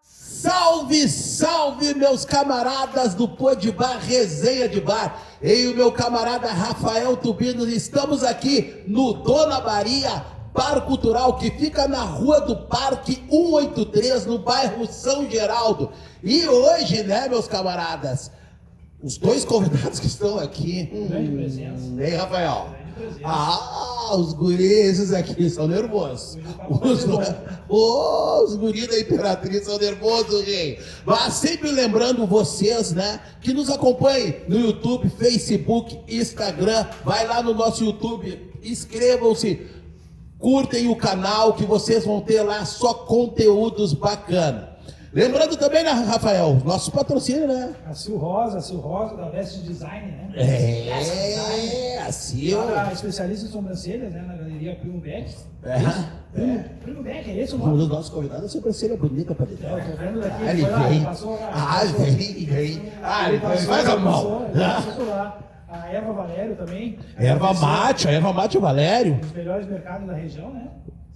Salve, salve, meus camaradas do Pô de Bar, Resenha de Bar. Eu e o meu camarada Rafael Tubino estamos aqui no Dona Maria Bar Cultural, que fica na Rua do Parque 183, no bairro São Geraldo. E hoje, né, meus camaradas, os dois convidados que estão aqui. Ei, Rafael. Os guris aqui são nervosos. Os guris da Imperatriz são nervosos, gente. Mas sempre lembrando vocês, né, que nos acompanhem no YouTube, Facebook, Instagram. Vai lá no nosso YouTube, inscrevam-se, curtem o canal, que vocês vão ter lá só conteúdos bacanas. Lembrando também, né, Rafael, nossos patrocínios, né? A Sil Rosa da Best Design, né? A Sil. Especialista em sobrancelhas, né? Na Galeria Primo Beck. Primo Beck, é esse o Um nome? dos nossos convidados, a sobrancelha bonita pra ele. Eu tô vendo daqui. Ele vem. Ele faz a mão. Passou lá. A Eva Valério também. Erva mate, Valério. Um dos melhores mercados da região, né?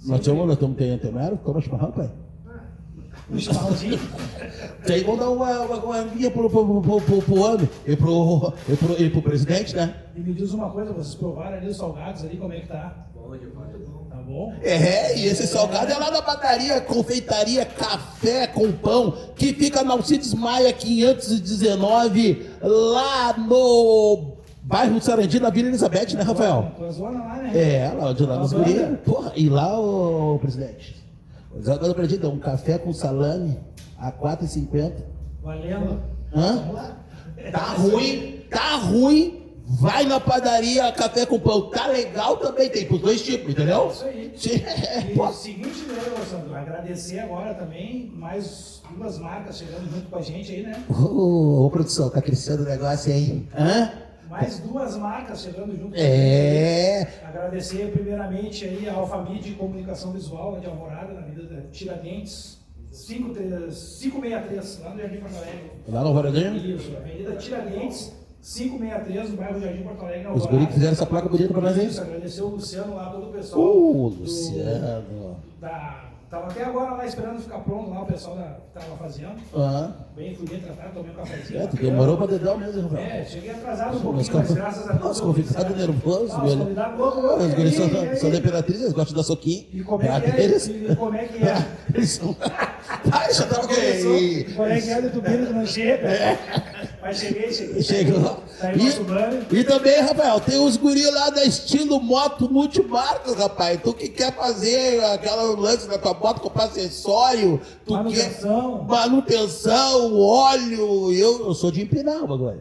Nós estamos temero, toma chimarrão, pai. Um chimarrãozinho. Aí vamos dar uma guia pro ano e pro presidente, né? E me diz uma coisa, vocês provaram ali os salgados ali, como é que tá? Bom. Tá bom? E esse salgado é lá da padaria, confeitaria, café com pão, que fica na Alcides Maia 519, lá no bairro Sarandi, na Vila Elizabeth, né, Rafael? Tua zona lá, né? Lá de lá nos guris. Porra, e lá, ô presidente? Agora pra gente, um café com salame a R$4,50. Valendo. Tá ruim. Vai na padaria, café com pão. Tá legal também, tem pros dois tipos, entendeu? Isso aí. E seguinte, né, Sandro? Agradecer agora também mais duas marcas chegando junto com a gente aí, né? Ô, produção, tá crescendo o negócio aí. Mais duas marcas chegando junto com a gente. Agradecer primeiramente aí a Alfamid Comunicação Visual, de Alvorada, na Avenida Tiradentes, 563, lá no Jardim Porto Alegre. Lá no Alvorada? Isso, Avenida Tiradentes, 563, no bairro Jardim Porto Alegre, Os guris que fizeram essa placa bonita pra nós, hein? Isso, agradecer o Luciano lá, todo o pessoal. Luciano. Tava até agora lá esperando ficar pronto lá, o pessoal que tava fazendo. Bem, fui bem tratado, tomei um cafezinho. Tu demorou pra dedar mesmo, Rafael. Cheguei atrasado um pouquinho, mas graças a Deus. Nossa, convidado nervoso, velho. Convidado louco, os guris são da Imperatriz, eles gostam de dar soquinho. E como é que é? Eles são... já tava com ele. Como é que é do Tubino que não chega? Mas cheguei. Chegou. Tá aí nosso banner. E também, Rafael, tem os guris lá da Estilo Moto Multimarcas, rapaz. Tu que quer fazer aquela lance da tua moto, comprar acessório, tu manutenção, óleo. Eu sou de empinar o bagulho.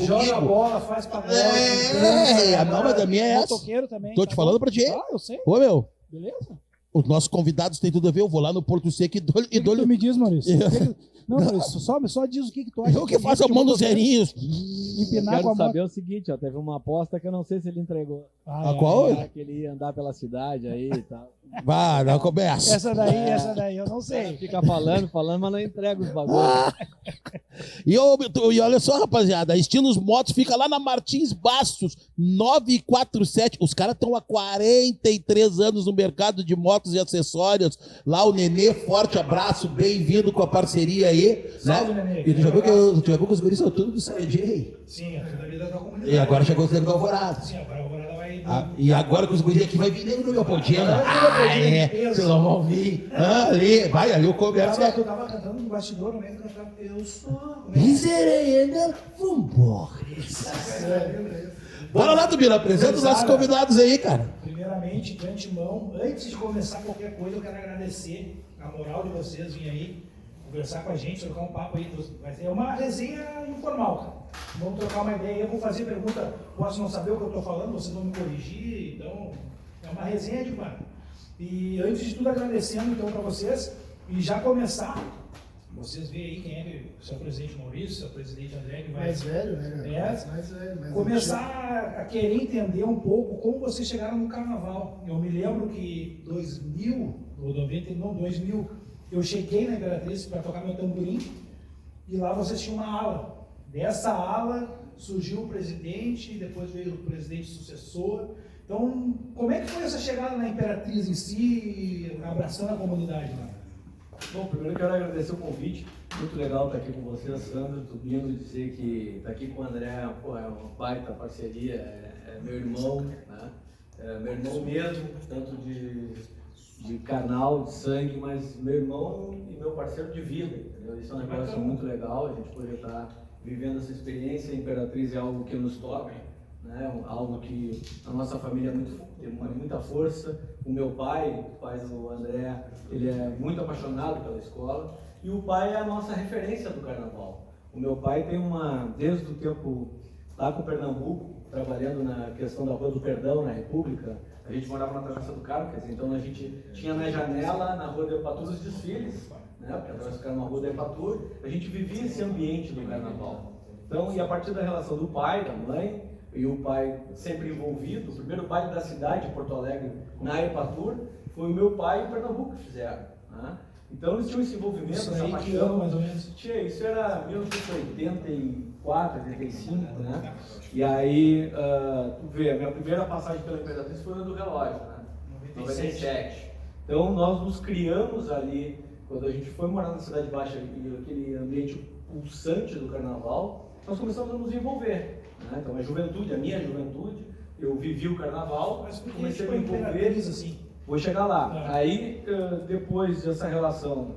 Joga a bola, faz pagode. A nova da minha é essa. Motoqueiro também. Tô te falando pra ti. Eu sei. Ô, meu. Beleza? Os nossos convidados têm tudo a ver. Eu vou lá no Porto Seco e dou-lhe. Tu me diz, Maurício. Não, Maurício, só diz o que tu acha. Eu que faço a mão dos zerinhos. Empinar com a mão. Quero saber o seguinte, teve uma aposta que eu não sei se ele entregou. Qual? Que ele ia andar pela cidade aí e tal. Vá, não começa. Essa daí, eu não sei. Fica falando, mas não entrega os bagulhos. E olha só, rapaziada, a Estilos Motos fica lá na Martins Bastos, 947. Os caras estão há 43 anos no mercado de motos e acessórios. Lá o Nenê, forte abraço, bem-vindo com a parceria aí. Salve, né? Nenê. E tu já viu que os guris são tudo do CG? Sim, é tudo da vida da comunidade. E agora chegou o tempo do Alvorada. Sim, agora a Alvorada vai... E agora que os guris aqui vai vir nego do meu pontinho. Vocês não vão vir. Vai ali o comércio. Tu tava cantando no bastidor, no meio do cantar. Eu sou... Miserenda, vambora. Bora lá, Tubino, apresenta os nossos convidados aí, cara. Primeiramente, de antemão, antes de começar qualquer coisa, eu quero agradecer a moral de vocês virem aí conversar com a gente, trocar um papo aí. Mas é uma resenha informal, cara. Vamos trocar uma ideia. Eu vou fazer pergunta, posso não saber o que eu estou falando, vocês vão me corrigir. Então, é uma resenha de mano. E antes de tudo, agradecendo então para vocês e já começar. Vocês veem aí quem é o seu presidente Maurício, seu presidente André, que vai... Mais velho, né? Mais velho. Começar a querer entender um pouco como vocês chegaram no carnaval. Eu me lembro que 2000, eu cheguei na Imperatriz para tocar meu tamborim e lá vocês tinham uma ala. Dessa ala surgiu o presidente, depois veio o presidente sucessor. Então, como é que foi essa chegada na Imperatriz em si, abraçando a comunidade lá? Bom, primeiro eu quero agradecer o convite. Muito legal estar aqui com você, Sandro. Estou vindo dizer que estar aqui com o André pô, é uma baita parceria, é meu irmão, né? É meu irmão mesmo, tanto de canal, de sangue, mas meu irmão e meu parceiro de vida, entendeu? Isso é um negócio muito legal, a gente poder estar vivendo essa experiência. A Imperatriz é algo que nos toca, né? Algo que a nossa família tem muita força. O meu pai, o pai do André, ele é muito apaixonado pela escola, e o pai é a nossa referência do carnaval. O meu pai tem desde o tempo lá com Pernambuco, trabalhando na questão da Rua do Perdão, na República, a gente morava na Travessa do Carmo, quer dizer, então a gente tinha na janela, na Rua do Epatur, os desfiles, né? Porque a Travessa do Carmo é uma Rua do Epatur, a gente vivia esse ambiente do carnaval. Então, e a partir da relação do pai, da mãe, e o pai sempre envolvido, o primeiro baile da cidade de Porto Alegre, na Epatur, foi o meu pai e o Pernambuco que fizeram, né? Então eles tinham esse envolvimento, Isso essa aí, paixão. que ano, mais ou menos? Isso era 1984, 85, né? E aí, tu vê, a minha primeira passagem pela Imperatriz foi no do relógio, né? 97. Então nós nos criamos ali, quando a gente foi morar na Cidade Baixa, e aquele ambiente pulsante do carnaval, nós começamos a nos envolver, né? Então a juventude, a minha juventude, eu vivi o carnaval, Mas por que comecei a foi me envolver. Imperatriz assim? Vou chegar lá. Ah. Aí, depois dessa relação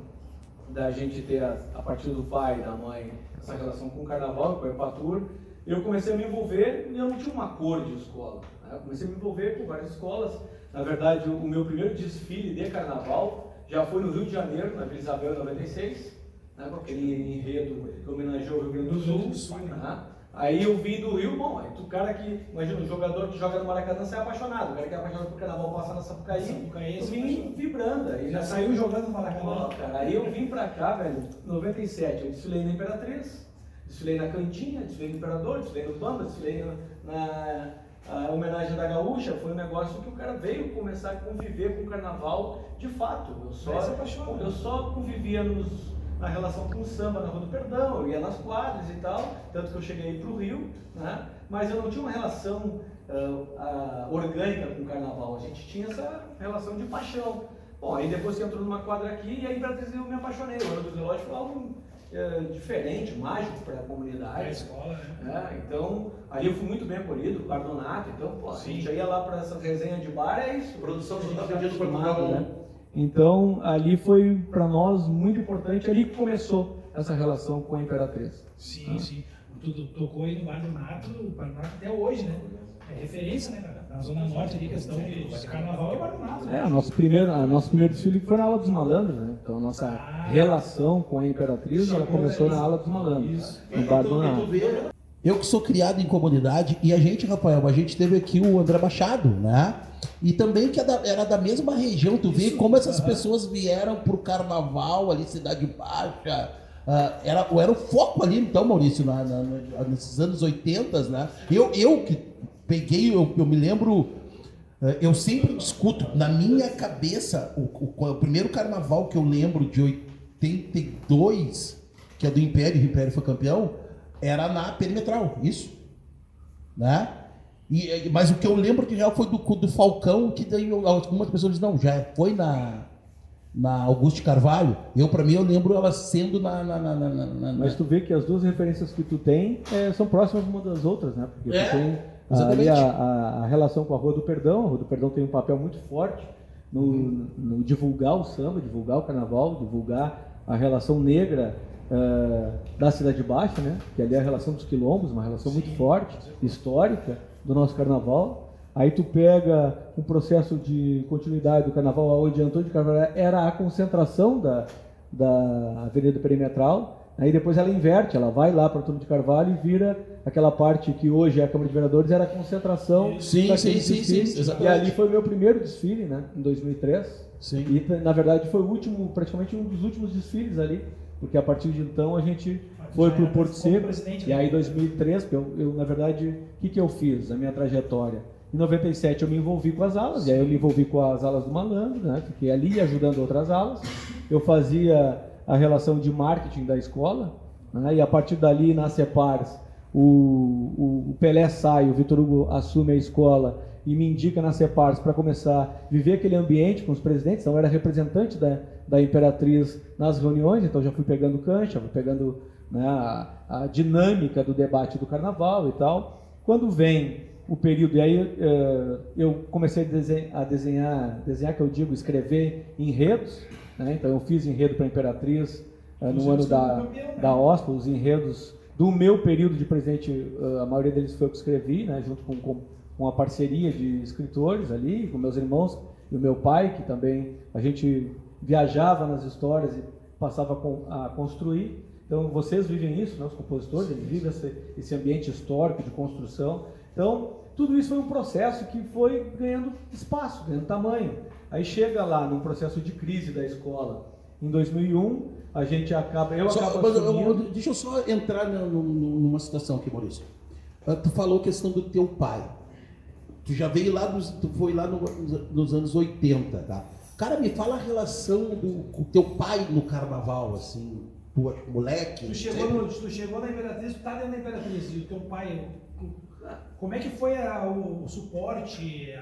da gente ter, a partir do pai e da mãe, essa relação com o carnaval, com o Epatur, eu comecei a me envolver e eu não tinha uma cor de escola, né? Eu comecei a me envolver com várias escolas. Na verdade, o meu primeiro desfile de carnaval já foi no Rio de Janeiro, na Vila Isabel, em 96, né? Com aquele enredo que homenageou o Rio Grande do Sul. Né? Aí eu vim do Rio, bom, aí o cara que, imagina, um jogador que joga no Maracanã sai apaixonado, o cara que é apaixonado por carnaval passa na Sapucaí, eu vim vibrando. Aí Já saiu jogando no Maracanã? Cara, aí eu vim pra cá, velho, em 97, eu desfilei na Imperatriz, desfilei na Cantinha, desfilei no Imperador, desfilei no Bamba, desfilei na homenagem da Gaúcha. Foi um negócio que o cara veio começar a conviver com o carnaval de fato. Eu só convivia na relação com o samba na Rua do Perdão, eu ia nas quadras e tal, tanto que eu cheguei para o Rio, né? Mas eu não tinha uma relação orgânica com o carnaval, a gente tinha essa relação de paixão. Bom, aí depois que entrou numa quadra aqui, e aí Imperatriz eu me apaixonei. O Ano do Relógio foi algo diferente, mágico para a comunidade. Para a escola, né? Então, ali eu fui muito bem acolhido, o Pardonato, então, pô, a gente ia lá para essa resenha de bar, é isso. Produção A gente não tá tá pedindo para acostumado, colocar né? Então, ali foi para nós muito importante, ali que começou essa relação com a Imperatriz. Sim, sim. Tu tocou aí no Bar do Nato, o Bar do Nato até hoje, né? É referência, né, cara? Na Zona Norte ali, questão de carnaval é o Bar do Nato. Né? Nosso primeiro desfile foi na Ala dos Malandros, né? Então a nossa relação com a Imperatriz, ela começou na Ala dos Malandros, no Bar do Nato. Eu que sou criado em comunidade, e a gente, Rafael, a gente teve aqui o André Machado, né? E também que era da mesma região, tu vê como essas pessoas vieram pro carnaval ali, Cidade Baixa. Era o foco ali, então, Maurício, nesses anos 80, né? Eu que peguei, eu me lembro, eu sempre discuto, na minha cabeça, o primeiro carnaval que eu lembro de 82, que é do Império, o Império foi campeão, era na Perimetral, isso, né? Mas o que eu lembro que já foi do Falcão, que daí algumas pessoas dizem, não, já foi na Augusto Carvalho. Para mim, eu lembro ela sendo Mas tu vê que as duas referências que tu tem são próximas uma das outras, né? Porque tu tem ali a relação com a Rua do Perdão. A Rua do Perdão tem um papel muito forte no divulgar o samba, divulgar o carnaval, divulgar a relação negra da Cidade Baixa, né? Que ali é a relação dos quilombos, uma relação muito forte, histórica do nosso carnaval. Aí tu pega um processo de continuidade do carnaval, onde Antônio de Carvalho era a concentração da Avenida Perimetral, aí depois ela inverte, ela vai lá para Antônio de Carvalho e vira aquela parte que hoje é a Câmara de Vereadores, era a concentração daqueles desfiles. E ali foi o meu primeiro desfile, né, em 2003. Sim. E na verdade foi praticamente um dos últimos desfiles ali, porque a partir de então a gente foi para o Porto Seco, e aí em 2003, eu na verdade, o que eu fiz, a minha trajetória? Em 97 eu me envolvi com as alas, e aí eu me envolvi com as alas do Malandro, né? Fiquei ali ajudando outras alas. Eu fazia a relação de marketing da escola, né? E a partir dali, na CEPARS, o Pelé sai, o Vitor Hugo assume a escola e me indica na CEPARS para começar a viver aquele ambiente com os presidentes. Então, eu era representante da Imperatriz nas reuniões, então já fui pegando cancha, fui pegando, né, a dinâmica do debate do carnaval e tal. Quando vem o período, e aí eu comecei a desenhar que eu digo, escrever enredos, né? Então eu fiz enredo para a Imperatriz no ano da OSPA, os enredos do meu período de presidente, a maioria deles foi eu que escrevi, né? Junto com a parceria de escritores ali, com meus irmãos e o meu pai, que também a gente viajava nas histórias e passava a construir. Então vocês vivem isso, né? Os compositores, eles vivem esse ambiente histórico de construção. Então tudo isso foi um processo que foi ganhando espaço, ganhando tamanho. Aí chega lá num processo de crise da escola. Em 2001, a gente acaba assumindo... Deixa eu só entrar numa situação aqui, Maurício. Tu falou a questão do teu pai. Tu já veio lá, tu foi lá nos anos 80, tá? Cara, me fala a relação com teu pai no carnaval, assim, tu moleque. Tu chegou na Imperatriz, tu tá dentro da Imperatriz, e o teu pai, como é que foi o suporte,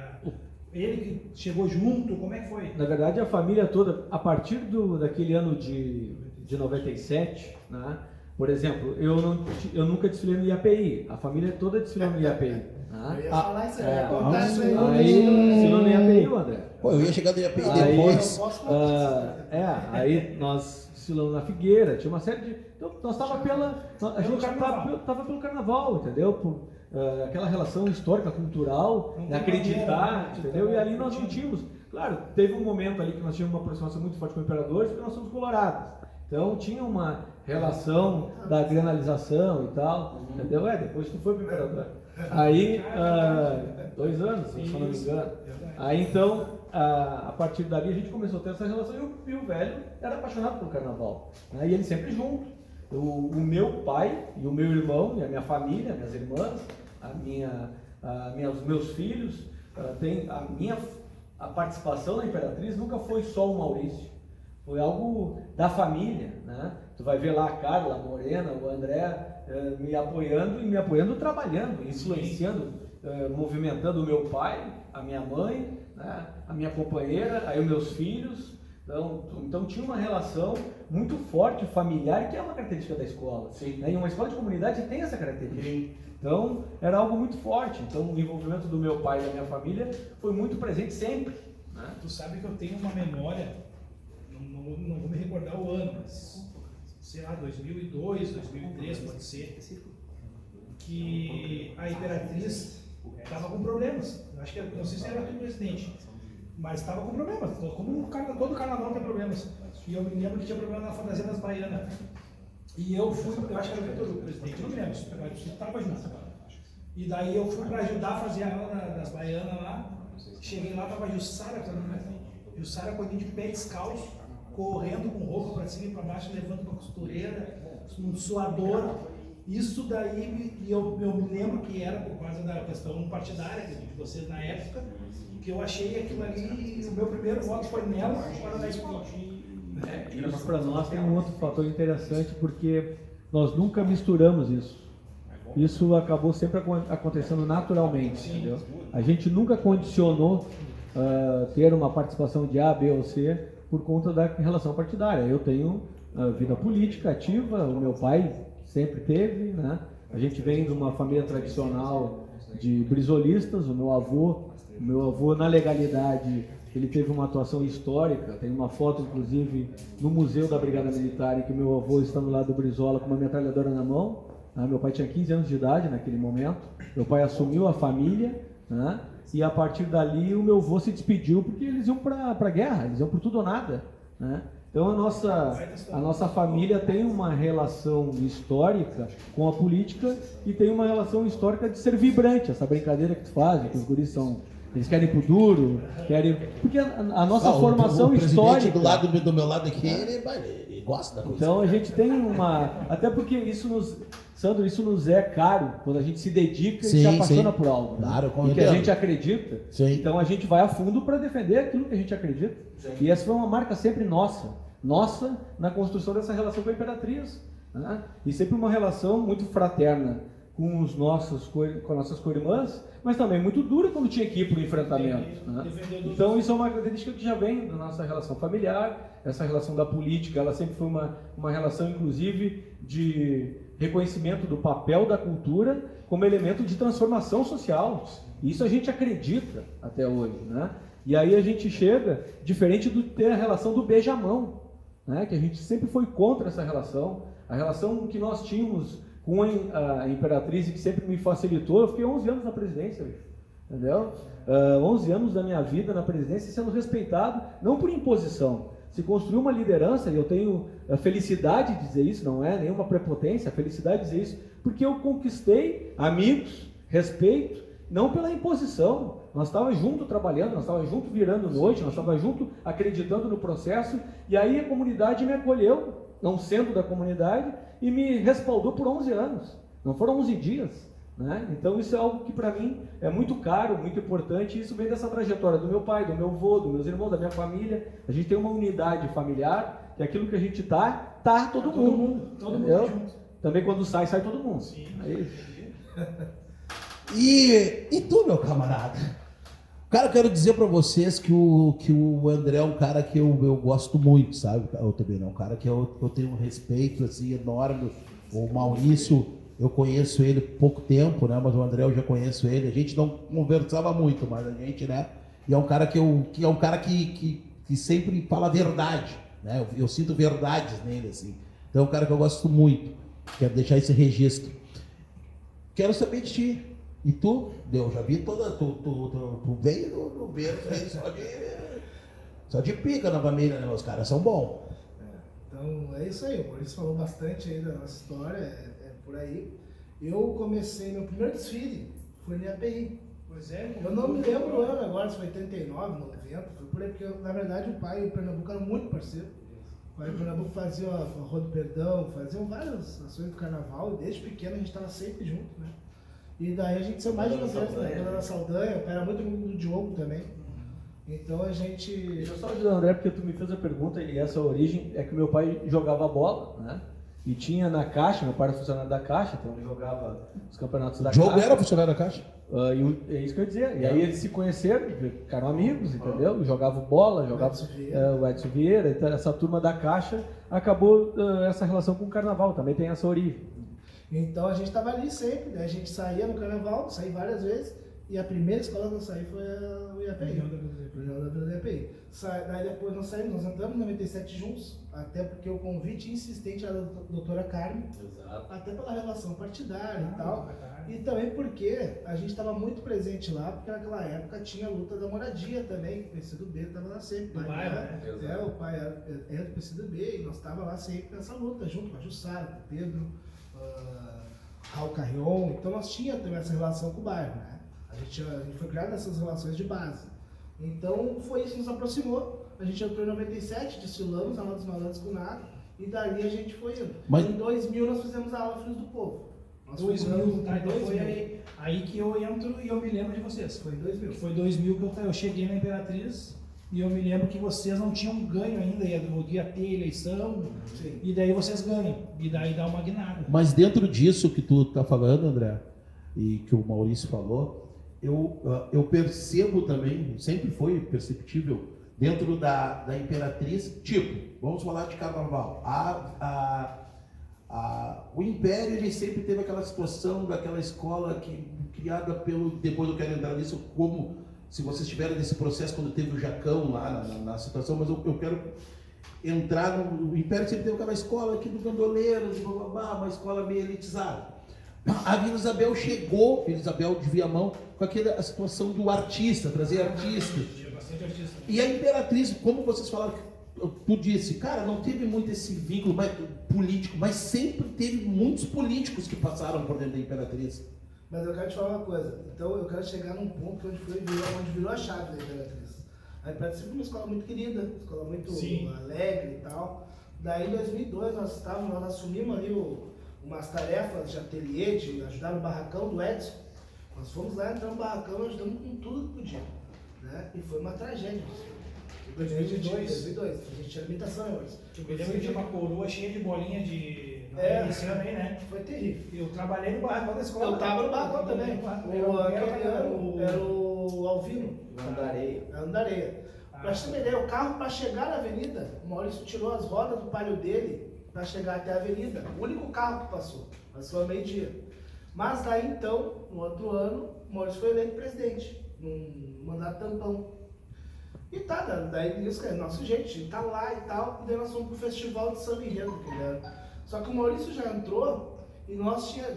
ele que chegou junto, como é que foi? Na verdade, a família toda, a partir daquele ano de 97, né? Por exemplo, eu nunca desfilei no IAPI, a família toda desfilou no IAPI. Né? Eu ia falar isso aí, Aí desfilou no IAPI, André. Pô, eu ia chegar no IAPI depois. Aí nós desfilamos na Figueira, tinha uma série de... Então, nós a gente estava pelo carnaval, entendeu? Aquela relação histórica, cultural, acreditar, entendeu? E ali nós não tínhamos... Claro, teve um momento ali que nós tínhamos uma aproximação muito forte com imperadores, porque nós somos colorados. Então tinha uma relação da granalização e tal, entendeu? Depois tu foi pro imperador. Aí, 2 anos, se eu não me engano. Aí então, a partir dali a gente começou a ter essa relação e o velho era apaixonado pelo carnaval. Né? E ele sempre junto. O meu pai e o meu irmão e a minha família, minhas irmãs, os meus filhos, a participação na Imperatriz nunca foi só o Maurício. Foi algo da família, né? Tu vai ver lá a Carla, a Morena, o André me apoiando, trabalhando, influenciando, movimentando o meu pai, a minha mãe, né? A minha companheira, aí os meus filhos. Então tinha uma relação muito forte, familiar, que é uma característica da escola. Né? E uma escola de comunidade tem essa característica. Sim. Então era algo muito forte. Então o envolvimento do meu pai e da minha família foi muito presente sempre. Né? Tu sabe que eu tenho uma memória, não vou me recordar o ano, mas sei lá, 2002, 2003 pode ser, que a Imperatriz estava com problemas. Acho que, não sei se era o presidente, mas estava com problemas. Como todo carnaval tem problemas. E eu me lembro que tinha problema na fantasia das baianas. E eu fui, eu acho que era o Vitor Hugo, presidente, não me lembro, mas estava junto. E daí eu fui para ajudar a fazer a aula das baianas lá. Cheguei lá, estava a Jussara com a de pé descalço, correndo com roupa para cima e para baixo, levando uma costureira, um suador. Isso daí, eu me lembro que era por causa da questão partidária de vocês na época, que eu achei aquilo ali, o meu primeiro voto foi nela, fora da escola. Isso para nós tem um outro fator interessante, porque nós nunca misturamos isso. Isso acabou sempre acontecendo naturalmente, entendeu? A gente nunca condicionou ter uma participação de A, B ou C por conta da relação partidária. Eu tenho vida política ativa, o meu pai sempre teve, né? A gente vem de uma família tradicional de brisolistas, o meu avô na legalidade, ele teve uma atuação histórica. Tem uma foto, inclusive, no Museu da Brigada Militar, em que o meu avô está no lado do Brizola com uma metralhadora na mão. Meu pai tinha 15 anos de idade naquele momento. Meu pai assumiu a família, né? E a partir dali o meu avô se despediu porque eles iam para a guerra, eles iam por tudo ou nada, né? Então a nossa família tem uma relação histórica com a política e tem uma relação histórica de ser vibrante, essa brincadeira que tu faz, que os guris eles querem ir pro duro, porque a nossa formação histórica... do meu lado aqui, ele gosta da coisa. Então a gente tem até porque isso nos é caro quando a gente se dedica e se apaixona por algo. Claro, né? Que a gente acredita. Sim. Então a gente vai a fundo para defender aquilo que a gente acredita. Sim. E essa foi uma marca sempre nossa na construção dessa relação com a Imperatriz. né? E sempre uma relação muito fraterna com as nossas co-irmãs, mas também muito dura quando tinha que ir para o enfrentamento, né? Então isso é uma característica que já vem da nossa relação familiar. Essa relação da política, ela sempre foi uma relação, inclusive, de reconhecimento do papel da cultura como elemento de transformação social. Isso a gente acredita até hoje, né? E aí a gente chega, diferente de ter a relação do beijamão, né? Que a gente sempre foi contra essa relação. A relação que nós tínhamos com a Imperatriz, e que sempre me facilitou. Eu fiquei 11 anos na presidência, entendeu? 11 anos da minha vida na presidência sendo respeitado, não por imposição. Se construiu uma liderança, e eu tenho a felicidade de dizer isso, não é nenhuma prepotência, a felicidade de dizer isso, porque eu conquistei amigos, respeito, não pela imposição. Nós estávamos juntos trabalhando, nós estávamos juntos virando noite, nós estávamos juntos acreditando no processo, e aí a comunidade me acolheu, não sendo da comunidade, e me respaldou por 11 anos. Não foram 11 dias, né? Então isso é algo que para mim é muito caro, muito importante, e isso vem dessa trajetória do meu pai, do meu avô, dos meus irmãos, da minha família. A gente tem uma unidade familiar, que aquilo que a gente tá todo mundo junto. Também quando sai todo mundo. Sim. Aí... E tu, meu camarada? Cara, eu quero dizer pra vocês que o André é um cara que eu gosto muito, sabe? Eu também não, um cara que eu tenho um respeito assim, enorme. O Maurício, eu conheço ele pouco tempo, né? Mas o André eu já conheço ele. A gente não conversava muito, mas a gente, né? E é um cara que sempre fala a verdade, né? Eu sinto verdades nele, assim. Então é um cara que eu gosto muito. Quero deixar esse registro. Quero saber de ti. E tu? Eu já vi toda. Tu veio no berço aí só de pica na família, né? Os caras são bons. Então é isso aí, o Maurício falou bastante aí da nossa história, é por aí. Eu comecei, meu primeiro desfile foi no IAPI. Pois é. Eu não me lembro o ano agora, se foi 89, 90, foi por aí, porque na verdade o pai e o Pernambuco eram muito parceiros. O pai e o Pernambuco faziam a Rua do Perdão, faziam várias ações do carnaval, e desde pequeno a gente estava sempre junto, né? E daí a gente saiu mais de uma vez, né? Pela da Saldanha, o pai era muito amigo do Diogo também. Então a gente... Deixa eu só ajudar, André, porque tu me fez a pergunta, e essa origem é que meu pai jogava bola, né? E tinha na Caixa, meu pai era funcionário da Caixa, então ele jogava os campeonatos da Caixa. O Diogo era Caixa. funcionário da Caixa? É isso que eu ia dizer. E aí eles se conheceram, ficaram amigos, entendeu? Jogavam bola, jogavam o Edson Vieira, então essa turma da Caixa acabou essa relação com o Carnaval, também tem essa origem. Então a gente estava ali sempre, né? A gente saía no Carnaval, saí várias vezes, e a primeira escola que eu saí foi o IAPI, o União da Vila do IAPI. Daí depois nós saímos, nós entramos em 97 juntos, até porque o convite insistente era da doutora Carmen, Exato. até pela relação partidária e tal, e também porque a gente estava muito presente lá, porque naquela época tinha a luta da moradia também, o PCdoB estava lá sempre. Do bairro, né? O pai era do PCdoB e nós estávamos lá sempre nessa luta, junto com a Jussara, com o Pedro, Raul Carrion, então nós tínhamos também essa relação com o bairro, né? A gente foi criado nessas relações de base. Então foi isso que nos aproximou. A gente entrou em 97, desfilamos a Aula dos Malandros com nada, e dali a gente foi indo. Mas... Em 2000 nós fizemos a aula Filhos do Povo. Nós 2000, tá? Então foi 2000. aí que eu entro e eu me lembro de vocês. Foi em 2000. Foi 2000 que eu cheguei na Imperatriz e eu me lembro que vocês não tinham ganho ainda, ia ter eleição, Sim. e daí vocês ganham, e daí dá uma guinada. Mas dentro disso que tu tá falando, André, e que o Maurício falou, eu percebo também, sempre foi perceptível, dentro da Imperatriz, tipo, vamos falar de carnaval. O Império, ele sempre teve aquela situação daquela escola criada depois eu quero entrar nisso, como se vocês estiverem nesse processo quando teve o Jacão lá na situação, mas eu quero entrar no Império, sempre teve aquela escola aqui do Gandoleiros, uma escola meio elitizada. A Vila Isabel chegou, Vila Isabel de Viamão, com a situação do artista, trazer artistas. Tinha bastante artista. E a Imperatriz, como vocês falaram, tu disse, cara, não teve muito esse vínculo político, mas sempre teve muitos políticos que passaram por dentro da Imperatriz. Mas eu quero te falar uma coisa. Então eu quero chegar num ponto onde virou a chave da Imperatriz. A Imperatriz foi uma escola muito querida, uma escola muito alegre e tal. Daí em 2002 nós assumimos ali umas tarefas de ateliê, de ajudar no barracão do Edson. Nós fomos lá, entramos no barracão e ajudamos com tudo que podia. Né? E foi uma tragédia. Em 2002. A gente tinha limitação, né, Maurício? Eu me lembro que tinha uma coroa cheia de bolinha de... Esse ano aí, né? Foi terrível. Eu trabalhei no barracão da escola. Eu tava no barracão também. Aquele ano era o Alvino. Andareia. Pra você ter uma ideia, o carro para chegar na avenida, o Maurício tirou as rodas do palio dele para chegar até a avenida. O único carro que passou a meio-dia. Mas daí então, no outro ano, o Maurício foi eleito presidente, num mandato tampão. E tá, daí isso é nosso jeito, a gente tá lá e tal, e daí nós fomos pro festival de São Enredo, só que o Maurício já entrou e nós tínhamos,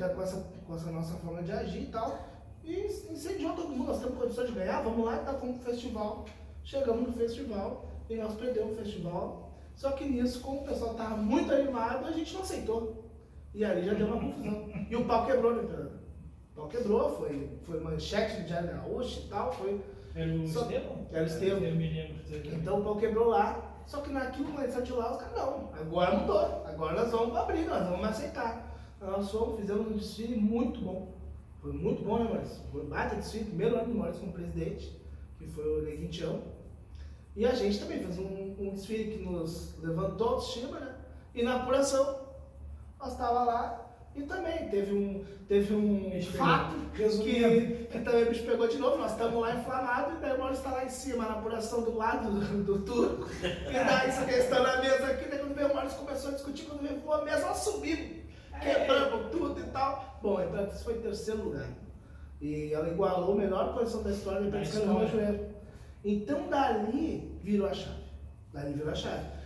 com essa nossa forma de agir e tal, e incendiou todo mundo, nós temos condições de ganhar, vamos lá e tá, fomos pro festival. Chegamos no festival e nós perdemos o festival, só que nisso, como o pessoal tava muito animado, a gente não aceitou. E ali já deu uma confusão. E o pau quebrou, né? O pau quebrou, foi manchete do Diário Gaúcho e tal, foi... Era o Estevão? Era o Estevão. Eu me lembro. Então o pau quebrou lá, só que naquilo, mas só de lá, os caras, não, agora mudou, agora nós vamos abrir, nós vamos aceitar. Nós fizemos um desfile muito bom. Foi muito bom, né, Maurício? Foi um baita desfile, primeiro ano do Maurício como presidente, que foi o Neguinho Tião. E a gente também fez um desfile que nos levantou a autoestima, né? E na apuração, nós estávamos lá e também teve um fato que também o bicho pegou de novo. Nós estamos lá inflamados e daí o Maurício está lá em cima, na apuração do lado do turco. E daí essa questão na mesa aqui, daí quando veio o Maurício começou a discutir, quando veio a mesa, nós subimos, quebramos tudo e tal. Bom, então isso foi terceiro lugar. E ela igualou a melhor posição da história do Petiscano Majueiro. Então dali virou a chave.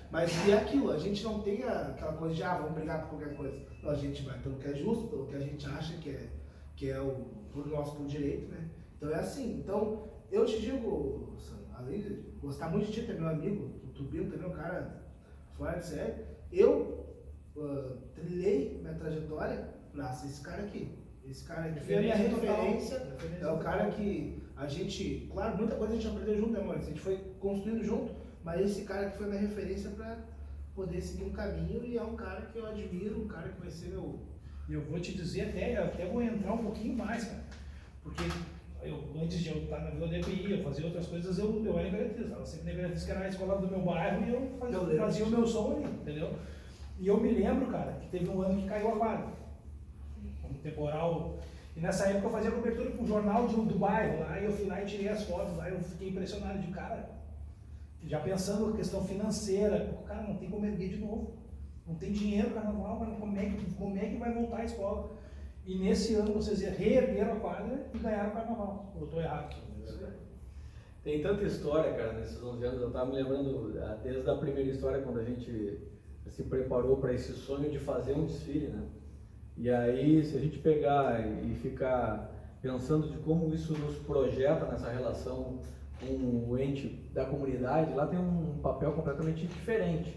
Mas e aquilo, a gente não tem aquela coisa de vamos brigar por qualquer coisa. Não, a gente vai pelo que é justo, pelo que a gente acha que é por nosso direito, né? Então é assim. Então, eu te digo, além de gostar muito de ti, ter meu amigo, o Tubino também é um cara fora de série, eu trilhei minha trajetória pra ser esse cara aqui. Esse cara aqui foi a minha referência, é o cara que a gente, claro, muita coisa a gente aprendeu junto, né, Maurício? A gente foi construindo junto, mas esse cara que foi minha referência para poder seguir um caminho e é um cara que eu admiro, um cara que vai ser meu... Eu vou te dizer até vou entrar um pouquinho mais, cara, porque antes de eu estar na Vila DPI, eu fazia outras coisas, eu era Imperatriz, estava sempre na Imperatriz, que era a escola do meu bairro, e eu fazia o meu som ali, entendeu? E eu me lembro, cara, que teve um ano que caiu a quadra, um temporal, e nessa época eu fazia cobertura com o jornal do bairro, lá, e eu fui lá e tirei as fotos, lá eu fiquei impressionado de cara, já pensando na questão financeira, cara, não tem como erguer de novo, não tem dinheiro carnaval, como é que vai voltar a escola? E nesse ano vocês reergueram a quadra e ganharam o carnaval. Eu estou errado. Tem tanta história, cara, nesses 11 anos. Eu estava me lembrando desde a primeira história, quando a gente se preparou para esse sonho de fazer um desfile, né? E aí, se a gente pegar e ficar pensando de como isso nos projeta nessa relação com o ente da comunidade, lá tem um papel completamente diferente.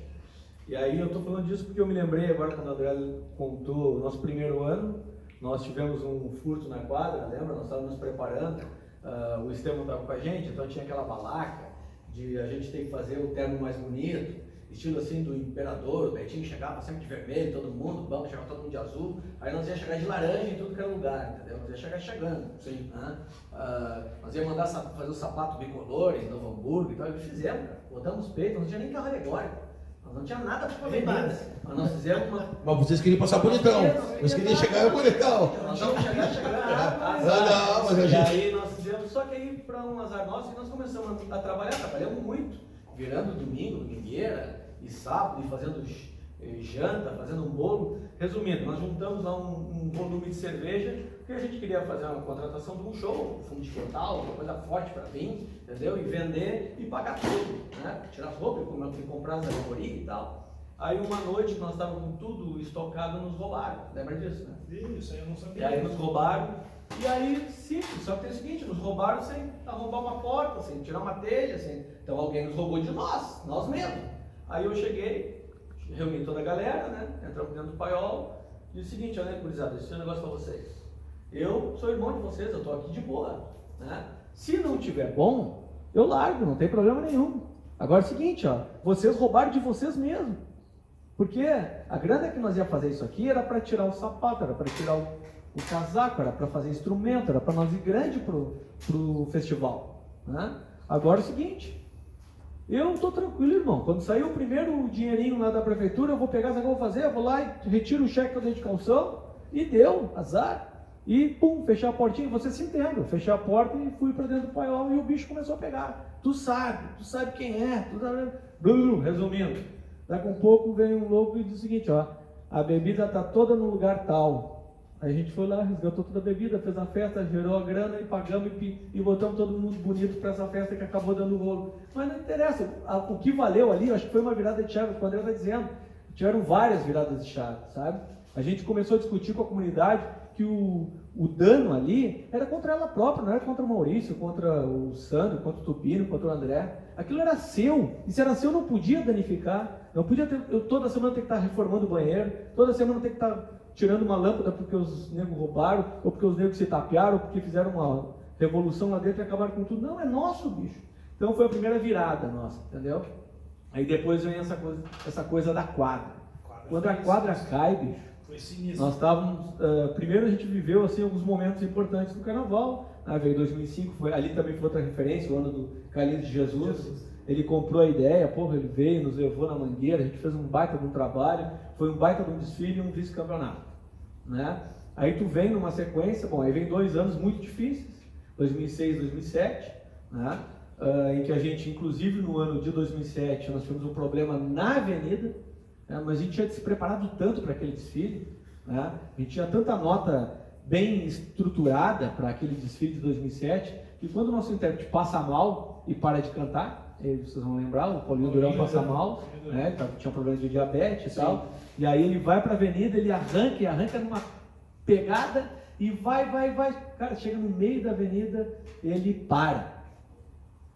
E aí eu estou falando disso porque eu me lembrei agora quando a André contou o nosso primeiro ano, nós tivemos um furto na quadra, lembra? Nós estávamos nos preparando, o Estevão estava com a gente, então tinha aquela balaca de a gente ter que fazer o terno mais bonito, estilo assim do imperador, o Betinho chegava sempre de vermelho, todo mundo, o banco chegava todo mundo de azul, aí nós ia chegar de laranja em tudo que era lugar, entendeu? Nós ia chegar chegando, sim. Nós ia mandar fazer o sapato bicolores, Novo Hamburgo e tal, e fizemos, cara. Botamos peito, não tinha nem carro alegórico. Nós não tinha nada para fazer nada. Mas nós fizemos uma... Mas vocês queriam passar bonitão. Vocês queriam chegar bonitão. Nós vamos chegar. Não, mas a gente... E aí nós fizemos, só que aí para um azar nosso, nós começamos a trabalhamos muito. Virando domingo, domingueira, e sábado, e fazendo janta, fazendo um bolo. Resumindo, nós juntamos lá um volume de cerveja, porque a gente queria fazer uma contratação de um show, um fundo de quintal, uma coisa forte para vir, entendeu? E vender e pagar tudo, né? Tirar as roupas, comprar as alegoria e tal. Aí uma noite que nós estávamos com tudo estocado, nos roubaram. Lembra disso, né? Isso, aí eu não sabia. E aí nos roubaram. E aí, simples, só que tem o seguinte, nos roubaram sem arrombar uma porta, sem tirar uma telha, então alguém nos roubou de nós mesmos. Aí eu cheguei, reuni toda a galera, né, entramos dentro do paiol, e disse o seguinte, olha, gurizada, esse é um negócio pra vocês. Eu sou irmão de vocês, eu tô aqui de boa, né? Se não tiver bom, eu largo, não tem problema nenhum. Agora é o seguinte, ó, vocês roubaram de vocês mesmos. Porque a grana que nós ia fazer isso aqui era para tirar o sapato, era para tirar o casaco, era para fazer instrumento, era para nós ir grande pro festival, né? Agora é o seguinte, Eu estou tranquilo, irmão. Quando sair o primeiro dinheirinho lá da prefeitura, eu vou pegar, sabe o que eu vou fazer? Eu vou lá e retiro o cheque que eu dei de calção e deu, azar. E pum, fechar a portinha, você se entende. Fechei a porta e fui para dentro do paiol e o bicho começou a pegar. Tu sabe quem é. Resumindo, daqui a um pouco vem um louco e diz o seguinte, ó, a bebida está toda no lugar tal. Aí a gente foi lá, resgatou toda a bebida, fez a festa, gerou a grana e pagamos e botamos todo mundo bonito para essa festa que acabou dando rolo. Mas não interessa, o que valeu ali, eu acho que foi uma virada de chave, o André está dizendo, tiveram várias viradas de chave, sabe? A gente começou a discutir com a comunidade que o dano ali era contra ela própria, não era contra o Maurício, contra o Sandro, contra o Tupino, contra o André. Aquilo era seu, e se era seu não podia danificar, não podia ter, eu toda semana ter que estar reformando o banheiro, toda semana ter que estar tirando uma lâmpada porque os negros roubaram, ou porque os negros se tapearam, ou porque fizeram uma revolução lá dentro e acabaram com tudo. Não, é nosso, bicho. Então foi a primeira virada nossa, entendeu? Aí depois vem essa coisa da quadra. Quando a quadra cai, bicho, foi sinistro. Nós estávamos, primeiro a gente viveu assim, alguns momentos importantes do carnaval, veio 2005, ali também foi outra referência, o ano do Carlinhos de Jesus. Ele comprou a ideia, porra, ele veio, nos levou na Mangueira, a gente fez um baita de um trabalho, foi um baita de um desfile e um vice-campeonato, né? Aí tu vem numa sequência, bom, aí vem 2 anos muito difíceis, 2006, 2007, né? Em que a gente, inclusive no ano de 2007, nós tivemos um problema na avenida, né? Mas a gente tinha se preparado tanto para aquele desfile, né? A gente tinha tanta nota bem estruturada para aquele desfile de 2007, que quando o nosso intérprete passa mal e para de cantar, vocês vão lembrar, o Paulinho Durão passa mal, né? Tinha um problema de diabetes e tal, e aí ele vai para a avenida, ele arranca numa pegada e vai, cara, chega no meio da avenida, ele para.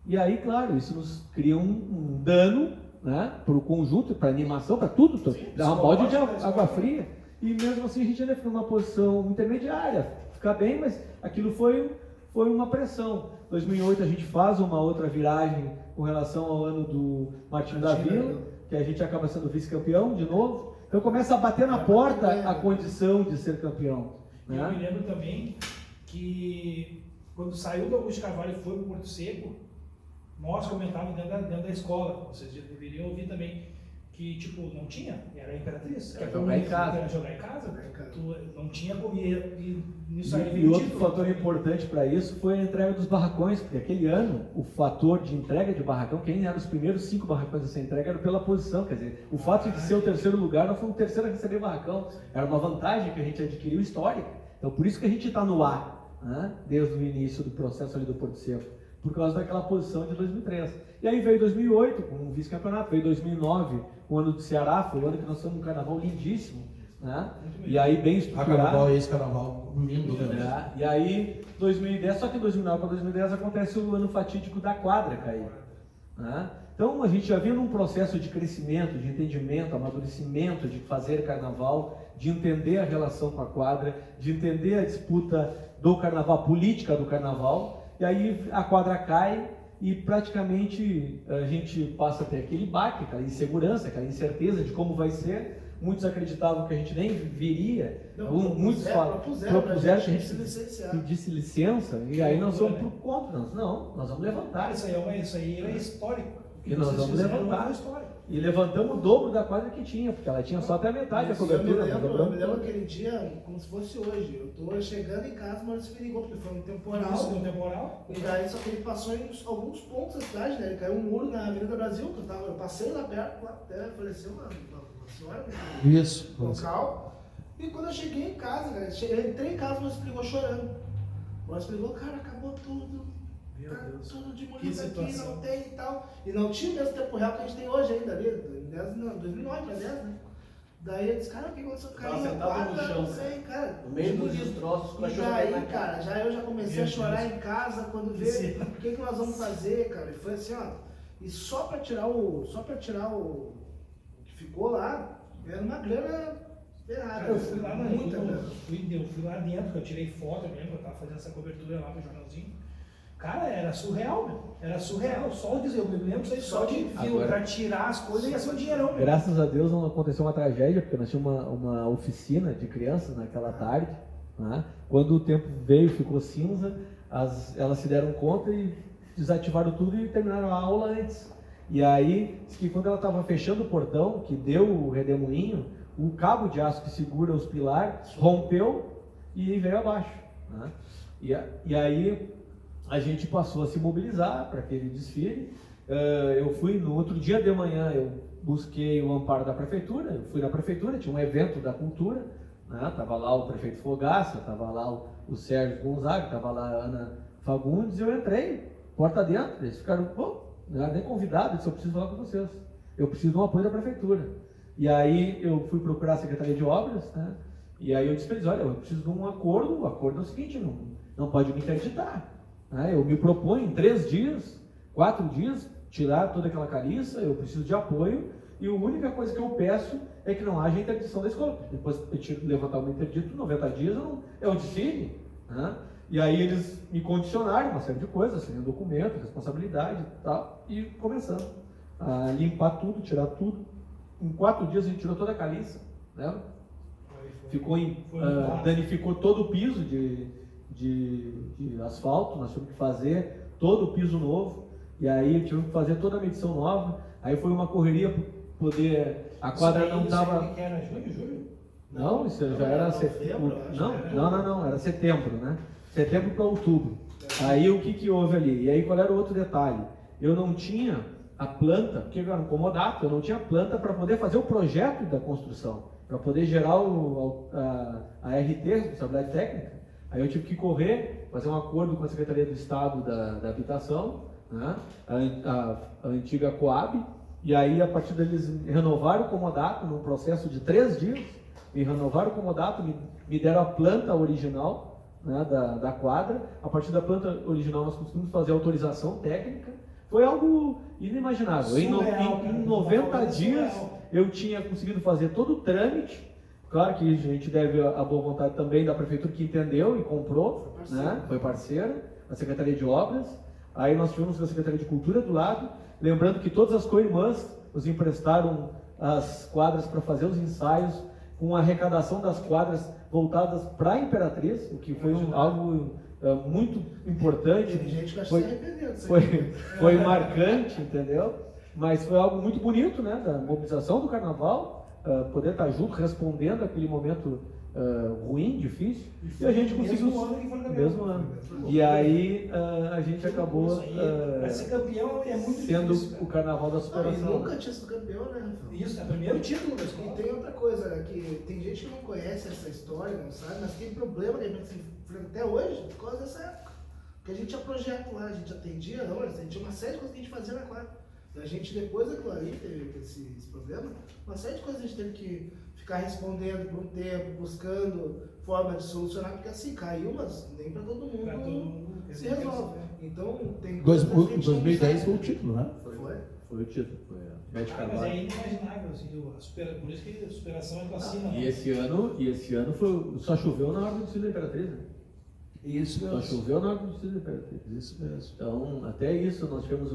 E aí, claro, isso nos cria um dano, né? Para o conjunto, para a animação, para tudo, dá um balde de água fria, e mesmo assim a gente ainda ficou numa posição intermediária, ficar bem, mas aquilo foi uma pressão. 2008 a gente faz uma outra viragem com relação ao ano do Martinho da Vila, que a gente acaba sendo vice-campeão de novo. Então começa a bater na porta a condição de ser campeão. Né? Eu me lembro também que quando saiu do Augusto Carvalho e foi para o Porto Seco, nós comentávamos dentro da escola, vocês deveriam ouvir também, que tipo, não tinha, era a Imperatriz, Era jogar em casa. Era jogar em casa, tu não tinha comida, e nisso aí E outro fator importante para isso foi a entrega dos barracões, porque aquele ano o fator de entrega de barracão, quem eram os primeiros 5 barracões a ser entregue era pela posição, quer dizer, o fato de ser o terceiro lugar, nós fomos o terceiro a receber barracão, era uma vantagem que a gente adquiriu histórica, então por isso que a gente está no ar, né? Desde o início do processo ali do Porto Seco, por causa daquela posição de 2003. E aí veio 2008 com um vice-campeonato, veio 2009 o ano do Ceará, foi o ano que nós fomos um carnaval lindíssimo, né? E aí bem estruturado. Carnaval, esse carnaval lindo também. E aí 2010, só que 2009 para 2010 acontece o ano fatídico da quadra cair, né? Então a gente já vinha num processo de crescimento, de entendimento, amadurecimento, de fazer carnaval, de entender a relação com a quadra, de entender a disputa do carnaval, a política do carnaval, e aí a quadra cai e praticamente a gente passa a ter aquele baque, aquela insegurança, aquela incerteza de como vai ser. Muitos acreditavam que a gente nem viria, muitos propuseram que a gente pedisse licença, e aí nós vamos por conta, nós vamos levantar. Isso aí é histórico. E nós vamos levantar. E levantamos o dobro da quadra que tinha, porque ela tinha só até a metade da cobertura. Eu me lembro aquele dia como se fosse hoje. Eu tô chegando em casa, mas ele me ligou, porque foi um temporal. E daí só que ele passou em alguns pontos da cidade, né? Ele caiu um muro na Avenida Brasil, que eu passei lá perto, até apareceu uma senhora no local. E quando eu cheguei em casa, cara, eu entrei em casa, mas ligou chorando. Mas ligou, cara, acabou tudo. Meu tá Deus. tudo demolido aqui, não tem e tal. E não tinha o mesmo tempo real que a gente tem hoje ainda ali, 2009 para 10, né? Daí ele disse, cara, o que aconteceu? Caiu na quadra, não sei, cara. No meio dos destroços, e daí, cara, eu já comecei a chorar em casa quando veio, o que nós vamos fazer, cara? E foi assim, ó, e só pra tirar o que ficou lá, era uma grana errada. Eu fui lá eu fui lá dentro, que eu tirei foto, eu lembro, eu tava fazendo essa cobertura lá pro jornalzinho. Cara, era surreal, meu. Era surreal. Só dizer, eu me lembro só de vir pra tirar as coisas e ia ser um dinheirão, meu. Graças a Deus não aconteceu uma tragédia, porque nós tínhamos uma oficina de crianças naquela tarde, né? Quando o tempo veio, ficou cinza, elas se deram conta e desativaram tudo e terminaram a aula antes. E aí, diz que quando ela estava fechando o portão, que deu o redemoinho, o cabo de aço que segura os pilares rompeu e veio abaixo, né? E aí a gente passou a se mobilizar para aquele desfile. Eu fui no outro dia de manhã, eu busquei o amparo da prefeitura, eu fui na prefeitura, tinha um evento da cultura, né? Tava lá o prefeito Fogaça, tava lá o Sérgio Gonzaga, tava lá a Ana Fagundes, e eu entrei, porta dentro, eles ficaram, pô, não era nem convidado, eu disse, eu preciso falar com vocês, eu preciso de um apoio da prefeitura. E aí eu fui procurar a Secretaria de Obras, né? E aí eu disse para eles, olha, eu preciso de um acordo, o acordo é o seguinte, não pode me interditar, né? Eu me proponho em 3 dias, 4 dias, tirar toda aquela caliça, eu preciso de apoio, e a única coisa que eu peço é que não haja interdição da escola. Depois de levantar uma interdito, 90 dias é um desfile, né? E aí eles me condicionaram uma série de coisas, assim, documento, responsabilidade e tal, e começando a limpar tudo, tirar tudo. Em 4 dias a gente tirou toda a caliça, né? Danificou todo o piso de asfalto, nós tivemos que fazer todo o piso novo, e aí tivemos que fazer toda a medição nova. Aí foi uma correria para poder, a quadra não estava... Isso era julho? Não, isso já era setembro. Não, era setembro, né? Setembro para outubro. Aí o que houve ali? E aí qual era o outro detalhe? Eu não tinha a planta, porque era um comodato, eu não tinha planta para poder fazer o projeto da construção, para poder gerar a RT, responsabilidade técnica. Aí eu tive que correr, fazer um acordo com a Secretaria do Estado da Habitação, né? a antiga Coab, e aí a partir deles renovaram o comodato num processo de 3 dias, me renovaram o comodato, me deram a planta original, né, da quadra. A partir da planta original nós conseguimos fazer a autorização técnica. Foi algo inimaginável. Surreal, em 90 dias eu tinha conseguido fazer todo o trâmite. Claro que a gente deve a boa vontade também da prefeitura, que entendeu e comprou, foi parceira, a Secretaria de Obras. Aí nós tivemos a Secretaria de Cultura do lado, lembrando que todas as co-irmãs nos emprestaram as quadras para fazer os ensaios, com a arrecadação das quadras voltadas para a Imperatriz, o que foi algo muito importante. Tem gente que acha que se arrependeu disso. Foi marcante, entendeu? Mas foi algo muito bonito, né? Da mobilização do carnaval, poder estar junto, respondendo aquele momento ruim, difícil, e a gente conseguiu. Mesmo ano. E aí a gente acabou Para ser campeão é muito sendo difícil, o carnaval da superação. Nunca tinha sido campeão, né, Rafael? Isso, é o primeiro título da E escola. tem outra coisa, que tem gente que não conhece essa história, não sabe, mas tem problema que a gente se enfrenta até hoje por causa dessa época. Porque a gente tinha projeto lá, a gente atendia, a gente tinha uma série de coisas que a gente fazia na quadra. E a gente, depois daquilo ali, teve esse problema, uma série de coisas a gente teve que ficar respondendo por um tempo, buscando forma de solucionar, porque assim, caiu, mas nem para todo mundo se resolve. Então, tem coisas que a gente não 2010 sabe. foi o título, né? Foi o título, foi a Bete Mas Carvalho. é inimaginável, assim, por isso que a superação é pra cima. E esse ano só choveu na hora do desfile da Imperatriz, né? Isso Só mesmo. choveu na hora do desfile da Imperatriz. Isso mesmo. Então, até isso nós tivemos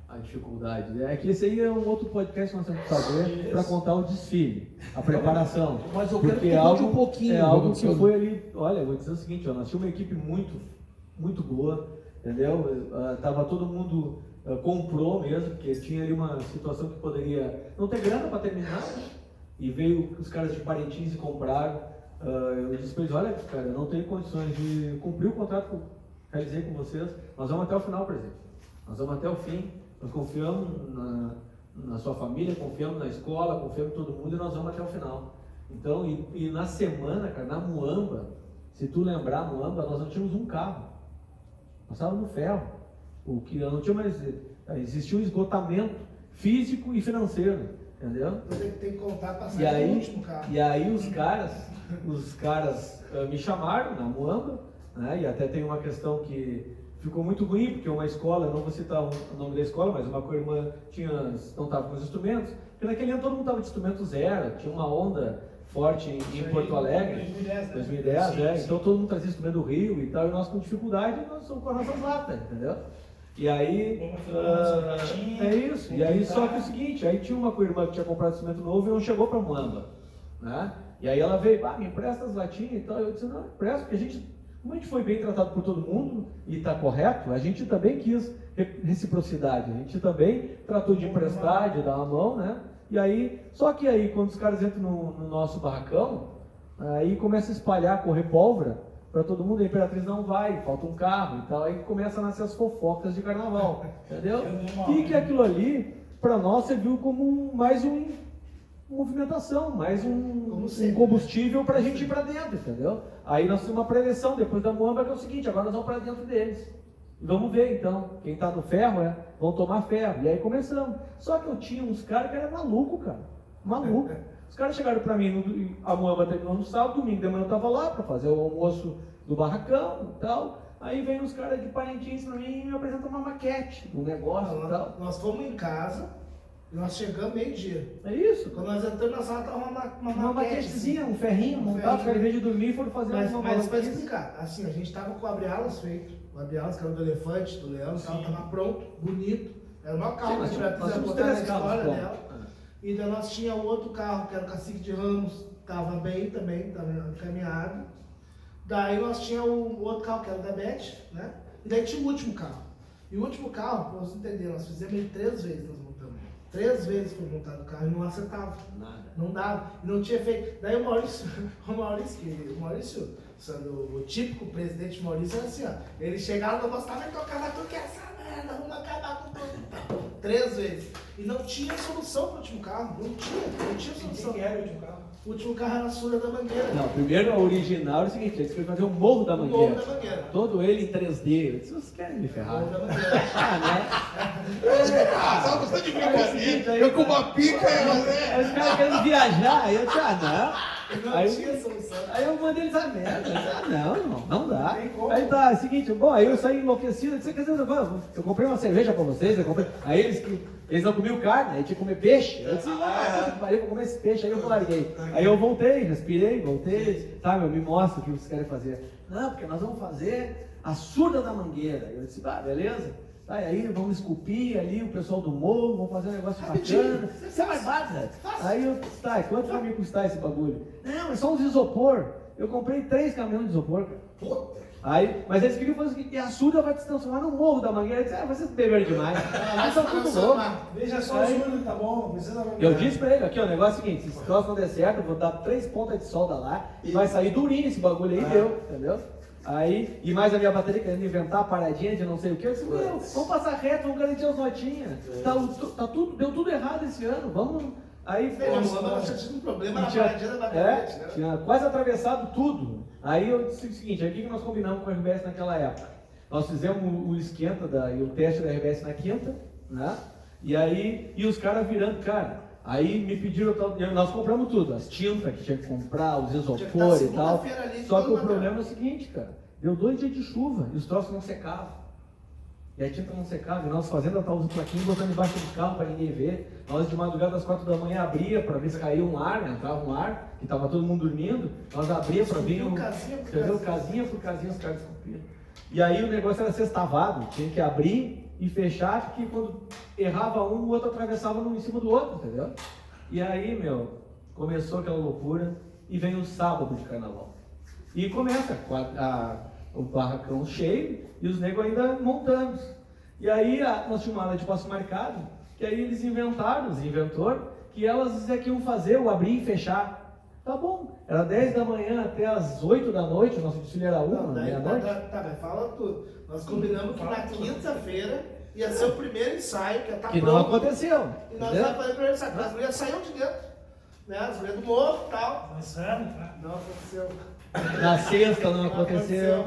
a dificuldade. É que esse aí é um outro podcast que nós temos que fazer para contar o desfile, a preparação. Mas eu quero Porque que conte um pouquinho. é algo que Rodolfo. foi ali. Olha, eu vou dizer o seguinte, ó, nós tínhamos uma equipe muito boa, entendeu? Tava todo mundo comprou mesmo, porque tinha ali uma situação que poderia não ter grana para terminar, e veio os caras de Parintins e compraram. Eu disse para eles, olha, cara, eu não tenho condições de cumprir o contrato que eu realizei com vocês, nós vamos até o final, presidente. Nós vamos até o fim, nós confiamos na sua família, confiamos na escola, confiamos em todo mundo e nós vamos até o final. Então, e na semana, cara, na Muamba, se tu lembrar, Muamba, nós não tínhamos um carro, nós estávamos no ferro, o que não tinha mais, existia um esgotamento físico e financeiro, entendeu? Então tem que contar a E passagem do aí, último carro. e aí os caras me chamaram na Muamba, né? E até tem uma questão que ficou muito ruim, porque uma escola, não vou citar o nome da escola, mas uma co-irmã não estava com os instrumentos, porque naquele ano todo mundo estava de instrumento zero, tinha uma onda forte em Porto Alegre, 2010, sim. então todo mundo trazia instrumento do Rio e tal, e nós com dificuldade, nós somos com as nossas latas, entendeu? E aí, é isso, e aí só que é o seguinte, aí tinha uma co-irmã que tinha comprado instrumento novo e não chegou para Muamba, né? E aí ela veio, me empresta as latinhas e tal, eu disse, não, empresta, porque a gente como a gente foi bem tratado por todo mundo e está correto, a gente também quis reciprocidade, a gente também tratou de emprestar, de dar uma mão, né? E aí, só que aí, quando os caras entram no nosso barracão, aí começa a espalhar, correr pólvora para todo mundo, a Imperatriz não vai, falta um carro e tal, aí começa a nascer as fofocas de carnaval, entendeu? E que aquilo ali, para nós, serviu como mais uma movimentação, mais um combustível para a gente ir para dentro, entendeu? Aí nós temos uma preleção depois da Muamba, que é o seguinte, agora nós vamos para dentro deles. E vamos ver então, quem está no ferro vão tomar ferro. E aí começamos. Só que eu tinha uns caras que eram maluco, cara. Maluco. Os caras chegaram para mim, a Muamba terminou no sábado, domingo de manhã eu estava lá para fazer o almoço do barracão e tal. Aí vem uns caras de Parintins para mim e me apresentam uma maquete, um negócio e tal. Nós fomos em casa e nós chegamos meio-dia. É isso. Quando nós entramos na sala, estava uma maquetezinha, um ferrinho montado, os caras, em vez de dormir, foram fazer uma Mas para explicar, assim, a gente estava com o abre-alas feito, o abre-alas, que era do elefante, do leão, o carro estava pronto, bonito, era o maior carro que a gente vai botar na história dela. E daí nós tinha o outro carro, que era o Cacique de Ramos, estava bem também, estava encaminhado. Daí nós tinha o outro carro, que era o da Beth, né? E daí tinha o último carro. E o último carro, para vocês entenderem, nós fizemos ele 3 vezes, nós montamos. 3 vezes foi montado o carro e não acertava. Nada. Não dava. E não tinha efeito. Daí o Maurício, o típico presidente Maurício era assim, ó. Ele chegava, não gostava de tocar tudo que é essa merda, vamos acabar com tudo. 3 vezes. E não tinha solução para o último carro. Não tinha solução. Quem era o último carro? O último carro era a Surda da Mangueira. Não, primeiro a original era o seguinte, eles queriam fazer o Morro da Mangueira. Morro da Mangueira. Todo ele em 3D. Eu disse, vocês querem me ferrar? Morro da Mangueira. Só você de brincadeira. Eu com uma pica, Aí os caras querendo viajar, aí eu disse, não. Não tinha solução. Aí eu mandei eles a merda. Não dá. Aí tá, é o seguinte, bom, aí eu saí enlouquecido, eu disse, quer dizer, eu comprei uma cerveja pra vocês, aí eles não comiam carne, aí tinha que comer peixe. Eu disse, parei pra comer esse peixe, aí eu larguei. Aí eu voltei, voltei, tá, me mostra o que vocês querem fazer. Não, porque nós vamos fazer a Surda da Mangueira. Eu disse, beleza. Tá, e aí vamos esculpir ali o pessoal do morro, vamos fazer um negócio bacana. Você vai bada. Aí eu disse, tá, quanto vai me custar esse bagulho? Não, é só uns isopor. Eu comprei 3 caminhões de isopor, cara. Aí, mas eles queriam fazer o seguinte, e a Surda vai se transformar no Morro da Mangueira. Eu disse, vocês beberam demais. Mas são tudo louco. Veja só o Surda, tá bom, precisa. Eu disse pra ele, aqui, o negócio é o seguinte, se esse troço não der certo, eu vou dar 3 pontas de solda lá, e vai sair durinho esse bagulho aí, deu, entendeu? Aí, e mais a minha bateria querendo inventar a paradinha de não sei o que, eu disse, vamos passar reto, vamos garantir as notinhas. Tá tudo, deu tudo errado esse ano, vamos. Aí tinha um problema na paradinha da bateria. Tinha quase atravessado tudo. Aí eu disse o seguinte, aí o que nós combinamos com a RBS naquela época? Nós fizemos o esquenta e o teste da RBS na quinta, né? E os caras virando, aí me pediram, nós compramos tudo, as tintas que tinha que comprar, os isopor e tal. Só que o problema é o seguinte, deu 2 dias de chuva e os troços não secavam. E a tinta não secava, e nós fazendo os plaquinhos, botando embaixo do carro para ninguém ver. Nós de madrugada às 4 da manhã abria para ver se caía um ar, entrava um ar, que estava todo mundo dormindo. Nós abria para ver casinha por casinha os caras esculpiram. E aí o negócio era sextavado, tinha que abrir e fechar, porque quando errava um, o outro atravessava um em cima do outro, entendeu? E aí, começou aquela loucura e vem o sábado de carnaval. E começa o barracão cheio e os negros ainda montando. E aí nós tínhamos uma aula de passo marcado, que aí eles inventaram, os inventores, que elas iam fazer o abrir e fechar. Tá bom, era 10 da manhã até as 8 da noite, o nosso desfile era 1, meia-noite. Tá, mas fala tudo. Nós combinamos que na quinta-feira ia ser o primeiro ensaio, que ia estar pronto. Não aconteceu. E nós íamos fazer o primeiro ensaio. As mulheres saíram de dentro, né? As mulheres do morro e tal. Não aconteceu. Na sexta não aconteceu.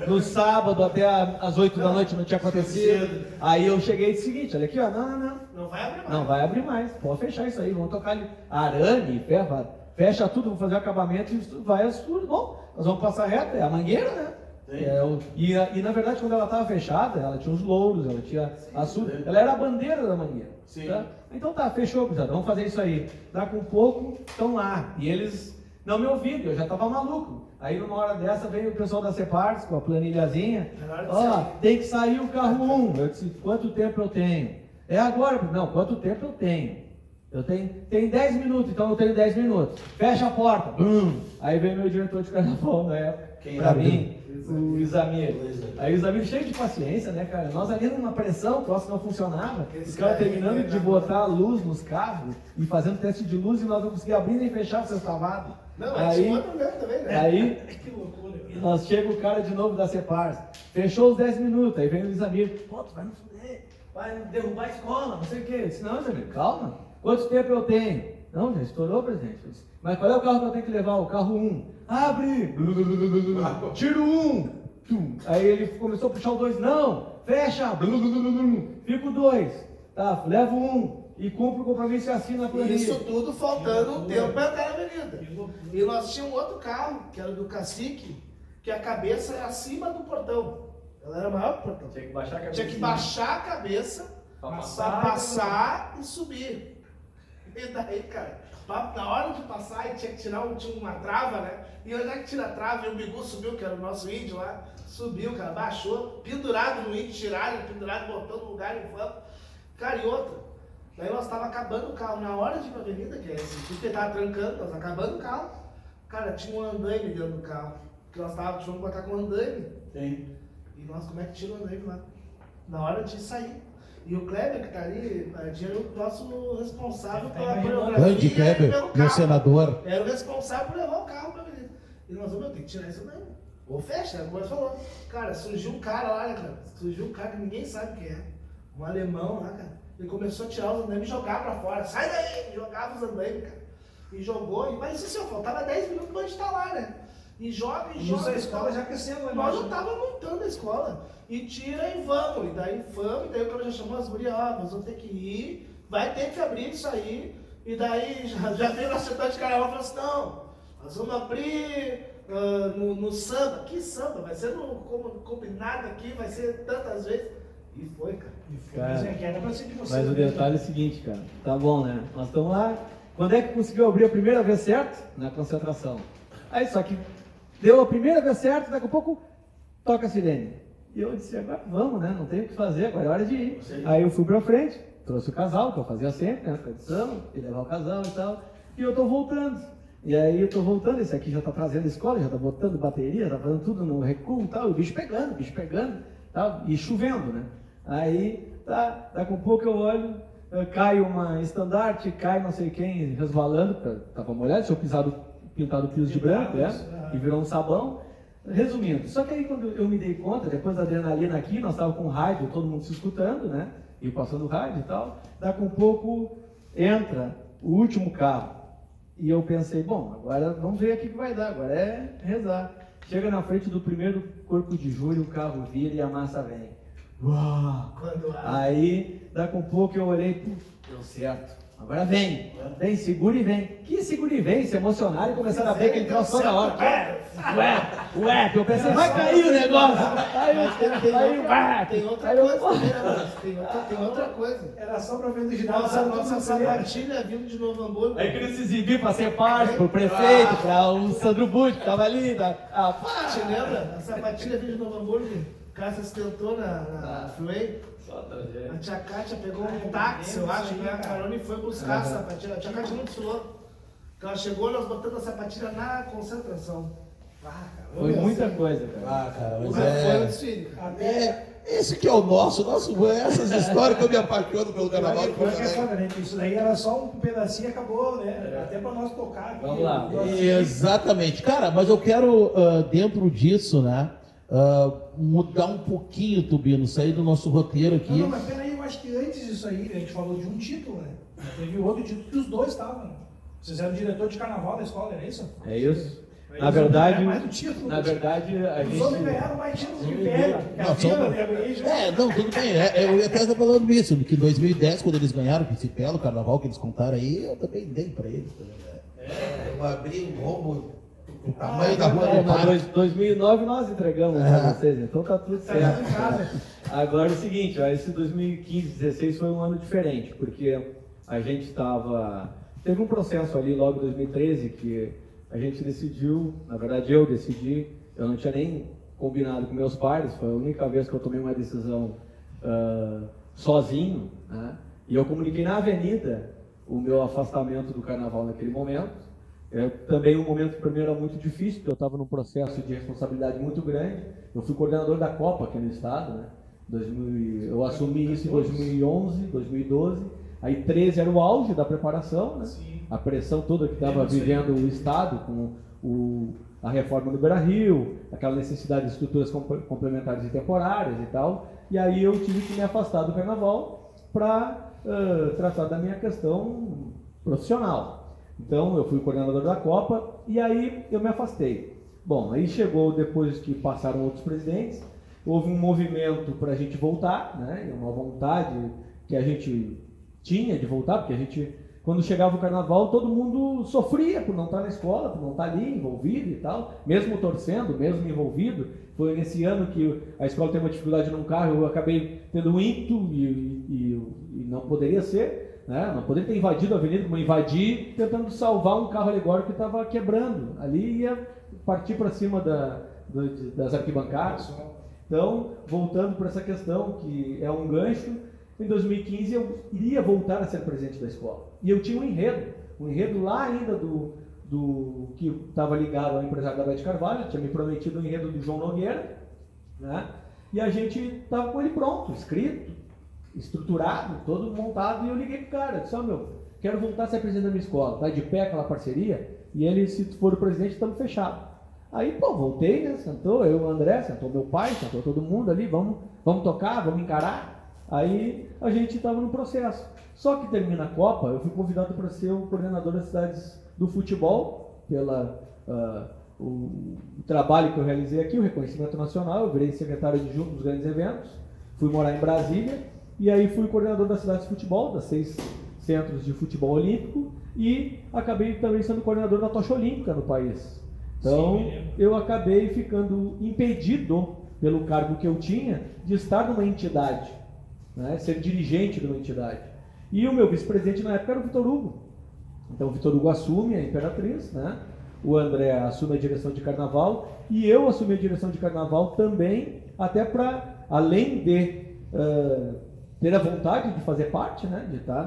No sábado até as 8 da noite não tinha acontecido. Aí eu cheguei e disse o seguinte, olha aqui, Não vai abrir mais. Não vai abrir mais. Pode fechar isso aí, vamos tocar ali. Arame, ferro, fecha tudo, vamos fazer o acabamento e vai as tudo. Bom, nós vamos passar reto, é a mangueira, né? E na verdade, quando ela estava fechada, ela tinha os louros, ela tinha a surda, ela era a bandeira da mangueira. Tá? Então tá, fechou, pessoal, vamos fazer isso aí. Daqui um pouco, estão lá. E eles não me ouviram, eu já estava maluco. Aí numa hora dessa veio o pessoal da Cepars com a planilhazinha. Tem que sair o carro 1. Eu disse, quanto tempo eu tenho? É agora? Não, quanto tempo eu tenho? Eu tenho 10 minutos, então eu tenho 10 minutos. Fecha a porta. Aí veio meu diretor de carnaval na época, pra mim. o Isamir. Aí o Isamir cheio de paciência, né, cara? Nós ali numa pressão, o troço não funcionava. Os caras terminando de botar a luz nos carros e fazendo teste de luz e nós não conseguíamos abrir nem fechar o sextavado. Não, mas tinha outro mesmo também, né? Aí, Que loucura. nós chega o cara de novo da Cepars. Fechou os 10 minutos, aí vem o Isamir. Pô, tu vai me fuder, vai derrubar a escola, não sei o quê. Eu disse, não, Isamir, calma. Quanto tempo eu tenho? Não, já estourou, presidente. Eu disse, mas qual é o carro que eu tenho que levar? O carro 1. Abre! Tiro 1! Aí ele começou a puxar o 2. Não! Fecha! Fica o 2. Tá, levo 1. E cumpre o compromisso e assina a planilha. Isso tudo faltando um tempo para entrar na avenida. E nós tínhamos outro carro, que era do Cacique, que a cabeça era acima do portão. Ela era maior que o portão. Tinha que baixar a cabeça. Tinha que baixar a cabeça Pra para passar e subir. E daí, cara, na hora de passar, ele tinha que tirar tinha uma trava, né? E onde é que tira a trava? E o Bigu subiu, que era o nosso índio lá. Subiu, cara, baixou, pendurado no índio, tiraram, pendurado, botou no lugar e vamos. Cara, e outra. Daí nós estávamos acabando o carro. Na hora de ir pra avenida, que é assim, porque estava trancando, nós acabando o carro. Cara, tinha um andaime dentro do carro. Que nós tínhamos que botar com andaime. Tem. E nós, como é que tira o andaime lá? Na hora de sair. E o Kleber, que tá ali, era o nosso responsável pela coreografia. Grande e Kleber, pelo meu carro. senador. Era o responsável por levar o carro pra avenida. E nós vamos ter que tirar isso daí. Ou fecha, como você falou. Cara, surgiu um cara lá, né, cara? Surgiu um cara que ninguém sabe quem é. Um alemão lá, cara. Ele começou a tirar os andaimes e jogar pra fora. Sai daí! Jogava os andaimes, cara. E jogou, e mas isso assim, faltava 10 minutos pra gente estar lá, né? E joga, e joga. A escola já crescendo, né? Nós já tava montando a escola. E tira e vamos. E daí vamos, e daí o cara já chamou as gurias, ó, nós vamos ter que ir, vai ter que abrir isso aí. E daí já veio na cidade de Carnaval e falou assim, não, nós vamos abrir no samba. Que samba? Vai ser no combinado aqui, vai ser tantas vezes. E foi, cara. Cara, Mas era pra ser de você. mas o detalhe é o seguinte, cara. Tá bom, né? Nós estamos lá. Quando é que conseguiu abrir a primeira vez certo? Na concentração. Aí só que deu a primeira vez certo, daqui a pouco toca a sirene. E eu disse, agora vamos, né? Não tem o que fazer, agora é hora de ir. Aí eu fui pra frente, trouxe o casal, que eu fazia sempre, né? Tradição, e levar o casal e tal. E eu tô voltando. E aí eu tô voltando, esse aqui já tá trazendo a escola, já tá botando bateria, tá fazendo tudo no recuo e tal. E o bicho pegando, tal, e chovendo, né? Aí, tá, daqui a pouco eu olho, cai uma estandarte, cai não sei quem resvalando, tava molhado, tinha pintado pios de branco, né? E virou um sabão. Resumindo, só que aí quando eu me dei conta, depois da adrenalina aqui, nós estávamos com rádio, todo mundo se escutando, né? E passando rádio e tal. Daqui a pouco entra o último carro. E eu pensei, bom, agora vamos ver o que vai dar, agora é rezar. Chega na frente do primeiro corpo de julho, o carro vira e a massa vem. Uau! Aí, daqui a pouco eu olhei, deu certo. Agora vem, segura e vem. Que segura e vem? Se emocionaram e começaram a ver que ele troço toda hora. Ué, eu pensei, vai cair o negócio. Tem outra coisa também, né? Tem outra coisa. Era só pra ver no ginásio. Nossa sapatilha vindo de Novo Hamburgo. Aí queria se exibir para ser parte, pro prefeito, para o Sandro Butti, que tava ali. Te lembra? A sapatilha vindo de Novo Hamburgo, o cara se acidentou na freeway. A tia Kátia pegou um táxi, eu acho, né? A carona e foi buscar a sapatilha. A tia Kátia não desfilou. Ela chegou, nós botando a sapatilha na concentração. Foi muita coisa, cara. Cara, mas Foi um desfile. esse que é o nosso, essas histórias que eu me apaixono pelo carnaval. Isso daí era só um pedacinho e acabou, né? Até pra nós tocar aqui. Vamos lá. Exatamente. Cara, mas eu quero, dentro disso, né, mudar um pouquinho, Tubino, sair do nosso roteiro aqui. Não, mas peraí, eu acho que antes disso aí, a gente falou de um título, né? Teve outro título que os dois estavam. Vocês eram diretor de carnaval da escola, era isso? É isso. Mas Na verdade, a os homens gente... ganharam mais títulos que pega. Não, tudo bem. Eu ia até estar falando isso, que em 2010, quando eles ganharam o Principelo, o carnaval que eles contaram aí, eu também dei pra eles. Eu abri um rombo do tamanho da rua do mar. 2009 nós entregamos para vocês, então tá tudo certo. Agora é o seguinte, esse 2015, 2016 foi um ano diferente, porque a gente teve um processo ali logo em 2013 que a gente decidiu, na verdade eu decidi, eu não tinha nem combinado com meus pais, foi a única vez que eu tomei uma decisão sozinho, né? E eu comuniquei na avenida o meu afastamento do carnaval naquele momento. Também um momento que para mim era muito difícil, porque eu estava num processo de responsabilidade muito grande. Eu fui coordenador da Copa aqui no estado, né? Eu assumi isso em 2011, 2012. Aí 13 era o auge da preparação, né? A pressão toda que estava vivendo o estado com a reforma do Beira-Rio, aquela necessidade de estruturas complementares e temporárias e tal. E aí eu tive que me afastar do carnaval para tratar da minha questão profissional. Então, eu fui coordenador da Copa e aí eu me afastei. Bom, aí chegou, depois que passaram outros presidentes, houve um movimento para a gente voltar, né? Uma vontade que a gente tinha de voltar, porque a gente, quando chegava o carnaval, todo mundo sofria por não estar na escola, por não estar ali envolvido e tal, mesmo torcendo, mesmo envolvido. Foi nesse ano que a escola teve uma dificuldade num carro, eu acabei tendo um ímpeto e não poderia ser. Né? Não poderia ter invadido a avenida, como invadi tentando salvar um carro alegórico que estava quebrando. Ali ia partir para cima das arquibancadas. Então, voltando para essa questão, que é um gancho, em 2015 eu iria voltar a ser presidente da escola. E eu tinha um enredo lá ainda do que estava ligado ao empresário da Beth Carvalho, tinha me prometido o enredo do João Nogueira, né? E a gente estava com ele pronto, escrito, estruturado, todo montado, e eu liguei pro cara, disse, quero voltar a ser presidente da minha escola, tá de pé aquela parceria, e ele, se for o presidente, estamos fechados. Aí, voltei, né, sentou, eu e o André, sentou meu pai, sentou todo mundo ali, vamos tocar, vamos encarar. Aí, a gente estava no processo. Só que termina a Copa, eu fui convidado para ser o coordenador das cidades do futebol, o trabalho que eu realizei aqui, o reconhecimento nacional, eu virei secretário adjunto dos grandes eventos, fui morar em Brasília, e aí fui coordenador das cidades de futebol, das 6 centros de futebol olímpico, e acabei também sendo coordenador da tocha olímpica no país. Então, eu acabei ficando impedido, pelo cargo que eu tinha, de estar numa entidade, né, ser dirigente de uma entidade. E o meu vice-presidente na época era o Vitor Hugo. Então, o Vitor Hugo assume a Imperatriz, né, o André assume a direção de carnaval, e eu assumi a direção de carnaval também, até para, além de ter a vontade de fazer parte, né, de estar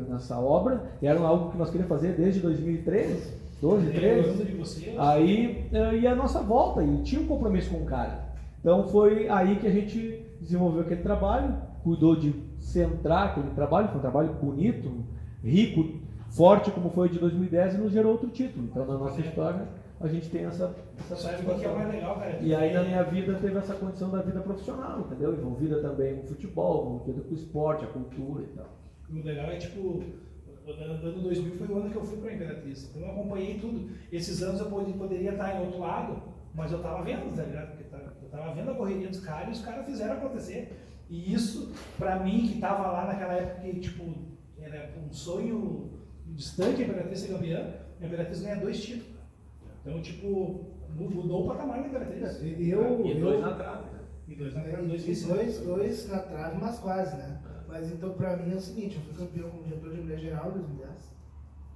nessa obra, era algo que nós queríamos fazer desde 2013, 12, 13, aí e a nossa volta, e tinha um compromisso com o cara. Então foi aí que a gente desenvolveu aquele trabalho, cuidou de centrar aquele trabalho, foi um trabalho bonito, rico, forte como foi o de 2010 e nos gerou outro título. Então na nossa história a gente tem essa Sabe o que é mais legal, cara? E aí na minha vida teve essa condição da vida profissional, entendeu? Envolvida também com o futebol, envolvida com o esporte, a cultura e tal. O legal é tipo, o ano 2000 foi o ano que eu fui para a Imperatriz. Então eu acompanhei tudo. Esses anos eu poderia estar em outro lado, mas eu estava vendo, tá ligado? Porque eu estava vendo a correria dos caras e os caras fizeram acontecer. E isso, para mim, que estava lá naquela época que tipo, era um sonho distante a Imperatriz ser campeã, a Imperatriz ganha 2 títulos. Então, tipo, mudou o patamar da Imperatriz. E 2 na trave, né? E 2 na trave, dois na trave, mas quase, né? Mas então, pra mim é o seguinte, eu fui campeão como diretor de Assembleia Geral em 2010,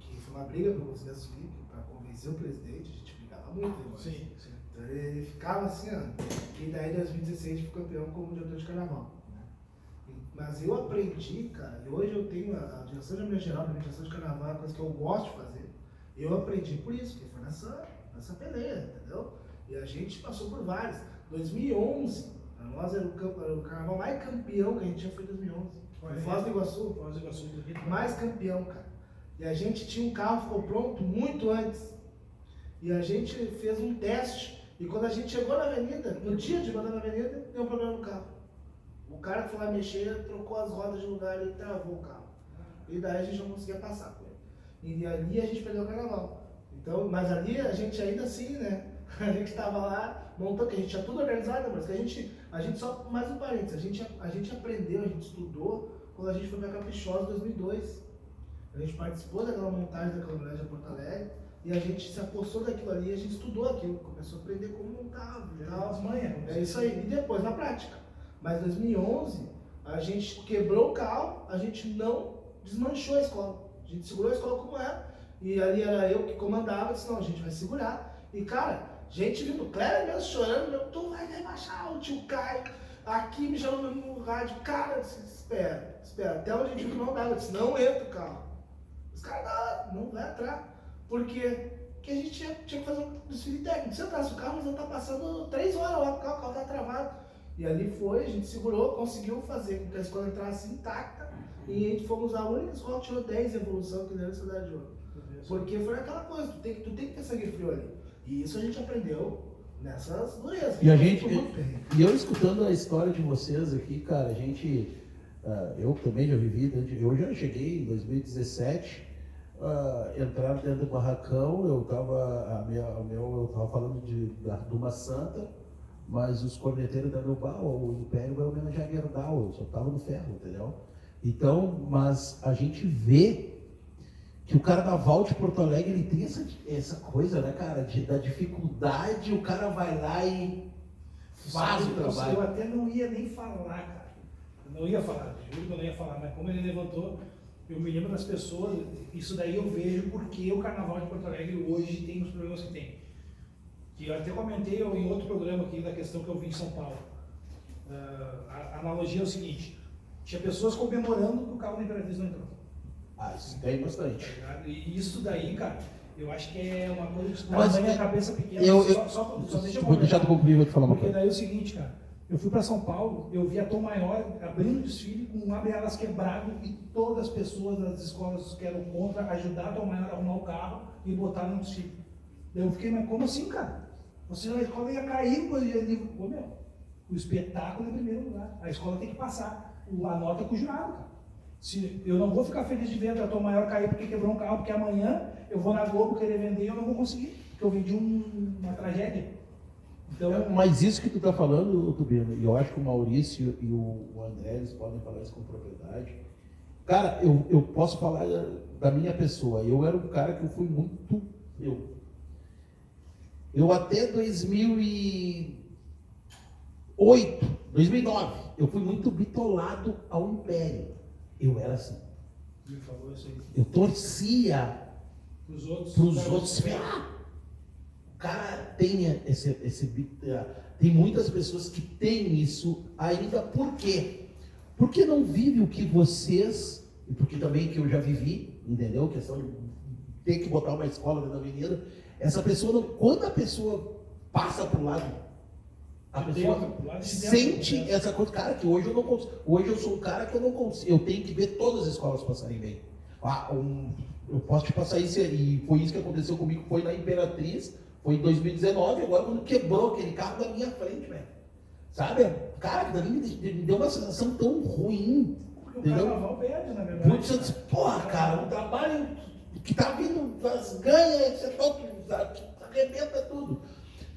que foi uma briga pra você assumir, pra convencer o presidente, a gente brigava muito, né? Sim. Então ele ficava assim, e daí em 2016 eu fui campeão como diretor de carnaval. Mas eu aprendi, cara, e hoje eu tenho a direção de Assembleia Geral, a direção de carnaval, é uma coisa que eu gosto de fazer. Eu aprendi por isso, que foi nessa peleia, entendeu? E a gente passou por vários. 2011, para nós era o carnaval mais campeão que a gente tinha, foi em 2011. Foi Foz do Iguaçu. Foz do Iguaçu, bonito. Mais campeão, cara. E a gente tinha um carro, ficou pronto muito antes. E a gente fez um teste. E quando a gente chegou na avenida, no dia de mandar na avenida, deu um problema no carro. O cara que foi lá mexer, trocou as rodas de lugar e travou o carro. E daí a gente não conseguia passar com ele. E ali a gente perdeu o carnaval. Então, mas ali a gente ainda assim, né? A gente estava lá, montando, que a gente tinha tudo organizado, mas que a gente só, mais um parênteses, a gente aprendeu, a gente estudou quando a gente foi para Caprichosa em 2002. A gente participou daquela montagem daquela homenagem a Porto Alegre e a gente se apossou daquilo ali, a gente estudou aquilo, começou a aprender como montar, as manhas. É isso aí, e depois na prática. Mas em 2011, a gente quebrou o carro, a gente não desmanchou a escola. A gente segurou a escola como era, e ali era eu que comandava, disse, não, a gente vai segurar. E cara, gente vindo, Cléber mesmo chorando, tu vai baixar o tio Caio, aqui me chamando no rádio, cara, disse, espera. Até onde a gente viu que não dava, disse, não entra o carro. Os caras, não vai entrar. Por quê? que a gente tinha que fazer um desfile técnico. Se entrasse o carro, mas não tá passando 3 horas lá, o carro tá travado. E ali foi, a gente segurou, conseguiu fazer com que a escola entrasse intacta, e a gente fomos a única escola que tirou 10 em evolução aqui dentro da Cidade de Ouro. Porque foi aquela coisa, tu tem que ter sangue frio ali. E isso a gente aprendeu nessas durezas. E eu escutando a história de vocês aqui, cara, a gente, eu também já vivi, eu já cheguei em 2017, entraram dentro do barracão, eu tava falando de uma santa, mas os corneteiros da meu bar, o Império vai homenagear a Gerdau, eu só tava no ferro, entendeu? Então, mas a gente vê que o Carnaval de Porto Alegre, ele tem essa coisa, né, cara, da dificuldade, o cara vai lá e faz o trabalho. Eu até não ia nem falar, cara. Eu não ia falar, juro que eu não ia falar, mas como ele levantou, eu me lembro das pessoas, isso daí eu vejo porque o Carnaval de Porto Alegre hoje tem os problemas que tem. Que eu até comentei em outro programa aqui da questão que eu vi em São Paulo. A analogia é o seguinte, tinha pessoas comemorando que o carro da Imperatriz não entrou. Isso tem bastante. E isso daí, cara, eu acho que é uma coisa que está Mas na minha cabeça pequena. Só deixa eu vou deixar tu concluir, vou te falar uma Porque coisa. daí é o seguinte, cara, eu fui para São Paulo, eu vi a Tom Maior abrindo desfile com um abre-alas quebrado e todas as pessoas das escolas que eram contra ajudaram a Tom Maior a arrumar o carro e botaram no desfile. Eu fiquei, mas como assim, cara? Você na escola ia cair, o espetáculo é em primeiro lugar. A escola tem que passar a nota com o jurado, cara. Se eu não vou ficar feliz de ver a Tom Maior cair porque quebrou um carro, porque amanhã eu vou na Globo querer vender e eu não vou conseguir, porque eu vendi uma tragédia. Então, mas isso que tu tá falando, Tubino, e eu acho que o Maurício e o André, eles podem falar isso com propriedade. Cara, eu posso falar da minha pessoa. Eu era um cara que eu fui muito... Eu até 2009, eu fui muito bitolado ao Império. Eu era assim. me falou isso aí. Eu torcia Para os outros. O cara tem tem muitas pessoas que têm isso ainda. Por quê? Porque não vive o que vocês, e porque também que eu já vivi, entendeu? A questão de ter que botar uma escola dentro da avenida. Essa pessoa, quando a pessoa passa para o lado, a pessoa sente essa coisa, cara, que hoje eu não consigo. Hoje eu sou um cara que eu não consigo. Eu tenho que ver todas as escolas passarem bem. Eu posso te passar isso, e foi isso que aconteceu comigo, foi na Imperatriz, foi em 2019, agora quando quebrou aquele carro da minha frente, velho. Sabe? Cara, que me deu uma sensação tão ruim. Porque o carnaval perde, na verdade. Muito disse, porra, cara, um trabalho que tá vindo, ganha, você arrebenta tudo.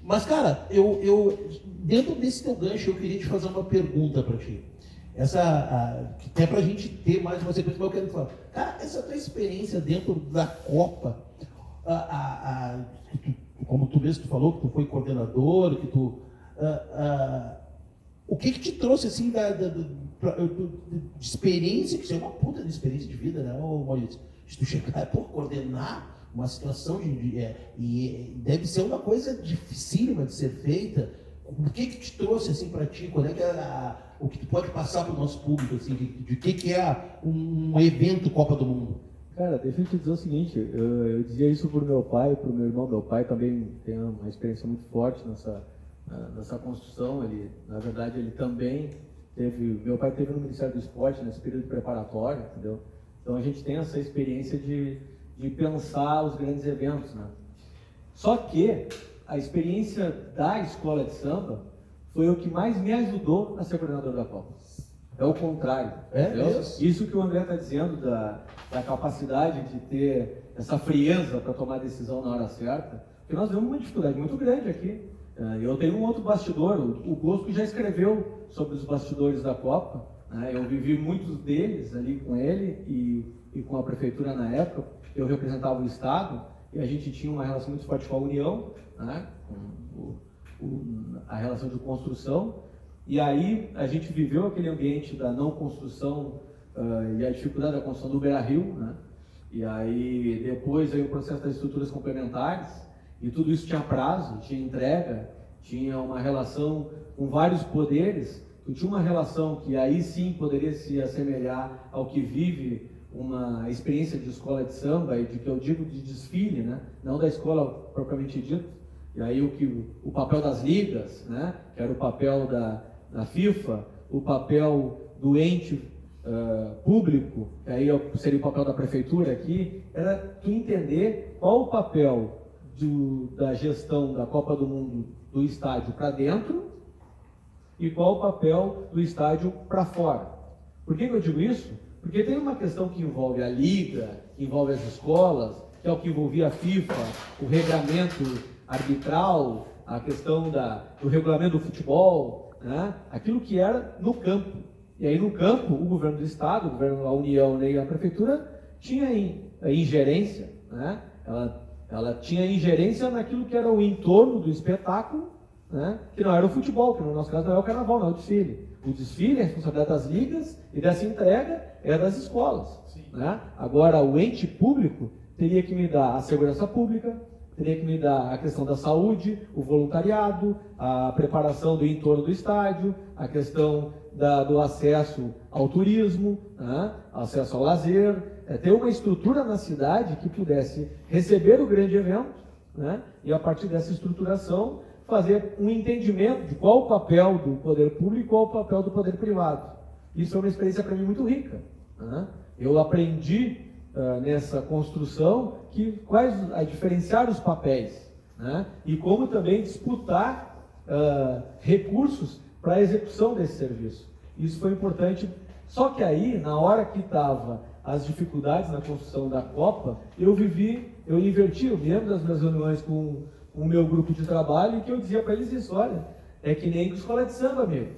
Mas, cara, dentro desse teu gancho, eu queria te fazer uma pergunta para ti. Que é pra gente ter mais uma sequência, mas eu quero falar. Cara, essa tua experiência dentro da Copa, como tu mesmo falou, que tu foi coordenador, que tu... o que te trouxe, assim, de experiência, que isso é uma puta de experiência de vida, né, Maurício? Se tu chegar, coordenar uma situação e deve ser uma coisa dificílima de ser feita. O que te trouxe assim para ti? Qual é que o que tu pode passar para o nosso público assim, de que é um evento Copa do Mundo? Cara, deixa eu te dizer o seguinte, eu dizia isso para o meu pai, para o meu irmão. Meu pai também tem uma experiência muito forte nessa construção. Ele, na verdade, ele também meu pai teve no Ministério do Esporte nesse período preparatório, entendeu? Então a gente tem essa experiência de pensar os grandes eventos, né? Só que a experiência da escola de samba foi o que mais me ajudou a ser coordenador da Copa. É o contrário. Isso que o André está dizendo, da capacidade de ter essa frieza para tomar a decisão na hora certa, porque nós temos uma dificuldade muito grande aqui. Eu tenho um outro bastidor, o Bosco já escreveu sobre os bastidores da Copa, né? Eu vivi muitos deles ali com ele e com a prefeitura na época. Eu representava o Estado e a gente tinha uma relação muito forte com a União, né? A relação de construção. E aí a gente viveu aquele ambiente da não construção e a dificuldade da construção do Beira-Rio, né? E aí depois veio o processo das estruturas complementares e tudo isso tinha prazo, tinha entrega, tinha uma relação com vários poderes. Tinha uma relação que aí sim poderia se assemelhar ao que vive uma experiência de escola de samba, e de que eu digo de desfile, né? Não da escola propriamente dita. E aí o papel das ligas, né? Que era o papel da FIFA, o papel do ente público, que aí seria o papel da prefeitura aqui, era tu entender qual o papel da gestão da Copa do Mundo do estádio para dentro e qual o papel do estádio para fora. Por que eu digo isso? Porque tem uma questão que envolve a liga, que envolve as escolas, que é o que envolvia a FIFA, o regulamento arbitral, a questão do regulamento do futebol, né? Aquilo que era no campo. E aí no campo, o governo do estado, o governo da União e a prefeitura tinha ingerência, né? Ela tinha ingerência naquilo que era o entorno do espetáculo, né? Que não era o futebol, que no nosso caso não é o carnaval, não é o desfile. O desfile é a responsabilidade das ligas e dessa entrega é das escolas, né? Agora, o ente público teria que me dar a segurança pública, teria que me dar a questão da saúde, o voluntariado, a preparação do entorno do estádio, a questão do acesso ao turismo, né? Acesso ao lazer, ter uma estrutura na cidade que pudesse receber o grande evento, né? E a partir dessa estruturação fazer um entendimento de qual o papel do poder público e qual o papel do poder privado. Isso é uma experiência para mim muito rica, né? Eu aprendi nessa construção a diferenciar os papéis, né? E como também disputar recursos para a execução desse serviço. Isso foi importante. Só que aí, na hora que estava as dificuldades na construção da Copa, eu inverti. Eu me lembro das minhas reuniões com o meu grupo de trabalho, e que eu dizia para eles isso: olha, é que nem com escola de samba, amigo.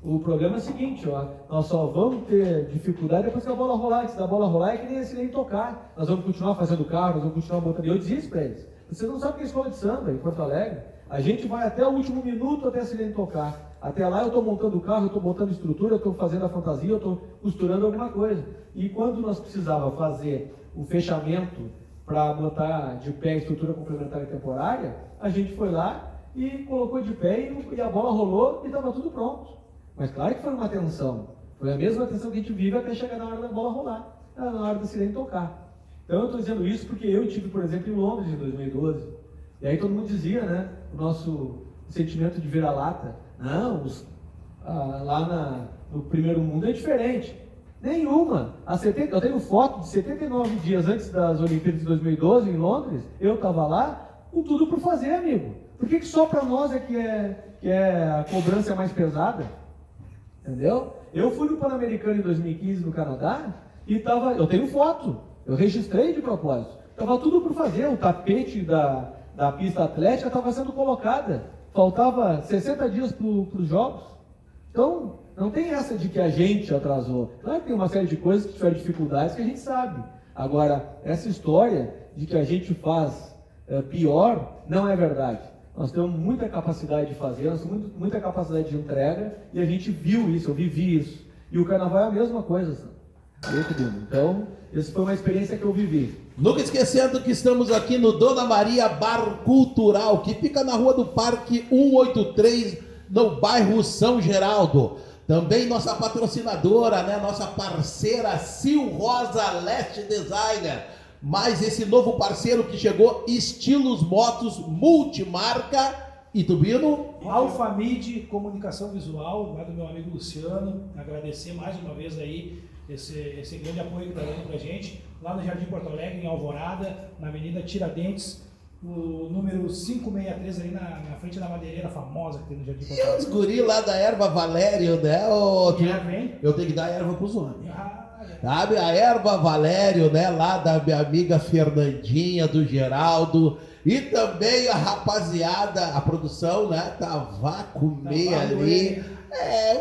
O problema é o seguinte, ó, nós só vamos ter dificuldade depois que a bola rolar. Se a bola rolar é que nem tocar. Nós vamos continuar fazendo carro, nós vamos continuar botando. E eu dizia isso para eles: vocês não sabem o que é escola de samba em Porto Alegre. A gente vai até o último minuto até a sirene tocar. Até lá eu estou montando o carro, eu estou botando estrutura, eu estou fazendo a fantasia, eu estou costurando alguma coisa. E quando nós precisávamos fazer o fechamento para botar de pé a estrutura complementar e temporária, a gente foi lá e colocou de pé e a bola rolou e estava tudo pronto. Mas claro que foi uma tensão. Foi a mesma tensão que a gente vive até chegar na hora da bola rolar, na hora da sirene tocar. Então eu estou dizendo isso porque eu estive, por exemplo, em Londres em 2012. E aí todo mundo dizia, né, o nosso sentimento de vira-lata. Não, lá no primeiro mundo é diferente. Nenhuma. Eu tenho foto de 79 dias antes das Olimpíadas de 2012 em Londres. Eu estava lá com tudo por fazer, amigo. Por que só para nós que a cobrança é mais pesada? Entendeu? Eu fui no Pan-Americano em 2015 no Canadá e eu tenho foto. Eu registrei de propósito. Estava tudo por fazer. O tapete da pista atlética estava sendo colocada. Faltava 60 dias para os jogos. Então, não tem essa de que a gente atrasou. Claro que tem uma série de coisas que tiveram dificuldades que a gente sabe. Agora, essa história de que a gente faz pior, não é verdade. Nós temos muita capacidade de fazer, nós temos muita capacidade de entrega, e a gente viu isso, eu vivi isso. E o carnaval é a mesma coisa. Então, essa foi uma experiência que eu vivi. Nunca esquecendo que estamos aqui no Dona Maria Bar Cultural, que fica na Rua do Parque 183, no bairro São Geraldo. Também nossa patrocinadora, né, nossa parceira Sil Rosa Leste Designer. Mais esse novo parceiro que chegou, Estilos Motos Multimarca. E Tubino? Alfamid Comunicação Visual, lá do meu amigo Luciano. Agradecer mais uma vez aí esse grande apoio que está dando para a gente. Lá no Jardim Porto Alegre, em Alvorada, na Avenida Tiradentes, o número 563 ali na frente da madeireira famosa que tem no Jardim Porto Alegre. E os guri lá da erva Valério, né? Vem? Eu tenho que dar erva pros homens. Sabe, a erva Valério, né? Lá da minha amiga Fernandinha, do Geraldo. E também a rapaziada, a produção, né? Tabaco Meia ali.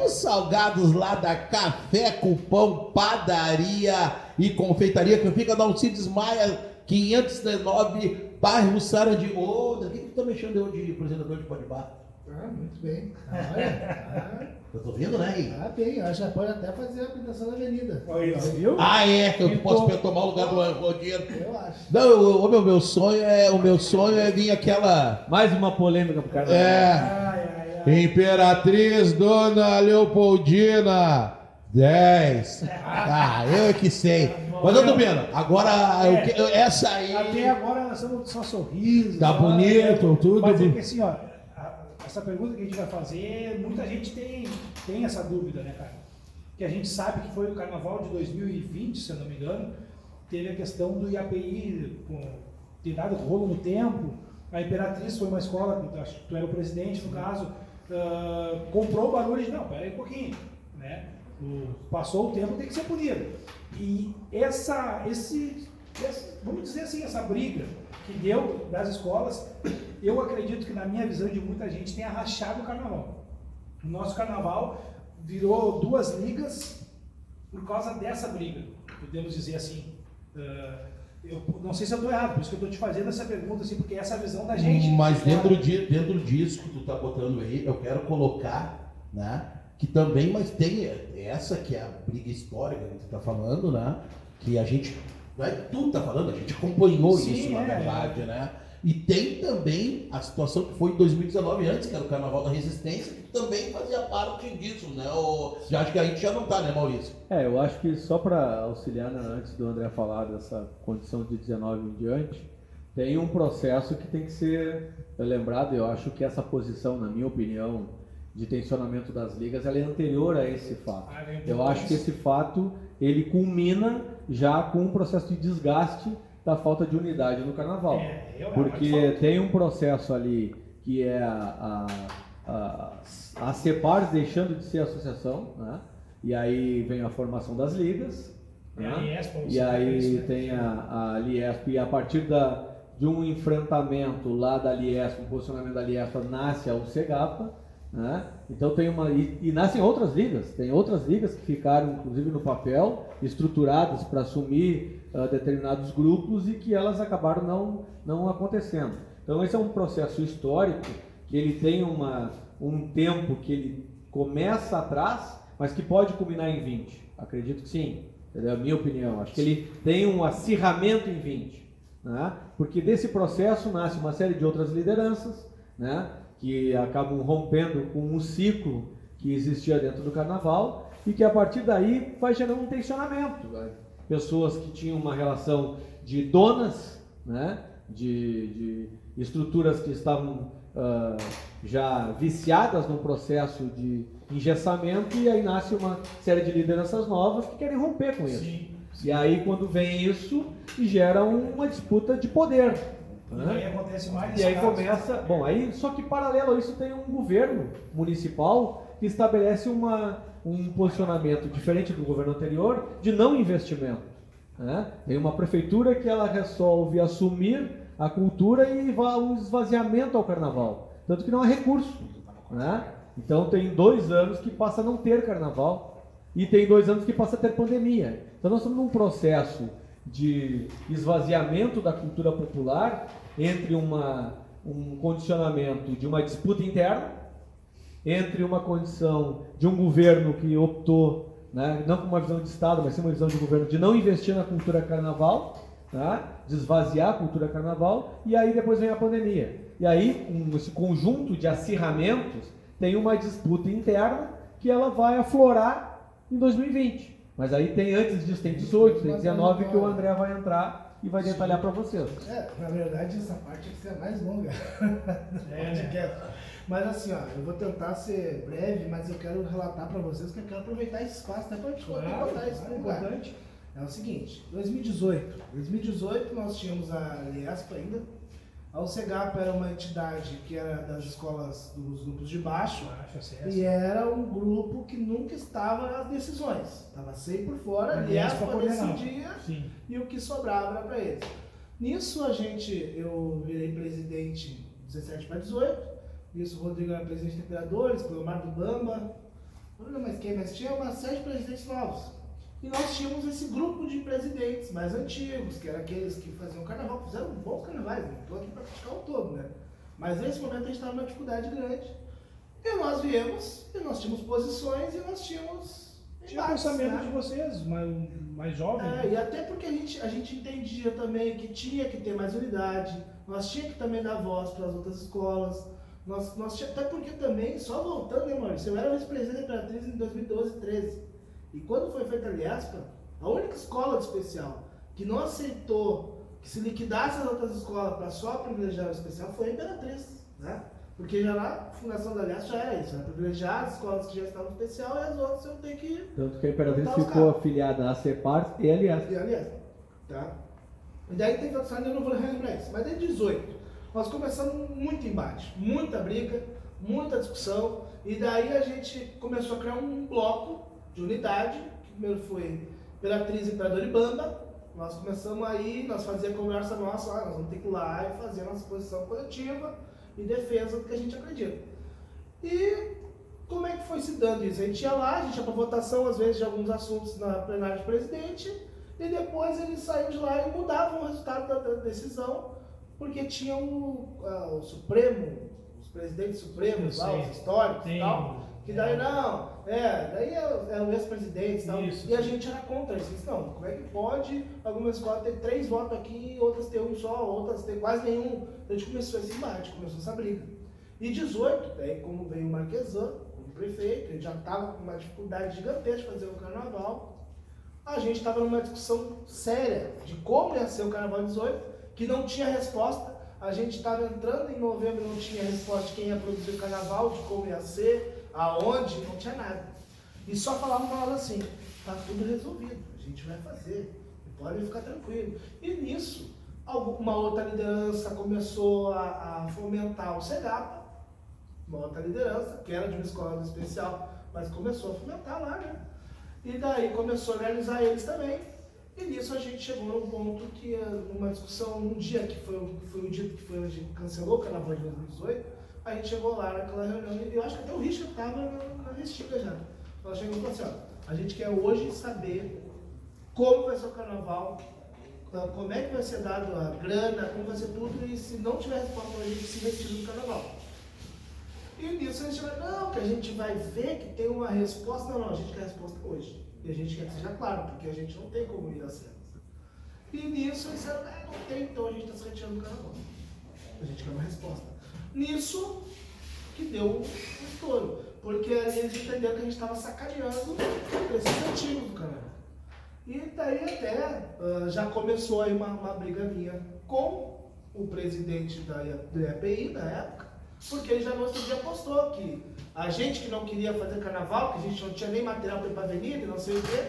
Os salgados lá da Café com Pão, Padaria e Confeitaria, que fica na Alcides Maia, 519, bairro Sarandi. Ô, daqui que tu tá mexendo eu de apresentador de pode bar? Muito bem. Olha, Eu tô vendo, né? bem, eu acho que já pode até fazer a apresentação da avenida. Viu? Que eu posso tomar o lugar do Rodrigo. Eu acho. Não, o meu sonho é vir aquela... Mais uma polêmica pro carnaval. Imperatriz Dona Leopoldina, 10. Eu é que sei. Mas eu tô vendo. Agora, essa aí. Até agora nós estamos só sorrisos. Tá bonito, tudo. Mas é que assim, ó, essa pergunta que a gente vai fazer, muita gente tem essa dúvida, né, cara? Que a gente sabe que foi o carnaval de 2020, se eu não me engano, teve a questão do IAPI ter dado rolo no tempo. A Imperatriz foi uma escola, acho que tu era o presidente no caso, comprou o barulho de, não, pera aí um pouquinho, né? Passou o tempo, tem que ser punido. E vamos dizer assim, essa briga que deu das escolas, eu acredito que na minha visão de muita gente tenha rachado o carnaval. O nosso carnaval virou 2 ligas por causa dessa briga, podemos dizer assim. Eu não sei se eu estou errado, por isso que eu estou te fazendo essa pergunta, assim, porque essa é a visão da gente. Mas dentro disso que tu tá botando aí, eu quero colocar, né, que também, mas tem essa que é a briga histórica que tu tá falando, né, que a gente, não é tu tá falando, a gente acompanhou. Sim, isso, na verdade, né. E tem também a situação que foi em 2019 antes, que era o Carnaval da Resistência, que também fazia parte disso, né? Já acho que a gente já não tá, né, Maurício? Eu acho que só para auxiliar, né, antes do André falar dessa condição de 19 em diante, tem um processo que tem que ser lembrado. Eu acho que essa posição, na minha opinião, de tensionamento das ligas, ela é anterior a esse fato. Eu acho que esse fato, ele culmina já com um processo de desgaste da falta de unidade no carnaval, porque tem um processo ali que é a CEPARS deixando de ser associação, né? E aí vem a formação das ligas, né? E aí tem a Liesp, e a partir de um enfrentamento lá da Liesp, um posicionamento da Liesp, nasce a UCEGAPA, né? Então tem e nascem outras ligas, tem outras ligas que ficaram inclusive no papel, estruturadas para assumir determinados grupos e que elas acabaram não acontecendo. Então esse é um processo histórico que ele tem um tempo que ele começa atrás, mas que pode culminar em 20. Acredito que sim, é a minha opinião. Acho que ele tem um acirramento em 20, né? Porque desse processo nasce uma série de outras lideranças, né, que acabam rompendo com um ciclo que existia dentro do carnaval e que a partir daí vai gerando um tensionamento. Pessoas que tinham uma relação de donas, né, de estruturas que estavam já viciadas num processo de engessamento, e aí nasce uma série de lideranças novas que querem romper com isso. Sim. E aí quando vem isso, gera uma disputa de poder. E aí acontece mais. E aí começa. Bom, aí só que paralelo a isso tem um governo municipal que estabelece um posicionamento diferente do governo anterior de não investimento, né? Tem uma prefeitura que ela resolve assumir a cultura e um esvaziamento ao carnaval, tanto que não há recurso, né? Então tem 2 anos que passa a não ter carnaval e tem 2 anos que passa a ter pandemia. Então nós estamos num processo de esvaziamento da cultura popular entre um condicionamento de uma disputa interna, entre uma condição de um governo que optou, né, não com uma visão de Estado, mas sim uma visão de governo de não investir na cultura carnaval, tá, de esvaziar a cultura carnaval, e aí depois vem a pandemia. E aí, esse conjunto de acirramentos tem uma disputa interna que ela vai aflorar em 2020. Mas aí antes disso tem 18, tem 19 que o André vai entrar e vai detalhar para vocês. Na verdade essa parte é mais longa. Mas assim, ó, eu vou tentar ser breve, mas eu quero relatar para vocês que eu quero aproveitar esse espaço até para botar isso no lugar. É o seguinte, 2018 nós tínhamos a Liesp ainda. A UCEGAPA era uma entidade que era das escolas dos grupos de baixo, e era um grupo que nunca estava nas decisões, estava sempre por fora, a Liesp decidia e o que sobrava era para eles. Nisso eu virei presidente 17 para 18, nisso o Rodrigo era presidente de Imperadores, Cleomar do Bamba, não lembro mais quem, mas tinha uma série de presidentes novos. E nós tínhamos esse grupo de presidentes mais antigos, que eram aqueles que faziam carnaval, fizeram bons carnavais, não estou aqui para criticar o todo, né? Mas nesse momento a gente estava numa dificuldade grande. E nós viemos, e nós tínhamos posições, e nós tínhamos tinha o pensamento, né, de vocês, mais jovens. E até porque a gente entendia também que tinha que ter mais unidade, nós tinha que também dar voz para as outras escolas. Até porque também, só voltando, né, Maurício? Eu era vice-presidente da Imperatriz em 2012 e 2013. E quando foi feita a Liespa, a única escola de especial que não aceitou que se liquidasse as outras escolas para só privilegiar o especial foi a Imperatriz, né? Porque já na fundação da Liespa já era isso, né? Privilegiar as escolas que já estavam no especial e as outras eu tenho que... Tanto que a Imperatriz ficou afiliada à CEPAR e à Liespa. E a Liespa, tá? E daí tem que eu não vou relembrar isso, mas em 18 nós começamos muito embate, muita briga, muita discussão, e daí a gente começou a criar um bloco de unidade, que primeiro foi Imperatriz, Imperador e Banda. Nós começamos aí, nós fazíamos conversa nossa, nós vamos ter que ir lá e fazer a nossa posição coletiva e defesa do que a gente acredita. E como é que foi se dando isso? A gente ia lá, a gente ia para votação às vezes de alguns assuntos na plenária de presidente, e depois eles saíam de lá e mudavam o resultado da decisão, porque tinha o Supremo, os presidentes supremos lá, os históricos e tal, que daí não, daí é o ex-presidente e tal, e a gente era contra isso. Não, como é que pode algumas escolas ter 3 votos aqui, outras ter um só, outras ter quase nenhum? A gente começou esse embate, começou essa briga. E 18, daí como veio o Marquesan, como prefeito, ele já estava com uma dificuldade gigantesca de fazer o carnaval, a gente estava numa discussão séria de como ia ser o carnaval 18, que não tinha resposta. A gente estava entrando em novembro e não tinha resposta de quem ia produzir o carnaval, de como ia ser, aonde, não tinha nada. E só falavam uma hora assim, está tudo resolvido, a gente vai fazer, podem ficar tranquilo. E nisso, uma outra liderança começou a fomentar o SEGAPA, uma outra liderança, que era de uma escola especial, mas começou a fomentar lá, né? E daí começou a organizar eles também. E nisso a gente chegou num ponto que, numa discussão, um dia que foi o dia que a gente cancelou o carnaval de 2018, a gente chegou lá naquela reunião, e eu acho que até o Richard estava na Restinga já. Nós chegamos e falamos assim, ó, a gente quer hoje saber como vai ser o carnaval, como é que vai ser dado a grana, como vai ser tudo, e se não tiver resposta a gente se retira do carnaval. E nisso a gente vai, não, que a gente vai ver que tem uma resposta, não, a gente quer a resposta hoje. E a gente quer que seja claro, porque a gente não tem como ir às cenas. E nisso eles disseram, não tem, então a gente está se retirando do carnaval. A gente quer uma resposta. Nisso que deu um estouro, porque ali eles entenderam que a gente estava sacaneando esses antigos do carnaval. E daí até já começou aí uma briga minha com o presidente da EPI na época, porque ele já no outro dia postou que a gente que não queria fazer carnaval, que a gente não tinha nem material para ir para a avenida e não sei o quê,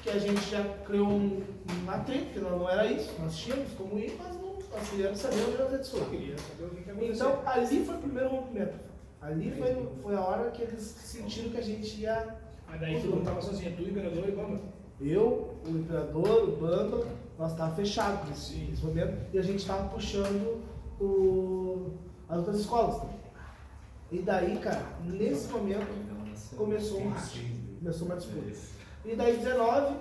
que a gente já criou um atrito, que não era isso, nós tínhamos como ir, mas não, nós queríamos saber onde nós ia queria saber o que aconteceu. Então ali foi o primeiro rompimento. Ali foi a hora que eles sentiram que a gente ia... Mas daí tu não estava sozinho, tu, o Imperador e o Bamba? Eu, o Imperador, o Bamba, nós estávamos fechados nesse momento, e a gente estava puxando as outras escolas também. E daí, cara, nesse momento, começou um racha, começou uma disputa. E daí, 19,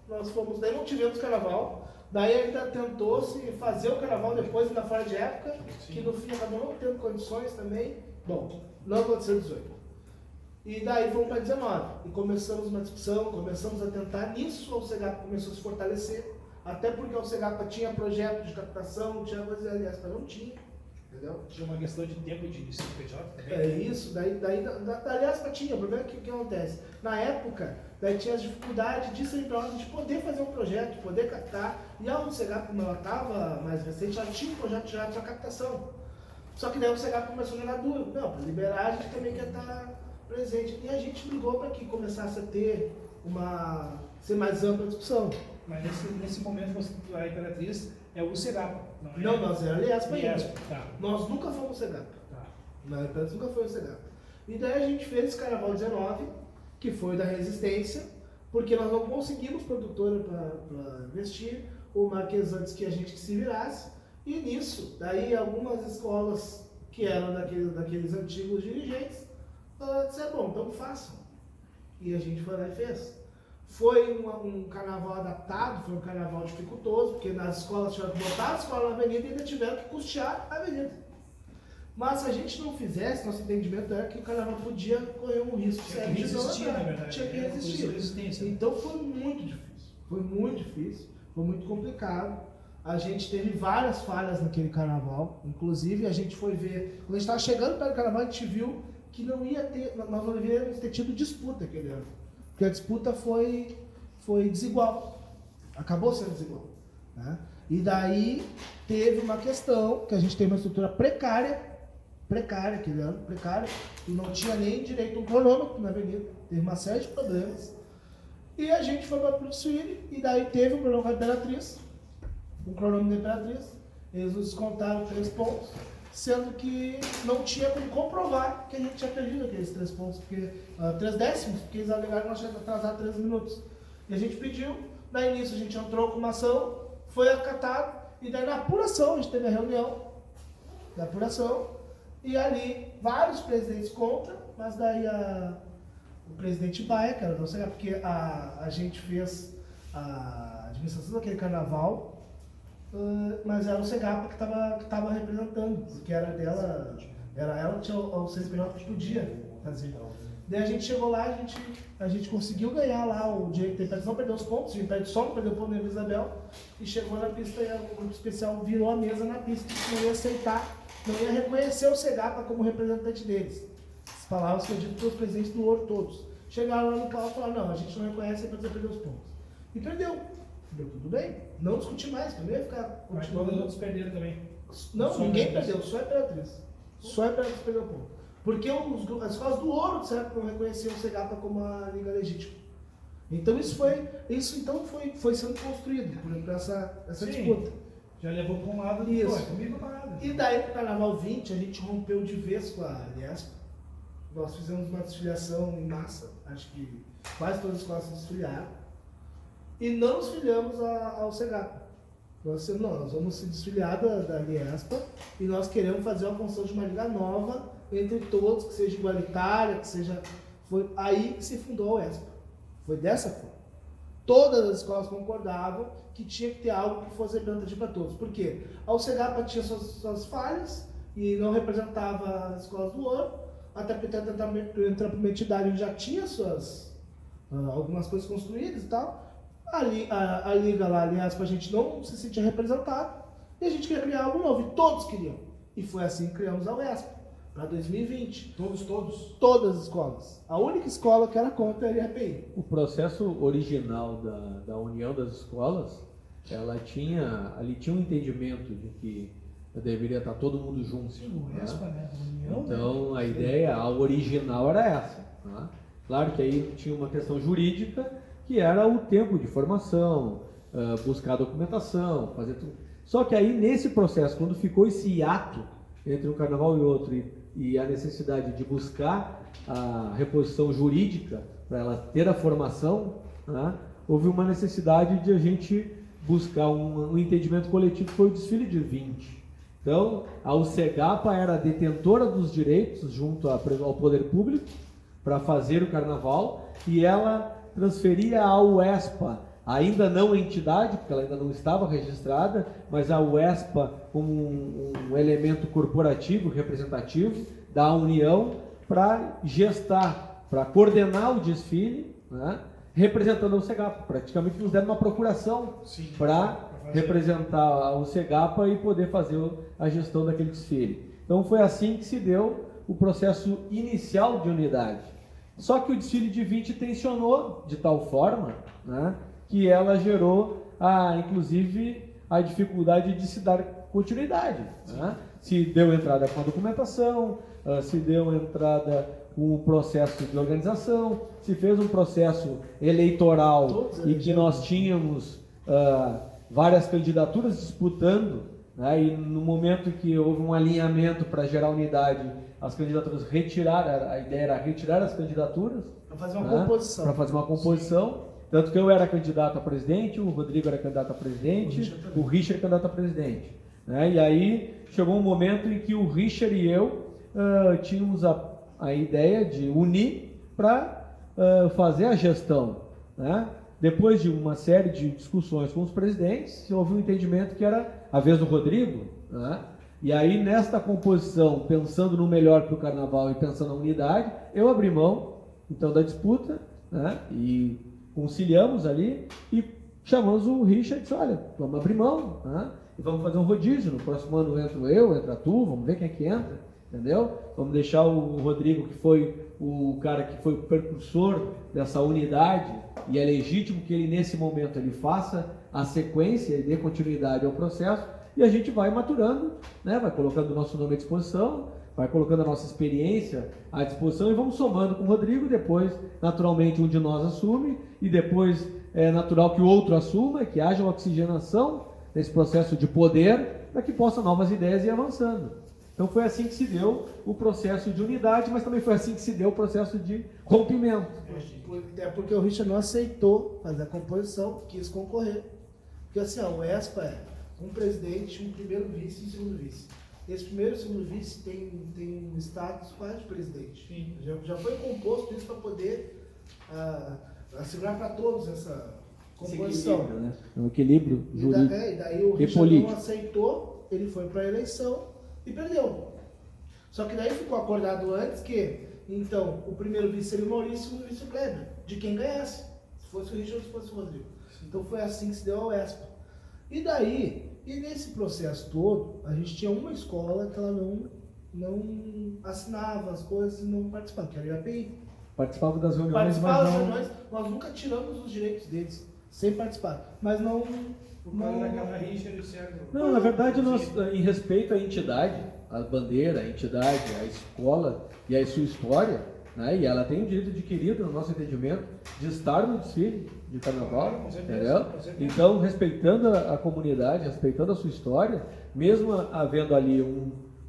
nós fomos, daí não tivemos carnaval, daí ainda tentou-se fazer o carnaval depois, ainda fora de época, que no fim acabou não tendo condições também. Bom, não aconteceu 18. E daí fomos para 19, e começamos uma discussão, começamos a tentar, nisso o SEGAPA começou a se fortalecer, até porque o SEGAPA tinha projeto de captação, tinha coisas, aliás, mas não tinha. Entendeu? Tinha uma questão de tempo de CNPJ também. É isso, aliás, tinha, o problema é que o que acontece? Na época, daí tinha as dificuldades de CNPJ de poder fazer um projeto, de poder captar, e a SEGAPA, como ela estava mais recente, já tinha um projeto já de captação. Só que daí o SEGAPA começou a jogar duro. Não, para liberar a gente também quer estar presente. E a gente brigou para que começasse a ter ser mais ampla a discussão. Mas nesse momento a Imperatriz é o SEGAPA. Não, nós era Liespa ainda. Tá. Nós nunca fomos SEGAPA. Tá. Na Imperatriz nunca foi o SEGAPA. E daí a gente fez esse Carnaval 19, que foi da Resistência, porque nós não conseguimos produtora para investir. O Marquesan disse que a gente que se virasse. E nisso, daí algumas escolas que eram daqueles antigos dirigentes disseram, bom, então façam. E a gente foi lá e fez. Foi um carnaval adaptado, foi um carnaval dificultoso, porque nas escolas tiveram que botar a escola na avenida e ainda tiveram que custear a avenida. Mas se a gente não fizesse, nosso entendimento era que o carnaval podia correr um risco sério de resistir, na verdade. Tinha que resistir. Então foi muito difícil, foi muito complicado. A gente teve várias falhas naquele carnaval, inclusive a gente foi ver, quando a gente estava chegando para o carnaval, a gente viu que não ia ter, nós não deveríamos ter tido disputa aquele ano. porque a disputa foi desigual, acabou sendo desigual, né? E daí teve uma questão que a gente tem uma estrutura precária, aquele ano, precária, e não tinha nem direito a um cronômetro na avenida, teve uma série de problemas. E a gente foi para o desfile, e daí teve um problema com a Imperatriz, um cronômetro da Imperatriz, eles nos descontaram 3 pontos, sendo que não tinha como comprovar que a gente tinha perdido aqueles 3 pontos, porque 3 décimos, porque eles alegaram que nós tínhamos atrasado 13 minutos. E a gente pediu, daí nisso a gente entrou com uma ação, foi acatado, e daí na apuração, a gente teve a reunião da apuração, e ali vários presidentes contra, mas daí o presidente Baia, que era do CEGAP, porque a gente fez a administração daquele carnaval, mas era o CEGAPA que estava representando, porque era dela, era ela que tinha o CNPJ que podia fazer. Daí a gente chegou lá, a gente conseguiu ganhar lá o direito de impedição, perdeu os pontos, o impede só não perdeu o ponto da Isabel, e chegou na pista e o grupo especial virou a mesa na pista, que não ia aceitar, não ia reconhecer o CEGAPA como representante deles. As palavras que eu digo para os presidentes do ouro todos. Chegaram lá no palco e falaram, não, a gente não reconhece, para perder os pontos. E perdeu. Deu tudo bem, não discutir mais, também ia ficar... Mas todos os outros perderam também. Não, ninguém perdeu, só a Imperatriz. Só a Imperatriz perdeu ponto. Porque as escolas do ouro, certo, não reconheciam o CEGAPA como a liga legítima. Então isso foi sendo construído por essa disputa. Já levou para um lado e isso. Comigo nada. E daí no Carnaval 20 a gente rompeu de vez com a Liesp. Nós fizemos uma desfiliação em massa, acho que quase todas as escolas se desfiliaram. E não nos filiamos ao CEGAPA. Nós vamos se desfiliar da Liespa e nós queremos fazer uma construção de uma liga nova entre todos, que seja igualitária, que seja... Foi aí que se fundou a UESP. Foi dessa forma. Todas as escolas concordavam que tinha que ter algo que fosse representativo para todos. Por quê? A UCEGAPA tinha suas falhas e não representava as escolas do ouro, até porque entrar para uma entidade onde já tinha algumas coisas construídas e tal. A liga lá, aliás, a gente não se sentia representado e a gente queria criar algo novo, e todos queriam. E foi assim que criamos a UESP. Para 2020. Todos? Todas as escolas. A única escola que era contra era a IRPI. O processo original da união das escolas, ali tinha um entendimento de que deveria estar todo mundo junto. Né? Então a ideia, a original era essa. Né? Claro que aí tinha uma questão jurídica, que era o tempo de formação, buscar documentação, fazer tudo. Só que aí nesse processo, quando ficou esse hiato entre um carnaval e outro, e a necessidade de buscar a reposição jurídica para ela ter a formação, né, houve uma necessidade de a gente buscar um entendimento coletivo, que foi o desfile de 20. Então, a UCEGAPA era detentora dos direitos junto ao poder público para fazer o carnaval, e ela transferia à UESPA, ainda não entidade, porque ela ainda não estava registrada, mas a UESPA como um elemento corporativo, representativo da União, para gestar, para coordenar o desfile, né, representando a UCEGAPA. Praticamente nos deram uma procuração para representar a UCEGAPA e poder fazer a gestão daquele desfile. Então foi assim que se deu o processo inicial de unidade. Só que o desfile de 20 tensionou de tal forma, né, que ela gerou, inclusive, a dificuldade de se dar continuidade. Né? Se deu entrada com a documentação, se deu entrada com o processo de organização, se fez um processo eleitoral e que nós tínhamos várias candidaturas disputando, né? E no momento que houve um alinhamento para gerar unidade, as candidaturas retiraram, a ideia era retirar as candidaturas para fazer uma composição. Para fazer uma composição. Tanto que eu era candidato a presidente, o Rodrigo era candidato a presidente, o Richard candidato a presidente. Né? E aí chegou um momento em que o Richard e eu tínhamos a ideia de unir para fazer a gestão. Né? Depois de uma série de discussões com os presidentes, houve um entendimento que era a vez do Rodrigo. Né? E aí, nesta composição, pensando no melhor para o carnaval e pensando na unidade, eu abri mão então da disputa, né? E conciliamos ali e chamamos o Richard e disse, olha, vamos abrir mão, né? E vamos fazer um rodízio, no próximo ano entro eu, entra tu, vamos ver quem é que entra. entendeu? Vamos deixar o Rodrigo, que foi o cara que foi o precursor dessa unidade, e é legítimo que ele nesse momento ele faça a sequência e dê continuidade ao processo, e a gente vai maturando, né? Vai colocando o nosso nome à disposição, vai colocando a nossa experiência à disposição e vamos somando com o Rodrigo. Depois, naturalmente, um de nós assume, e depois é natural que o outro assuma, que haja uma oxigenação nesse processo de poder, para que possa novas ideias ir avançando. Então foi assim que se deu o processo de unidade, mas também foi assim que se deu o processo de rompimento. É porque o Richard não aceitou fazer a composição, quis concorrer. Porque assim, ó, o ESPA é um presidente, um primeiro vice e um segundo vice. Esse primeiro e segundo vice tem um status quase de presidente. Sim. Já foi composto isso para poder assegurar para todos essa composição. Equilíbrio, né? Um equilíbrio jurídico E daí o e Richard político. não aceitou, ele foi para a eleição e perdeu. Só que daí ficou acordado antes que, então, o primeiro vice seria o Maurício, o segundo vice o Kleber, de quem ganhasse, se fosse o Richard ou se fosse o Rodrigo. Então foi assim que se deu ao ESPA. E daí, nesse processo todo, a gente tinha uma escola que ela não assinava as coisas e não participava, que era a IAPI. Participava das reuniões, Participava mas das não... reuniões, nós nunca tiramos os direitos deles, sem participar. Mas não... Por causa daquela rixa do Sérgio. Não, na verdade, nós, em respeito à entidade, à bandeira, à entidade, à escola e à sua história, né, e ela tem o direito adquirido, no nosso entendimento, de estar no desfile de carnaval, Com certeza, entendeu? com certeza. Então, respeitando a comunidade, respeitando a sua história, mesmo havendo ali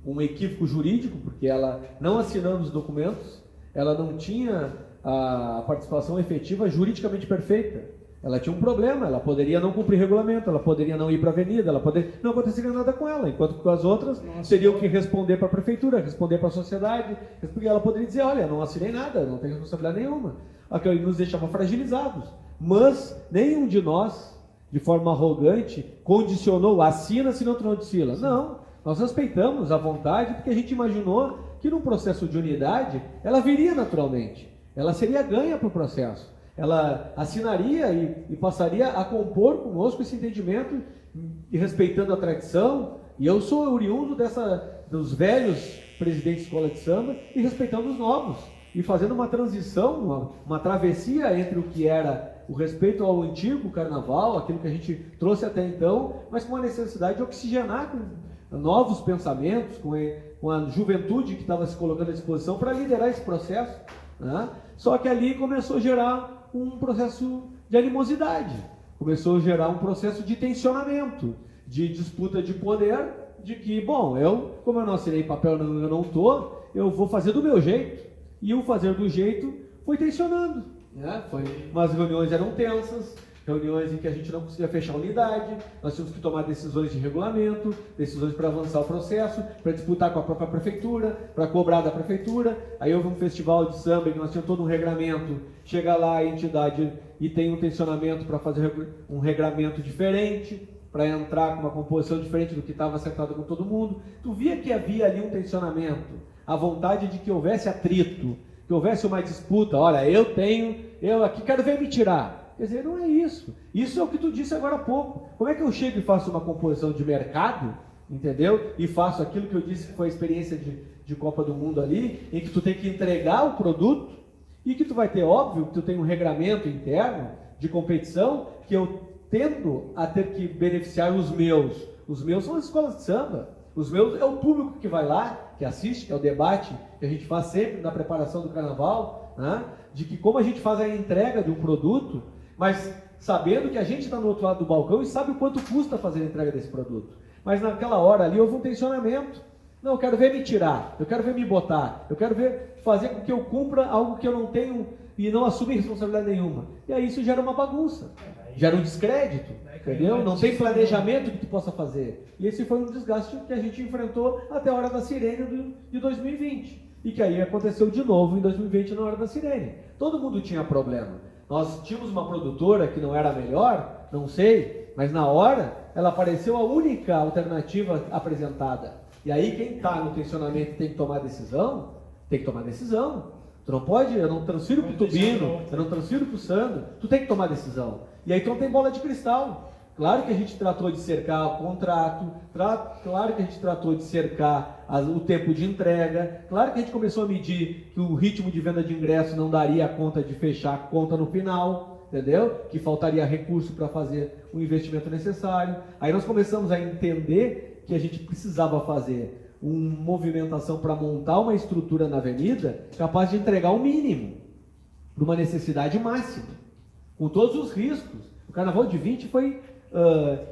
um equívoco jurídico, porque ela, não assinando os documentos, ela não tinha a participação efetiva juridicamente perfeita. Ela tinha um problema, ela poderia não cumprir regulamento, ela poderia não ir para a avenida, não aconteceria nada com ela, enquanto que com as outras teriam que responder para a prefeitura, responder para a sociedade, porque ela poderia dizer, olha, não assinei nada, não tenho responsabilidade nenhuma. Aquilo nos deixava fragilizados. Mas nenhum de nós, de forma arrogante, condicionou, assina se não desfila. Não, nós respeitamos a vontade, porque a gente imaginou que num processo de unidade, ela viria naturalmente, ela seria ganha para o processo. Ela assinaria e passaria a compor conosco esse entendimento, e respeitando a tradição, e eu sou oriundo dos velhos presidentes de escola de samba, e respeitando os novos, e fazendo uma transição, uma travessia entre o que era o respeito ao antigo carnaval, aquilo que a gente trouxe até então, mas com a necessidade de oxigenar com novos pensamentos, com a juventude que estava se colocando à disposição para liderar esse processo, né? Só que ali começou a gerar um processo de animosidade, começou a gerar um processo de tensionamento, de disputa de poder, de que, bom, como eu não assinei papel, eu não estou, eu vou fazer do meu jeito, e o fazer do jeito foi tensionando, né? Umas reuniões eram tensas, reuniões em que a gente não conseguia fechar a unidade, nós tínhamos que tomar decisões de regulamento, decisões para avançar o processo, para disputar com a própria prefeitura, para cobrar da prefeitura. Aí houve um festival de samba que nós tínhamos todo um regramento, chega lá a entidade e tem um tensionamento para fazer um regramento diferente, para entrar com uma composição diferente do que estava acertado com todo mundo. Tu via que havia ali um tensionamento, a vontade de que houvesse atrito, que houvesse uma disputa. Olha, eu aqui quero ver me tirar. Quer dizer, não é isso. Isso é o que tu disse agora há pouco. Como é que eu chego e faço uma composição de mercado, entendeu? E faço aquilo que eu disse que foi a experiência de Copa do Mundo ali, em que tu tem que entregar o produto, e que tu vai ter, óbvio, que tu tem um regramento interno de competição, que eu tendo a ter que beneficiar os meus. Os meus são as escolas de samba. Os meus é o público que vai lá, que assiste, que é o debate que a gente faz sempre na preparação do carnaval, né? De que como a gente faz a entrega de um produto, mas sabendo que a gente está no outro lado do balcão e sabe o quanto custa fazer a entrega desse produto. Mas naquela hora ali houve um tensionamento. Não, eu quero ver me tirar, eu quero ver me botar, eu quero ver fazer com que eu cumpra algo que eu não tenho e não assumir responsabilidade nenhuma. E aí isso gera uma bagunça, gera um descrédito, entendeu? Não tem planejamento que tu possa fazer. E esse foi um desgaste que a gente enfrentou até a hora da sirene de 2020. E que aí aconteceu de novo em 2020 na hora da sirene. Todo mundo tinha problema. Nós tínhamos uma produtora que não era a melhor, não sei, mas na hora ela apareceu a única alternativa apresentada. E aí quem está no tensionamento tem que tomar decisão, tem que tomar decisão. Tu não pode, eu não transfiro para o Tubino, eu não transfiro para o Sandro, tu tem que tomar decisão. E aí tu não tem bola de cristal. Claro que a gente tratou de cercar o contrato, claro que a gente tratou de cercar o tempo de entrega, claro que a gente começou a medir que o ritmo de venda de ingresso não daria conta de fechar a conta no final, entendeu? Que faltaria recurso para fazer o investimento necessário. Aí nós começamos a entender que a gente precisava fazer uma movimentação para montar uma estrutura na avenida capaz de entregar o mínimo, para uma necessidade máxima, com todos os riscos. O Carnaval de 20 foi...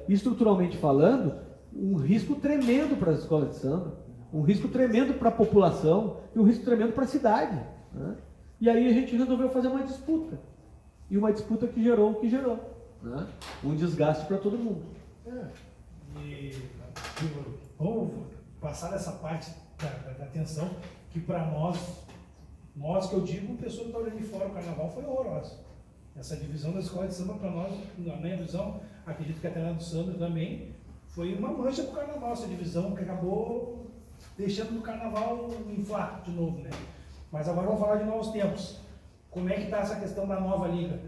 estruturalmente falando, um risco tremendo para as escolas de samba, um risco tremendo para a população e um risco tremendo para a cidade, né? E aí a gente resolveu fazer uma disputa, e uma disputa que gerou o que gerou, né? Um desgaste para todo mundo. E vamos passar dessa parte da atenção, que para nós que eu digo, pessoa que está olhando de fora, o Carnaval foi horroroso. Essa divisão da escola de samba, para nós, na minha visão, acredito que até na do Sandro também, foi uma mancha para o Carnaval, essa divisão que acabou deixando o Carnaval inflar de novo, né? Mas agora vamos falar de novos tempos. Como é que está essa questão da nova liga?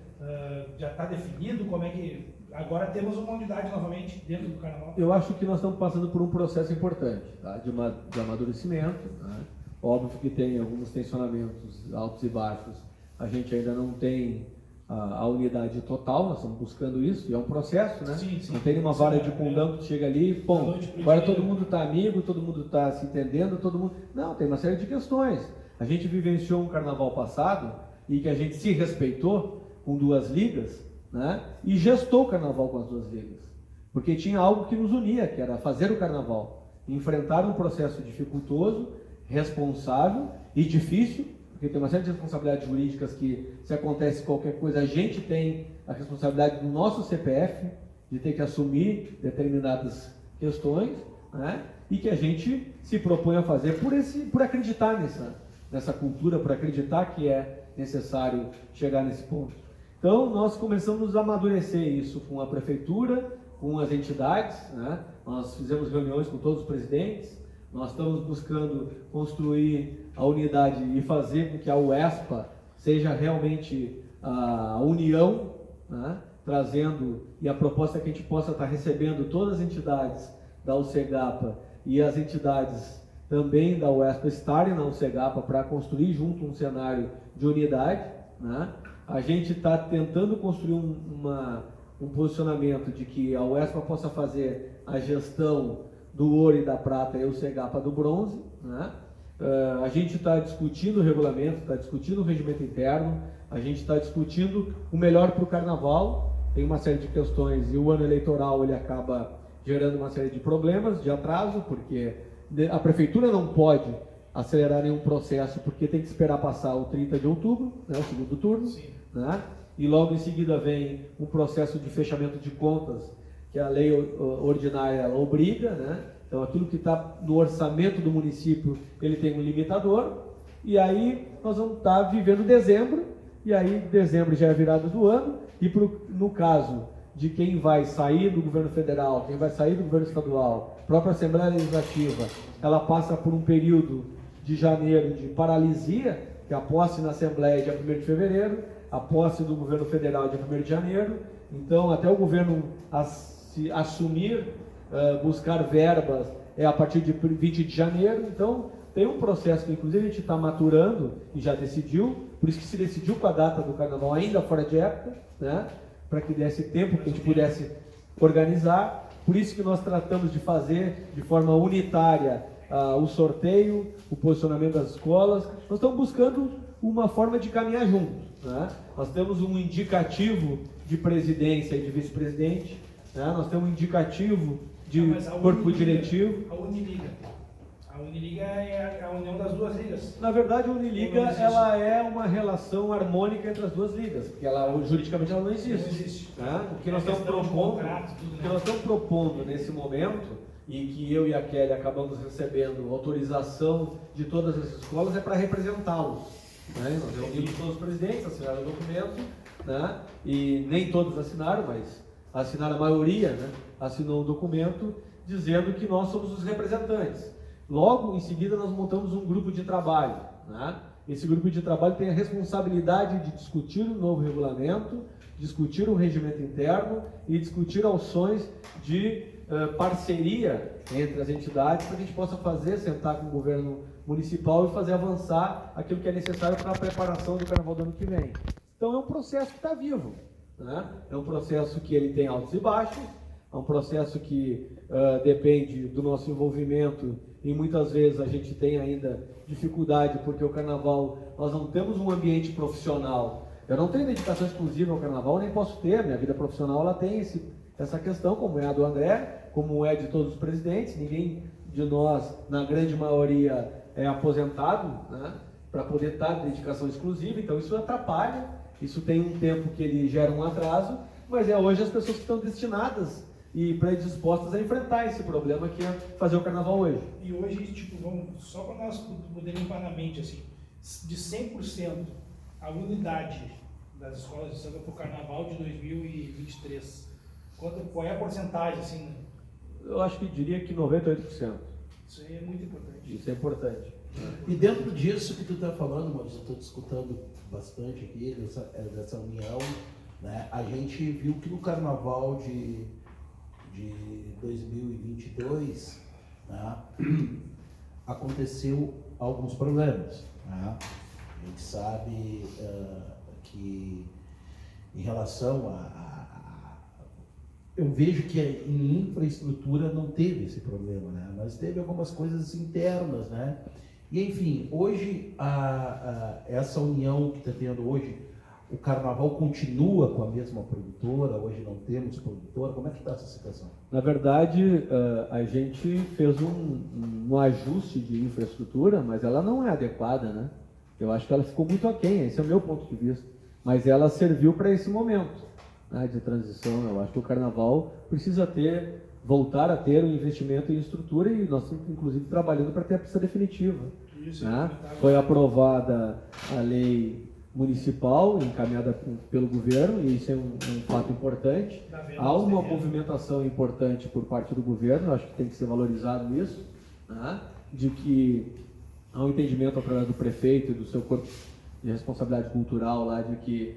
Já está definido? Como é que... Agora temos uma unidade novamente dentro do Carnaval? Eu acho que nós estamos passando por um processo importante, tá? de amadurecimento, né? Óbvio que tem alguns tensionamentos altos e baixos, a gente ainda não tem a unidade total, nós estamos buscando isso, e é um processo, né? Sim. Não tem uma vara de condão que chega ali, pô, agora todo mundo está amigo, todo mundo está se entendendo, todo mundo... Não, tem uma série de questões. A gente vivenciou um carnaval passado, e que a gente se respeitou com 2 ligas, né? E gestou o carnaval com as 2 ligas, porque tinha algo que nos unia, que era fazer o carnaval, enfrentar um processo dificultoso, responsável e difícil, porque tem uma série de responsabilidades jurídicas que, se acontece qualquer coisa, a gente tem a responsabilidade do nosso CPF de ter que assumir determinadas questões, né? E que a gente se propõe a fazer por acreditar nessa cultura, por acreditar que é necessário chegar nesse ponto. Então, nós começamos a amadurecer isso com a prefeitura, com as entidades, né? Nós fizemos reuniões com todos os presidentes, nós estamos buscando construir a unidade e fazer com que a UESPA seja realmente a união, né? Trazendo, e a proposta é que a gente possa estar recebendo todas as entidades da UCEGAPA e as entidades também da UESPA estarem na UCEGAPA para construir junto um cenário de unidade, né? A gente está tentando construir um posicionamento de que a UESPA possa fazer a gestão do ouro e da prata e o CEGAPA do bronze, né? A gente está discutindo o regulamento, está discutindo o regimento interno, a gente está discutindo o melhor para o carnaval, tem uma série de questões e o ano eleitoral ele acaba gerando uma série de problemas, de atraso, porque a prefeitura não pode acelerar nenhum processo, porque tem que esperar passar o 30 de outubro, né, o segundo turno, né? E logo em seguida vem um processo de fechamento de contas, que a lei ordinária obriga, né? Então aquilo que está no orçamento do município, ele tem um limitador, e aí nós vamos estar vivendo dezembro, e aí dezembro já é a virada do ano, e no caso de quem vai sair do governo federal, quem vai sair do governo estadual, a própria Assembleia Legislativa, ela passa por um período de janeiro de paralisia, que é a posse na Assembleia dia 1º de fevereiro, a posse do governo federal dia 1º de janeiro, então até o governo se assumir, buscar verbas, é a partir de 20 de janeiro, então tem um processo que inclusive a gente está maturando e já decidiu, por isso que se decidiu com a data do carnaval ainda fora de época, né? Para que desse tempo que a gente pudesse organizar, por isso que nós tratamos de fazer de forma unitária o sorteio, o posicionamento das escolas. Nós estamos buscando uma forma de caminhar juntos, né? Nós temos um indicativo de presidência e de vice-presidente, né? Nós temos um indicativo de corpo diretivo. A Uniliga é a união das 2 ligas. Na verdade, a Uniliga ela é uma relação harmônica entre as 2 ligas, porque juridicamente ela não existe. Não existe. Né? O que nós estamos propondo nesse momento, e que eu e a Kelly acabamos recebendo autorização de todas as escolas, é para representá-los. Né? Nós reunimos todos os presidentes, assinaram o documento, né? E nem todos assinaram, mas assinaram a maioria, né? Assinou um documento dizendo que nós somos os representantes. Logo em seguida nós montamos um grupo de trabalho, né? Esse grupo de trabalho tem a responsabilidade de discutir o novo regulamento, discutir um regimento interno e discutir ações de parceria entre as entidades para que a gente possa sentar com o governo municipal e fazer avançar aquilo que é necessário para a preparação do carnaval do ano que vem. Então é um processo que está vivo, né? É um processo que ele tem altos e baixos, é um processo que depende do nosso envolvimento e muitas vezes a gente tem ainda dificuldade porque o carnaval, nós não temos um ambiente profissional. Eu não tenho dedicação exclusiva ao carnaval, nem posso ter, minha vida profissional ela tem essa questão, como é a do André, como é de todos os presidentes, ninguém de nós, na grande maioria, é aposentado, né, para poder estar de dedicação exclusiva, então isso atrapalha, isso tem um tempo que ele gera um atraso, mas é hoje as pessoas que estão destinadas e predispostas a enfrentar esse problema que é fazer o carnaval hoje. E hoje, tipo, só para nós podermos limpar na mente, assim, de 100% a unidade das escolas de samba para o carnaval de 2023, qual é a porcentagem, assim? Eu acho que diria que 98%. Isso aí é muito importante. Isso é importante. E dentro disso que tu está falando, Maurício, eu estou escutando bastante aqui dessa união, né? A gente viu que no carnaval de 2022, né, aconteceu alguns problemas, né? A gente sabe que em relação eu vejo que em infraestrutura não teve esse problema, né? Mas teve algumas coisas internas, né? E enfim, hoje essa união que está tendo hoje, o carnaval continua com a mesma produtora, hoje não temos produtora, como é que está essa situação? Na verdade, a gente fez um ajuste de infraestrutura, mas ela não é adequada, né? Eu acho que ela ficou muito aquém, esse é o meu ponto de vista, mas ela serviu para esse momento, né, de transição. Eu acho que o carnaval precisa voltar a ter um investimento em estrutura e nós estamos inclusive trabalhando para ter a pista definitiva. Isso, né? Foi aprovada a lei municipal, encaminhada pelo governo, e isso é um fato importante. Há uma movimentação importante por parte do governo, acho que tem que ser valorizado isso, né? De que há um entendimento através do prefeito e do seu corpo de responsabilidade cultural lá, de que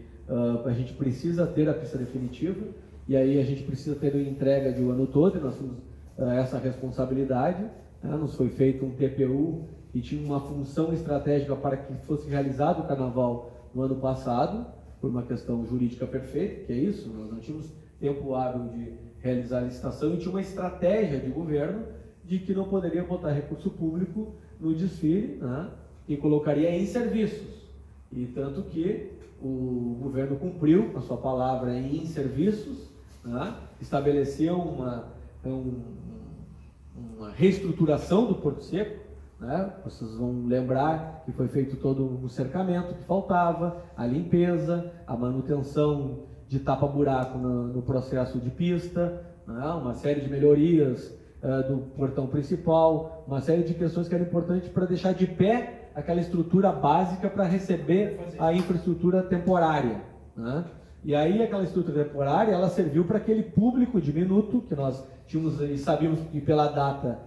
a gente precisa ter a pista definitiva, e aí a gente precisa ter a entrega de um ano todo, e nós temos essa responsabilidade, né? Nos foi feito um TPU que tinha uma função estratégica para que fosse realizado o carnaval no ano passado, por uma questão jurídica perfeita, que é isso, nós não tínhamos tempo hábil de realizar a licitação e tinha uma estratégia de governo de que não poderia botar recurso público no desfile, né? E colocaria em serviços, e tanto que o governo cumpriu a sua palavra em serviços, né? Estabeleceu uma reestruturação do Porto Seco, né? Vocês vão lembrar que foi feito todo o cercamento que faltava, a limpeza, a manutenção de tapa-buraco no processo de pista, né? Uma série de melhorias do portão principal, uma série de questões que eram importantes para deixar de pé aquela estrutura básica para receber a infraestrutura temporária, né? E aí aquela estrutura temporária, ela serviu para aquele público diminuto que nós tínhamos e sabíamos que pela data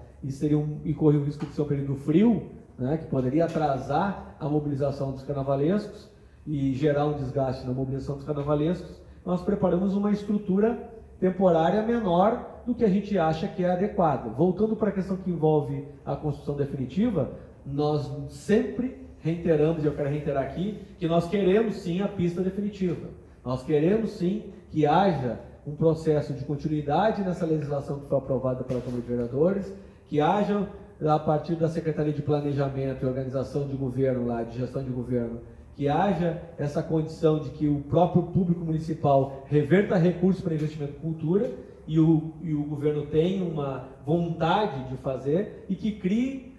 e corria o risco de ser um período frio, né, que poderia atrasar a mobilização dos carnavalescos e gerar um desgaste na mobilização dos carnavalescos. Nós preparamos uma estrutura temporária menor do que a gente acha que é adequada. Voltando para a questão que envolve a construção definitiva, nós sempre reiteramos, e eu quero reiterar aqui, que nós queremos sim a pista definitiva. Nós queremos sim que haja um processo de continuidade nessa legislação que foi aprovada pela Câmara de Vereadores, que haja, a partir da Secretaria de Planejamento e Organização de Governo, lá, de Gestão de Governo, que haja essa condição de que o próprio público municipal reverta recursos para investimento em cultura e o governo tem uma vontade de fazer e que crie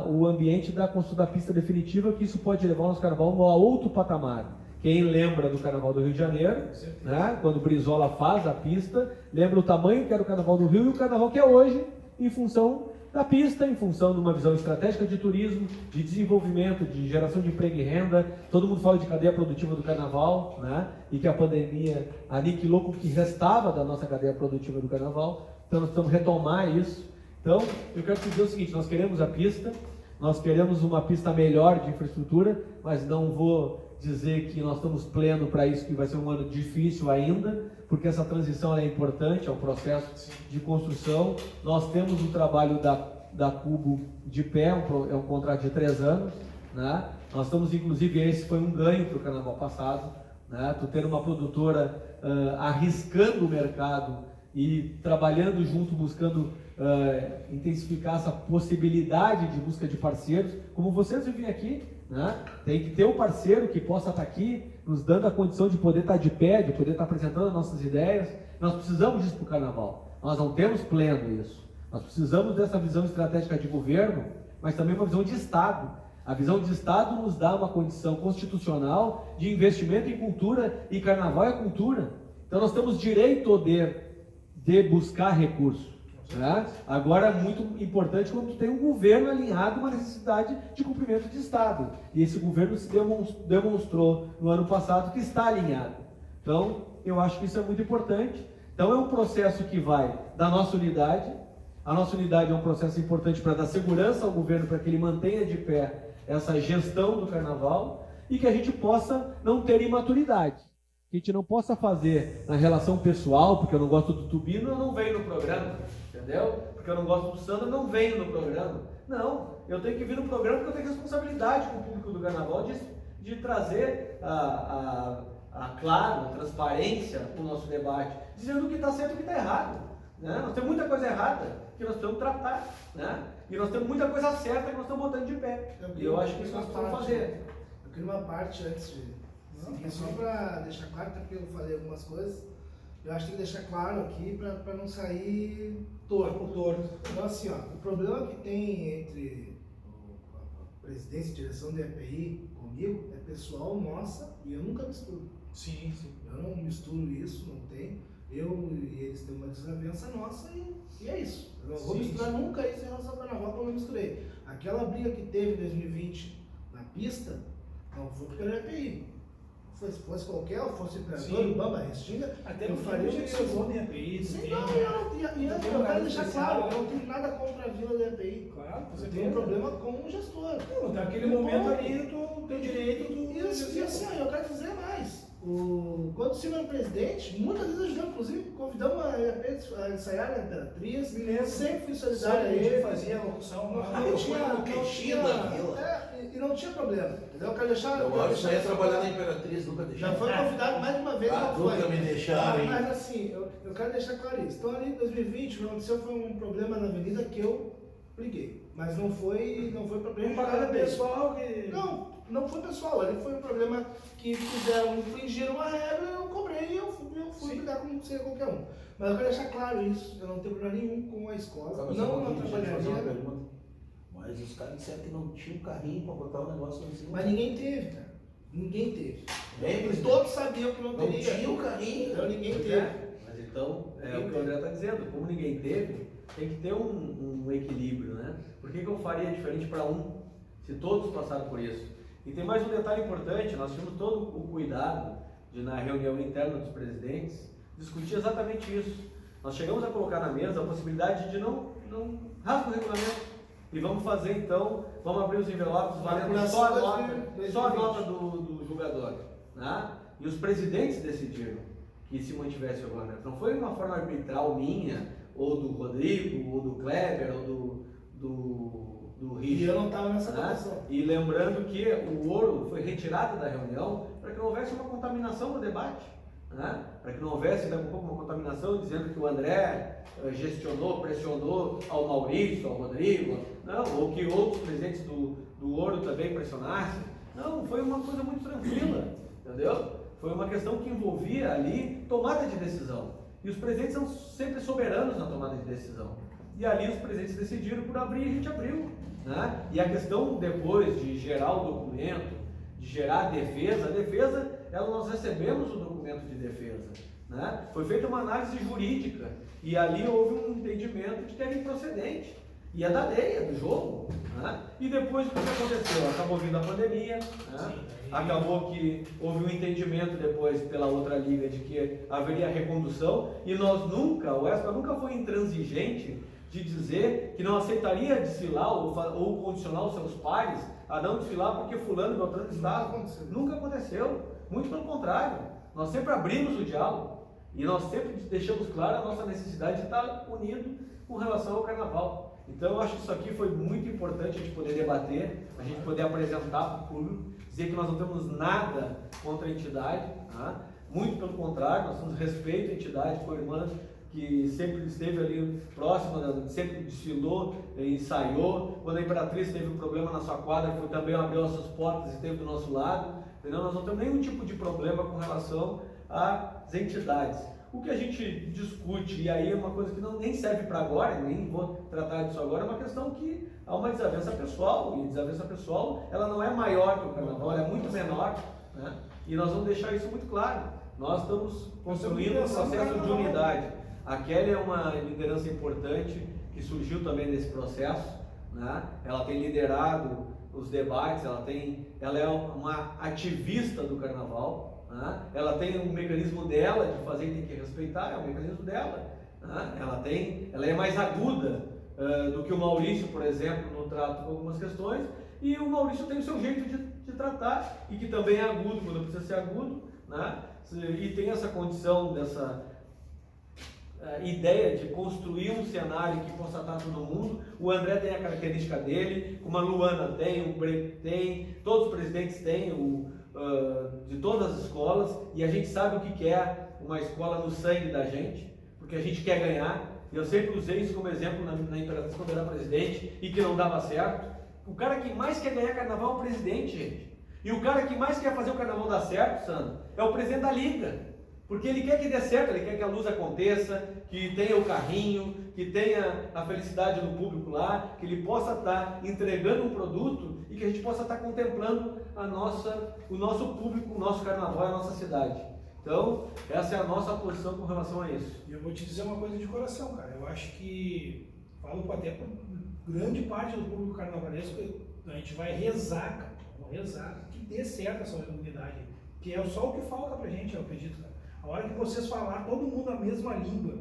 o ambiente da construção da pista definitiva, que isso pode levar o nosso carnaval a outro patamar. Quem lembra do Carnaval do Rio de Janeiro, né, quando o Brizola faz a pista, lembra o tamanho que era o Carnaval do Rio e o Carnaval que é hoje, em função da pista, em função de uma visão estratégica de turismo, de desenvolvimento, de geração de emprego e renda. Todo mundo fala de cadeia produtiva do Carnaval, né, e que a pandemia aniquilou o que restava da nossa cadeia produtiva do Carnaval. Então nós precisamos retomar isso. Então eu quero te dizer o seguinte, nós queremos a pista, nós queremos uma pista melhor de infraestrutura, mas não vou dizer que nós estamos pleno para isso, que vai ser um ano difícil ainda, porque essa transição é importante, é um processo de construção. Nós temos o trabalho da Cubo de pé, é um contrato de 3 anos, né? Nós estamos, inclusive, esse foi um ganho para o carnaval passado, né? Tu ter uma produtora arriscando o mercado e trabalhando junto, buscando intensificar essa possibilidade de busca de parceiros, como vocês vivem aqui, né? Tem que ter um parceiro que possa estar aqui, nos dando a condição de poder estar de pé, de poder estar apresentando as nossas ideias. Nós precisamos disso para o carnaval, nós não temos pleno isso, nós precisamos dessa visão estratégica de governo, mas também uma visão de Estado. A visão de Estado nos dá uma condição constitucional de investimento em cultura, e carnaval é cultura. Então nós temos direito de buscar recursos. Né? Agora é muito importante quando tu tem um governo alinhado, uma necessidade de cumprimento de Estado. E esse governo se demonstrou no ano passado que está alinhado. Então eu acho que isso é muito importante. Então é um processo que vai da nossa unidade. A nossa unidade é um processo importante para dar segurança ao governo, para que ele mantenha de pé essa gestão do carnaval, e que a gente possa não ter imaturidade, que a gente não possa fazer na relação pessoal, porque eu não gosto do Tubino, eu não venho no programa, entendeu? Porque eu não gosto do Sandro, eu não venho no programa. Não, eu tenho que vir no programa porque eu tenho responsabilidade com o público do carnaval de trazer a transparência para o nosso debate, dizendo o que está certo e o que está errado. Né? Nós temos muita coisa errada que nós temos que tratar, né? E nós temos muita coisa certa que nós estamos botando de pé. E eu acho que isso nós precisamos fazer. Eu queria uma parte antes de seguir, só para deixar claro, até porque eu falei algumas coisas, eu acho que tem que deixar claro aqui para não sair torto. Então assim, ó, o problema que tem entre a presidência e a direção do EPI comigo é pessoal nossa, e eu nunca misturo. Sim. Eu não misturo isso, não tem. Eu e eles têm uma desavença nossa e é isso. Eu não vou misturar nunca isso em relação ao carnaval, como eu misturei. Aquela briga que teve em 2020 na pista, não foi porque era EPI. Se fosse qualquer, fosse o Imperador, o Bamba, a Restinga, até eu faria o que chegou na EPI. Sim, não, eu quero deixar claro, eu não tenho nada contra a vila da EPI. Claro, você tem um problema com o gestor. Não, naquele momento ali, tu tem direito do... E assim, eu quero dizer mais. Quando o Silvio era presidente, muitas vezes ajudamos, inclusive, convidamos a ensaiar a Imperatriz, sempre fui solidário a ele. Fazia a locução, e não tinha problema, entendeu? Eu quero deixar... Eu gosto de trabalhar na Imperatriz, nunca deixei. Já foi convidado mais de uma vez, não foi. Nunca me deixaram. Mas assim, eu quero deixar claro isso. Então ali em 2020, o que aconteceu foi um problema na avenida que eu briguei. Mas não foi problema para pessoal que... Não foi pessoal, ali foi um problema que infringiram uma regra, eu cobrei e eu fui brigar com qualquer um. Mas eu quero deixar claro isso, eu não tenho problema nenhum com a escola, não trabalharia. Mas os caras disseram que não tinha um carrinho para botar o negócio lá em cima. Mas ninguém teve, cara. Ninguém teve. Lembra? Todos sabiam que não teria. Não tinha o carrinho. Então ninguém teve. Mas então, o que o André está dizendo, como ninguém teve, tem que ter um equilíbrio, né? Por que eu faria diferente para um, se todos passaram por isso? E tem mais um detalhe importante, nós tivemos todo o cuidado de, na reunião interna dos presidentes, discutir exatamente isso. Nós chegamos a colocar na mesa a possibilidade de não rasgar o regulamento. E vamos fazer então, vamos abrir os envelopes valendo só a nota do julgador. Né? E os presidentes decidiram que se mantivesse o regulamento. Não foi uma forma arbitral minha, ou do Rodrigo, ou do Kleber, ou do Richard. E eu não estava nessa posição. E lembrando que o ouro foi retirado da reunião para que não houvesse uma contaminação no debate. Né? Para que não houvesse daqui a pouco uma contaminação dizendo que o André gestionou, pressionou ao Maurício, ao Rodrigo, não, ou que outros presidentes do ouro também pressionassem. Não, foi uma coisa muito tranquila, entendeu? Foi uma questão que envolvia ali tomada de decisão. E os presidentes são sempre soberanos na tomada de decisão. E ali os presidentes decidiram por abrir e a gente abriu. Né? E a questão depois de gerar o documento, de gerar a defesa, nós recebemos o documento de defesa. Né? Foi feita uma análise jurídica e ali houve um entendimento de que era improcedente. E é da lei, é do jogo. Né? E depois o que aconteceu? Acabou vindo a pandemia, né? Acabou que houve um entendimento depois pela outra liga de que haveria recondução e o ESPA nunca foi intransigente de dizer que não aceitaria desfilar ou condicionar os seus pares a não desfilar porque fulano e beltrano estavam. Nunca aconteceu. Muito pelo contrário. Nós sempre abrimos o diálogo e nós sempre deixamos claro a nossa necessidade de estar unido com relação ao carnaval. Então eu acho que isso aqui foi muito importante a gente poder debater, a gente poder apresentar para o público, dizer que nós não temos nada contra a entidade, tá? Muito pelo contrário, nós temos respeito à entidade, com a irmã que sempre esteve ali próxima, sempre desfilou, ensaiou. Quando a Imperatriz teve um problema na sua quadra, foi também abriu as suas portas e esteve do nosso lado. Entendeu? Nós não temos nenhum tipo de problema com relação às entidades. O que a gente discute, e aí é uma coisa que nem serve para agora, nem vou tratar disso agora, é uma questão que há uma desavença pessoal, e a desavença pessoal ela não é maior que o carnaval, ela é muito menor, né? E nós vamos deixar isso muito claro. Nós estamos construindo um processo de unidade. A Kelly é uma liderança importante que surgiu também nesse processo, né? Ela tem liderado os debates, ela é uma ativista do carnaval, né? Ela tem um mecanismo dela de fazer e tem que respeitar, é o mecanismo dela, né? Ela é mais aguda do que o Maurício, por exemplo, no trato com algumas questões, e o Maurício tem o seu jeito de tratar, e que também é agudo quando precisa ser agudo, né? E tem essa condição, dessa ideia de construir um cenário que possa estar todo mundo. O André tem a característica dele, como a Luana tem, o Break tem, todos os presidentes têm, de todas as escolas, e a gente sabe o que é uma escola no sangue da gente, porque a gente quer ganhar. Eu sempre usei isso como exemplo na Imperatriz quando eu era presidente e que não dava certo. O cara que mais quer ganhar carnaval é o presidente, gente. E o cara que mais quer fazer o carnaval dar certo, Sandro, é o presidente da liga. Porque ele quer que dê certo, ele quer que a luz aconteça, que tenha o carrinho, que tenha a felicidade do público lá, que ele possa estar entregando um produto e que a gente possa estar contemplando o nosso público, o nosso carnaval, a nossa cidade. Então, essa é a nossa posição com relação a isso. E eu vou te dizer uma coisa de coração, cara. Eu acho que, falo até por grande parte do público carnavalesco, a gente vai rezar, cara. Vamos rezar que dê certo essa unidade. Que é só o que falta pra gente, eu acredito, cara. A hora que vocês falar todo mundo a mesma língua,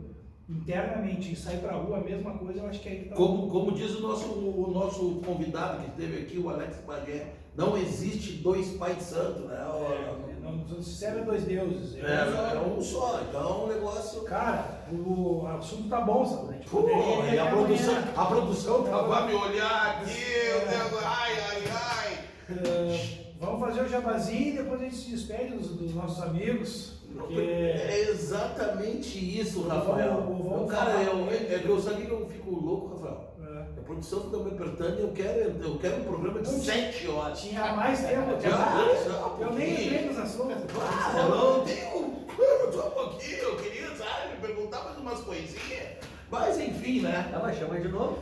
internamente, e sair pra rua a mesma coisa, eu acho que é aí que tá. Como diz o nosso convidado que esteve aqui, o Alex Bagé, não existe dois pais santos, né? Não se serve a dois deuses. É um só, então é um negócio. Cara, o assunto tá bom, sabe? A gente Pô, e a produção vai me olhar aqui, ai. Vamos fazer o jabazinho e depois a gente se despede dos nossos amigos. Porque... É exatamente isso, Rafael. Eu sabe que eu fico louco, Rafael. A produção está me apertando e eu quero um programa de 7 horas. Tinha mais tempo. Eu nem entrei nos assuntos. Eu não tenho. Eu tô um pouquinho, eu queria, sabe, me perguntar mais umas coisinhas. Mas enfim, né? Ela chama de novo.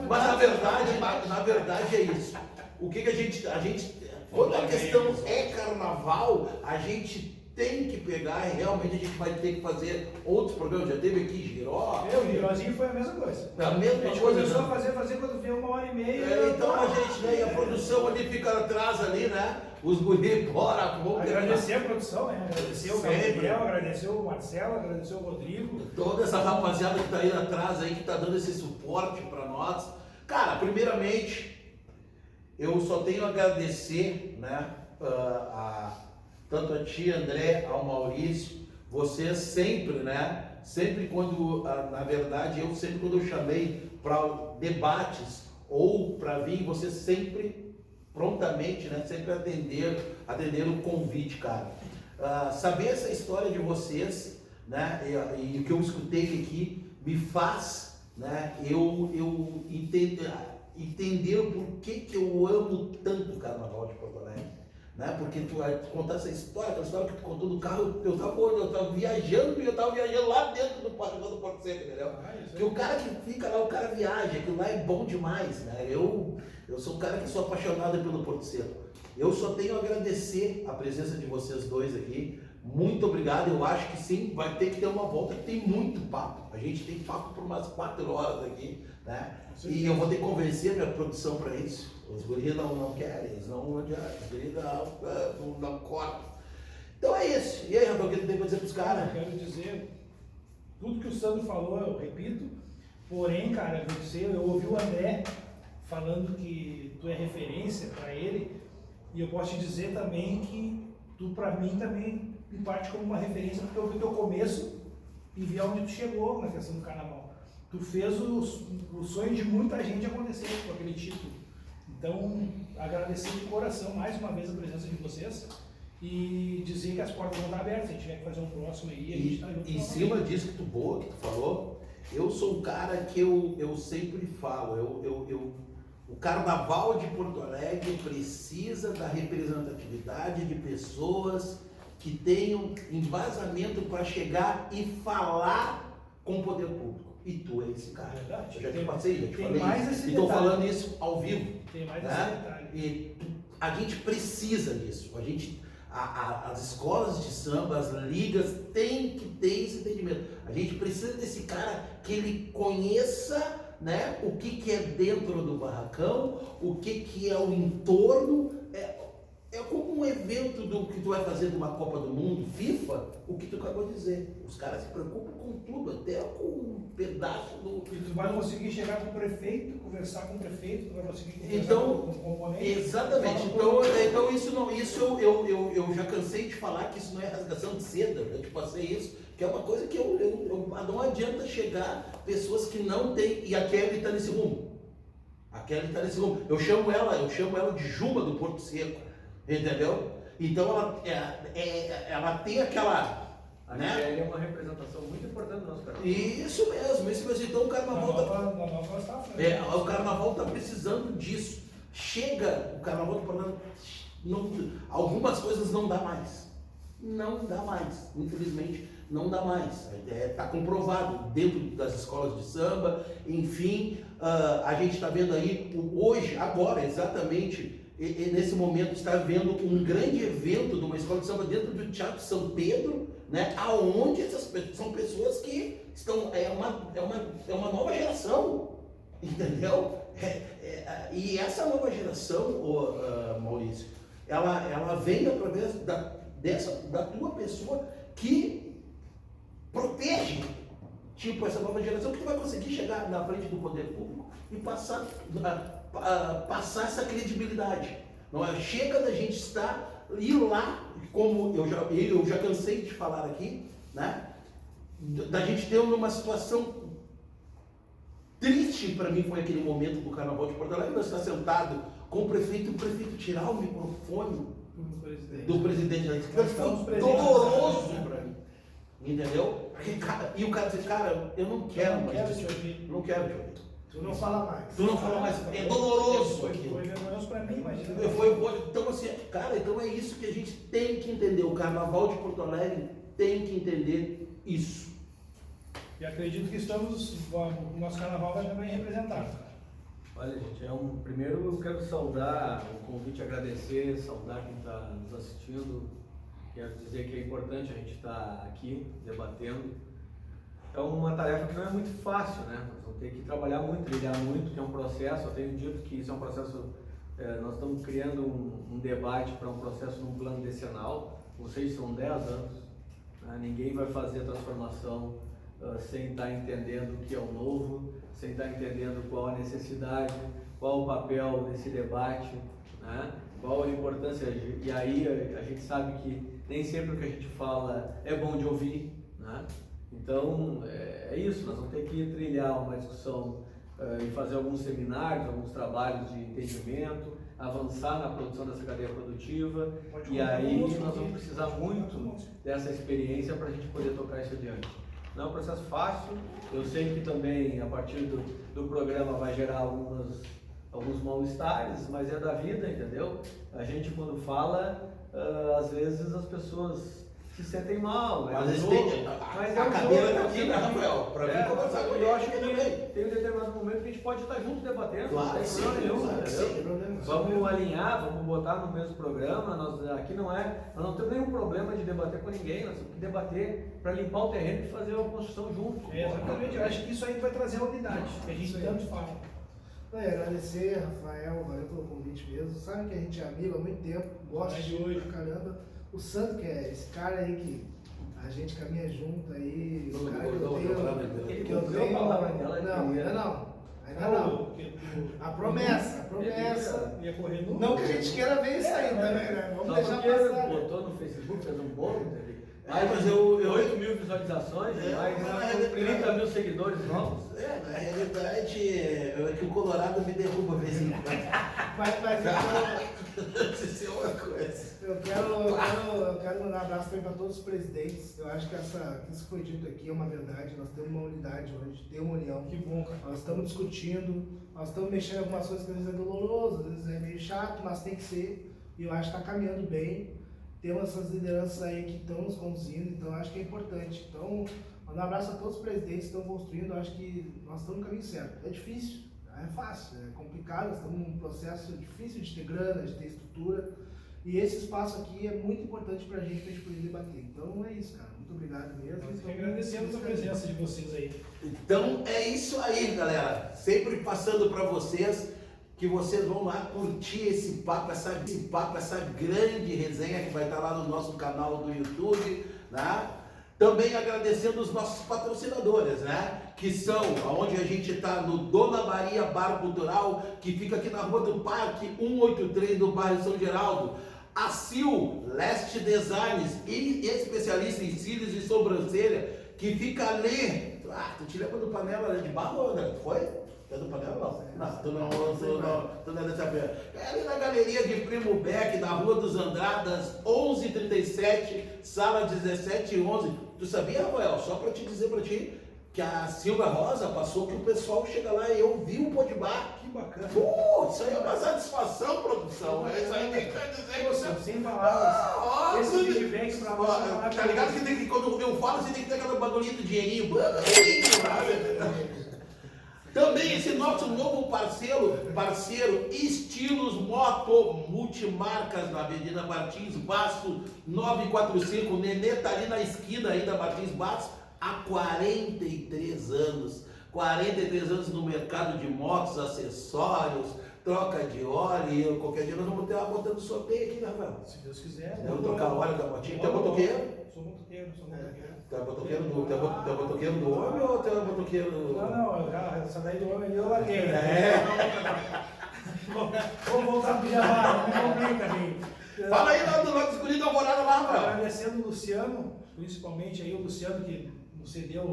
Mas na verdade é isso. O que a gente quando a questão é carnaval, a gente tem que pegar e realmente a gente vai ter que fazer outros programas. Já teve aqui Giró. O Girozinho foi a mesma coisa. A mesma gente coisa. Começou a fazer quando veio 1h30. Então a gente, né, e a produção ali fica atrás ali, né? Os guris, bora, vamos agradecer a produção, né? Agradecer o Gabriel, agradecer o Marcelo, agradecer o Rodrigo. Toda essa rapaziada que tá aí atrás aí, que tá dando esse suporte para nós. Cara, primeiramente, eu só tenho a agradecer, né, tanto a ti, André, ao Maurício, vocês sempre, né, sempre quando, na verdade, sempre quando eu chamei para debates ou para vir, vocês sempre, prontamente, né, sempre atenderam o convite, cara. Saber essa história de vocês, né, e o que eu escutei aqui, me faz, né, eu entender o porquê que eu amo tanto o Carnaval de Porto Alegre, né? Porque tu contar essa história, aquela história que tu contou do carro, eu tava viajando lá dentro do Porto Seco, entendeu? Que o cara que fica lá, o cara viaja, aquilo lá é bom demais, né? Eu sou um cara que sou apaixonado pelo Porto Seco. Eu só tenho a agradecer a presença de vocês dois aqui. Muito obrigado, eu acho que sim, vai ter que ter uma volta que tem muito papo. A gente tem papo por umas 4 horas aqui, né? E eu vou ter que convencer a minha produção para isso. Os guris não querem, eles não adiantam, os guris não cortam. Então é isso. E aí, Rafael, o que tu tem para dizer pros caras? Eu quero dizer, tudo que o Sandro falou, eu repito. Porém, cara, eu ouvi o André falando que tu é referência para ele, e eu posso te dizer também que tu, para mim, também me parte como uma referência, porque eu vi teu começo e vi aonde tu chegou na questão do carnaval. Tu fez o sonho de muita gente acontecer com aquele título. Então, agradecer de coração mais uma vez a presença de vocês e dizer que as portas vão estar abertas. Se a gente tiver que fazer um próximo aí, a gente está junto. Em cima disso que tu falou, eu sou um cara que eu sempre falo, o Carnaval de Porto Alegre precisa da representatividade de pessoas que tenham embasamento para chegar e falar com o poder público. E tu é esse cara. Verdade. Eu já te passei, já te falei mais isso. esse E estou detalhe. falando isso ao vivo. Tem mais né? esse detalhe. E a gente precisa disso. As escolas de samba, as ligas têm que ter esse entendimento. A gente precisa desse cara que ele conheça, né, o que é dentro do barracão, o que é o entorno. É como um evento que tu vai fazer de uma Copa do Mundo, FIFA, o que tu acabou de dizer. Os caras se preocupam com tudo, até com um pedaço do... E tu vai conseguir chegar com o prefeito, conversar com o prefeito, tu vai conseguir conversar Então, com o componente. exatamente. Então isso eu já cansei de falar que isso não é rasgação de seda. Eu te passei isso, que é uma coisa que não adianta chegar pessoas que não têm, e a Kelly está nesse rumo. A Kelly está nesse rumo. Eu chamo ela de Juma do Porto Seco. Entendeu? Então ela tem aquela... A né? Kelly é uma representação muito importante do nosso carnaval. Isso mesmo. Então o carnaval o carnaval está precisando disso. Chega, o carnaval está falando, algumas coisas não dá mais. Não dá mais, infelizmente não dá mais. Está comprovado dentro das escolas de samba, enfim, a gente está vendo aí, hoje, agora, exatamente, nesse momento, está vendo um grande evento de uma escola de samba dentro do Teatro São Pedro, né, aonde são pessoas que estão, é uma nova geração, entendeu? E essa nova geração, Maurício, ela vem através da tua pessoa que protege, tipo, essa nova geração, que tu vai conseguir chegar na frente do poder público e passar essa credibilidade. Não é? Chega da gente ir lá, como eu já cansei de falar aqui, né? Da gente ter uma situação triste. Para mim foi aquele momento do Carnaval de Porto Alegre, nós estar sentado com o prefeito tirar o microfone do presidente. Foi doloroso para mim, entendeu? E o cara disse, cara, eu não quero mais te ouvir. Não quero te ouvir. Tu não fala mais. Tu não fala mais. É doloroso aquilo. Foi vergonhoso para mim, imagina. Então assim, cara, então é isso que a gente tem que entender. O Carnaval de Porto Alegre tem que entender isso. E acredito que o nosso carnaval vai bem representado. Olha, gente, primeiro eu quero saudar o convite, agradecer, saudar quem está nos assistindo. Quero dizer que é importante a gente estar aqui debatendo. É uma tarefa que não é muito fácil, né? Nós vamos ter que trabalhar muito, lidar muito, que é um processo. Eu tenho dito que isso é um processo, nós estamos criando um debate para um processo num plano decenal. Vocês são 10 anos, né? Ninguém vai fazer a transformação sem estar entendendo o que é o novo, sem estar entendendo qual a necessidade, qual o papel desse debate, né? Qual a importância. E aí a gente sabe que nem sempre o que a gente fala é bom de ouvir, né? Então é isso, nós vamos ter que trilhar uma discussão e fazer alguns seminários, alguns trabalhos de entendimento, avançar na produção dessa cadeia produtiva, e aí nós vamos precisar muito dessa experiência para a gente poder tocar isso adiante. Não é um processo fácil, eu sei que também a partir do programa vai gerar alguns mal-estares, mas é da vida, entendeu? A gente quando fala, às vezes as pessoas se sentem mal, Às vezes a cadeira está aqui, né, Rafael? Para vir conversar com eu acho que tem um determinado momento que a gente pode estar junto debatendo, claro, não tem problema nenhum, entendeu? Vamos sim. alinhar, vamos botar no mesmo programa. Nós não temos nenhum problema de debater com ninguém, nós temos que debater para limpar o terreno e fazer uma construção junto. Exatamente, eu acho que isso aí vai trazer a unidade, que a gente tanto fala. Agradecer, Rafael, valeu pelo convite mesmo. Sabe que a gente é amigo há muito tempo, gosta de hoje pra caramba. O Santo, que é esse cara aí que a gente caminha junto aí, o cara que eu tenho. Ele cumpriu a palavra dela. Não, ainda não. Ainda não. A promessa. promessa. Ia correr no... Não que a gente queira ver isso aí também, né? Vamos Só deixar porque ele passar. botou no Facebook, fez um bolo dele. Mas eu 8 mil visualizações, mais 30 mil seguidores novos. Na realidade, é que o Colorado me derruba a vez em quando. Mas Isso é uma coisa. eu quero mandar um abraço também para todos os presidentes. Eu acho que isso que foi dito aqui é uma verdade. Nós temos uma unidade hoje, tem uma união. Que bom, cara. Nós estamos discutindo, nós estamos mexendo em algumas coisas que às vezes é doloroso, às vezes é meio chato, mas tem que ser. E eu acho que está caminhando bem. Temos essas lideranças aí que estão nos conduzindo, então eu acho que é importante. Então, mandar um abraço a todos os presidentes que estão construindo. Eu acho que nós estamos no caminho certo. É difícil, é fácil, é complicado. Nós estamos num processo difícil de ter grana, de ter estrutura. E esse espaço aqui é muito importante para a gente poder debater. Então é isso, cara. Muito obrigado mesmo. Nós que agradecemos a presença de vocês aí. Então é isso aí, galera. Sempre passando para vocês que vocês vão lá curtir esse papo, essa grande resenha que vai estar lá no nosso canal do YouTube, né? Também agradecendo os nossos patrocinadores, né? Que são, onde a gente está no Dona Maria Bar Cultural, que fica aqui na Rua do Parque 183 do bairro São Geraldo. A Sil Leste Designs, especialista em cílios e sobrancelha, que fica ali. Ah, tu te lembra do Panela de Barro, André? Foi? É do Panela? Não, tu não é dessa vez. É ali na galeria de Primo Beck, na Rua dos Andradas, 1137, sala 1711. Tu sabia, Rafael? Só para te dizer para ti que a Silvia Rosa passou que o pessoal chega lá e eu vi o Podbar. Que bacana. Isso aí é uma satisfação, produção. Isso aí tem que dizer que você... Sem palavras. Esse feedback pra nós. Tá ligado que tem que, quando eu falo, você tem que ter aquela bagulhinha do dinheirinho. Também esse nosso novo parceiro Estilos Moto Multimarcas na Avenida Martins Basso 945. O Nenê tá ali na esquina aí da Martins Basso há 43 anos. 43 anos no mercado de motos, acessórios, troca de óleo. E qualquer dia nós vamos ter uma botando sorteio aqui, né, Rafael? Se Deus quiser. Vamos trocar o óleo da motinha. Tem motoqueiro? Sou motoqueiro. Tem motoqueiro do homem ou tem motoqueiro... Não, essa daí do homem ali eu larguei. É. Vamos voltar pro Jabá, não complica, gente. Fala aí lá do Logo Escolhido Alvorada lá, Rafael. Agradecendo o Luciano, principalmente aí o Luciano que nos cedeu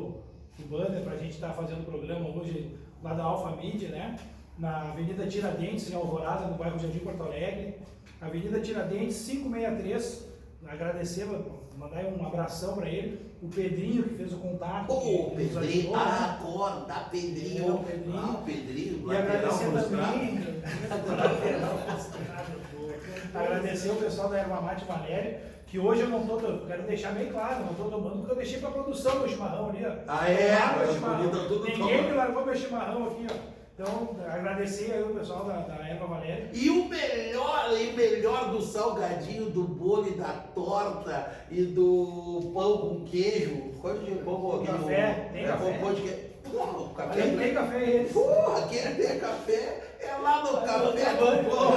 o banner pra gente estar fazendo o programa hoje lá da Alfa Mídia, né? Na Avenida Tiradentes, em Alvorada, no bairro Jardim Porto Alegre. Avenida Tiradentes, 563. Agradecer, mandar um abração para ele. O Pedrinho, que fez o contato. Ô, que nos Pedrinho, ajudou, né? acorda, Pedrinho. Pedrinho. E agradecer também. Agradecer o pessoal da Erva Mate Valério, que hoje eu não estou, quero deixar bem claro, não estou tomando porque eu deixei para produção meu chimarrão ali, ó. Ah, é? Ninguém me largou meu chimarrão aqui, ó. Então, agradecer aí o pessoal da Erva Valério. E o melhor do salgadinho, do bolo e da torta e do pão com queijo. Qual de pão com café? Tem café? Pão de queijo. Porra, o café. Tem café aí. Porra, quem tem café é lá no café do pão.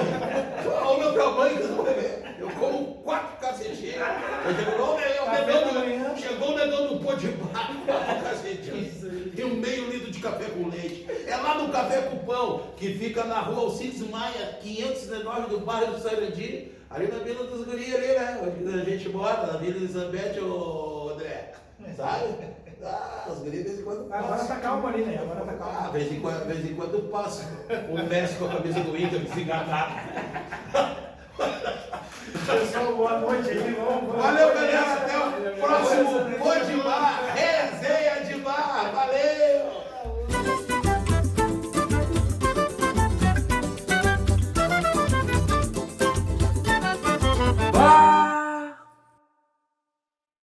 Olha o meu tamanho que eu não beber. Eu como 4 cacetinhos. Chegou o negão do pão de barro, 4 cacetinhos. E um meio litro de café com leite. É lá no Café com Pão, que fica na rua Alcides Maia, 509 do bairro do Sarandi, ali na Vila dos Gurias, ali, né? Onde a gente mora, na Vila Elizabeth, ô André. Sabe? Os gurias de vez em quando passam. Agora tá calmo ali, né? Agora tá calmo. De vez em quando passa. O Messi com a camisa do Inter, desenganado. Pessoal, boa noite aí. Valeu, galera. Até o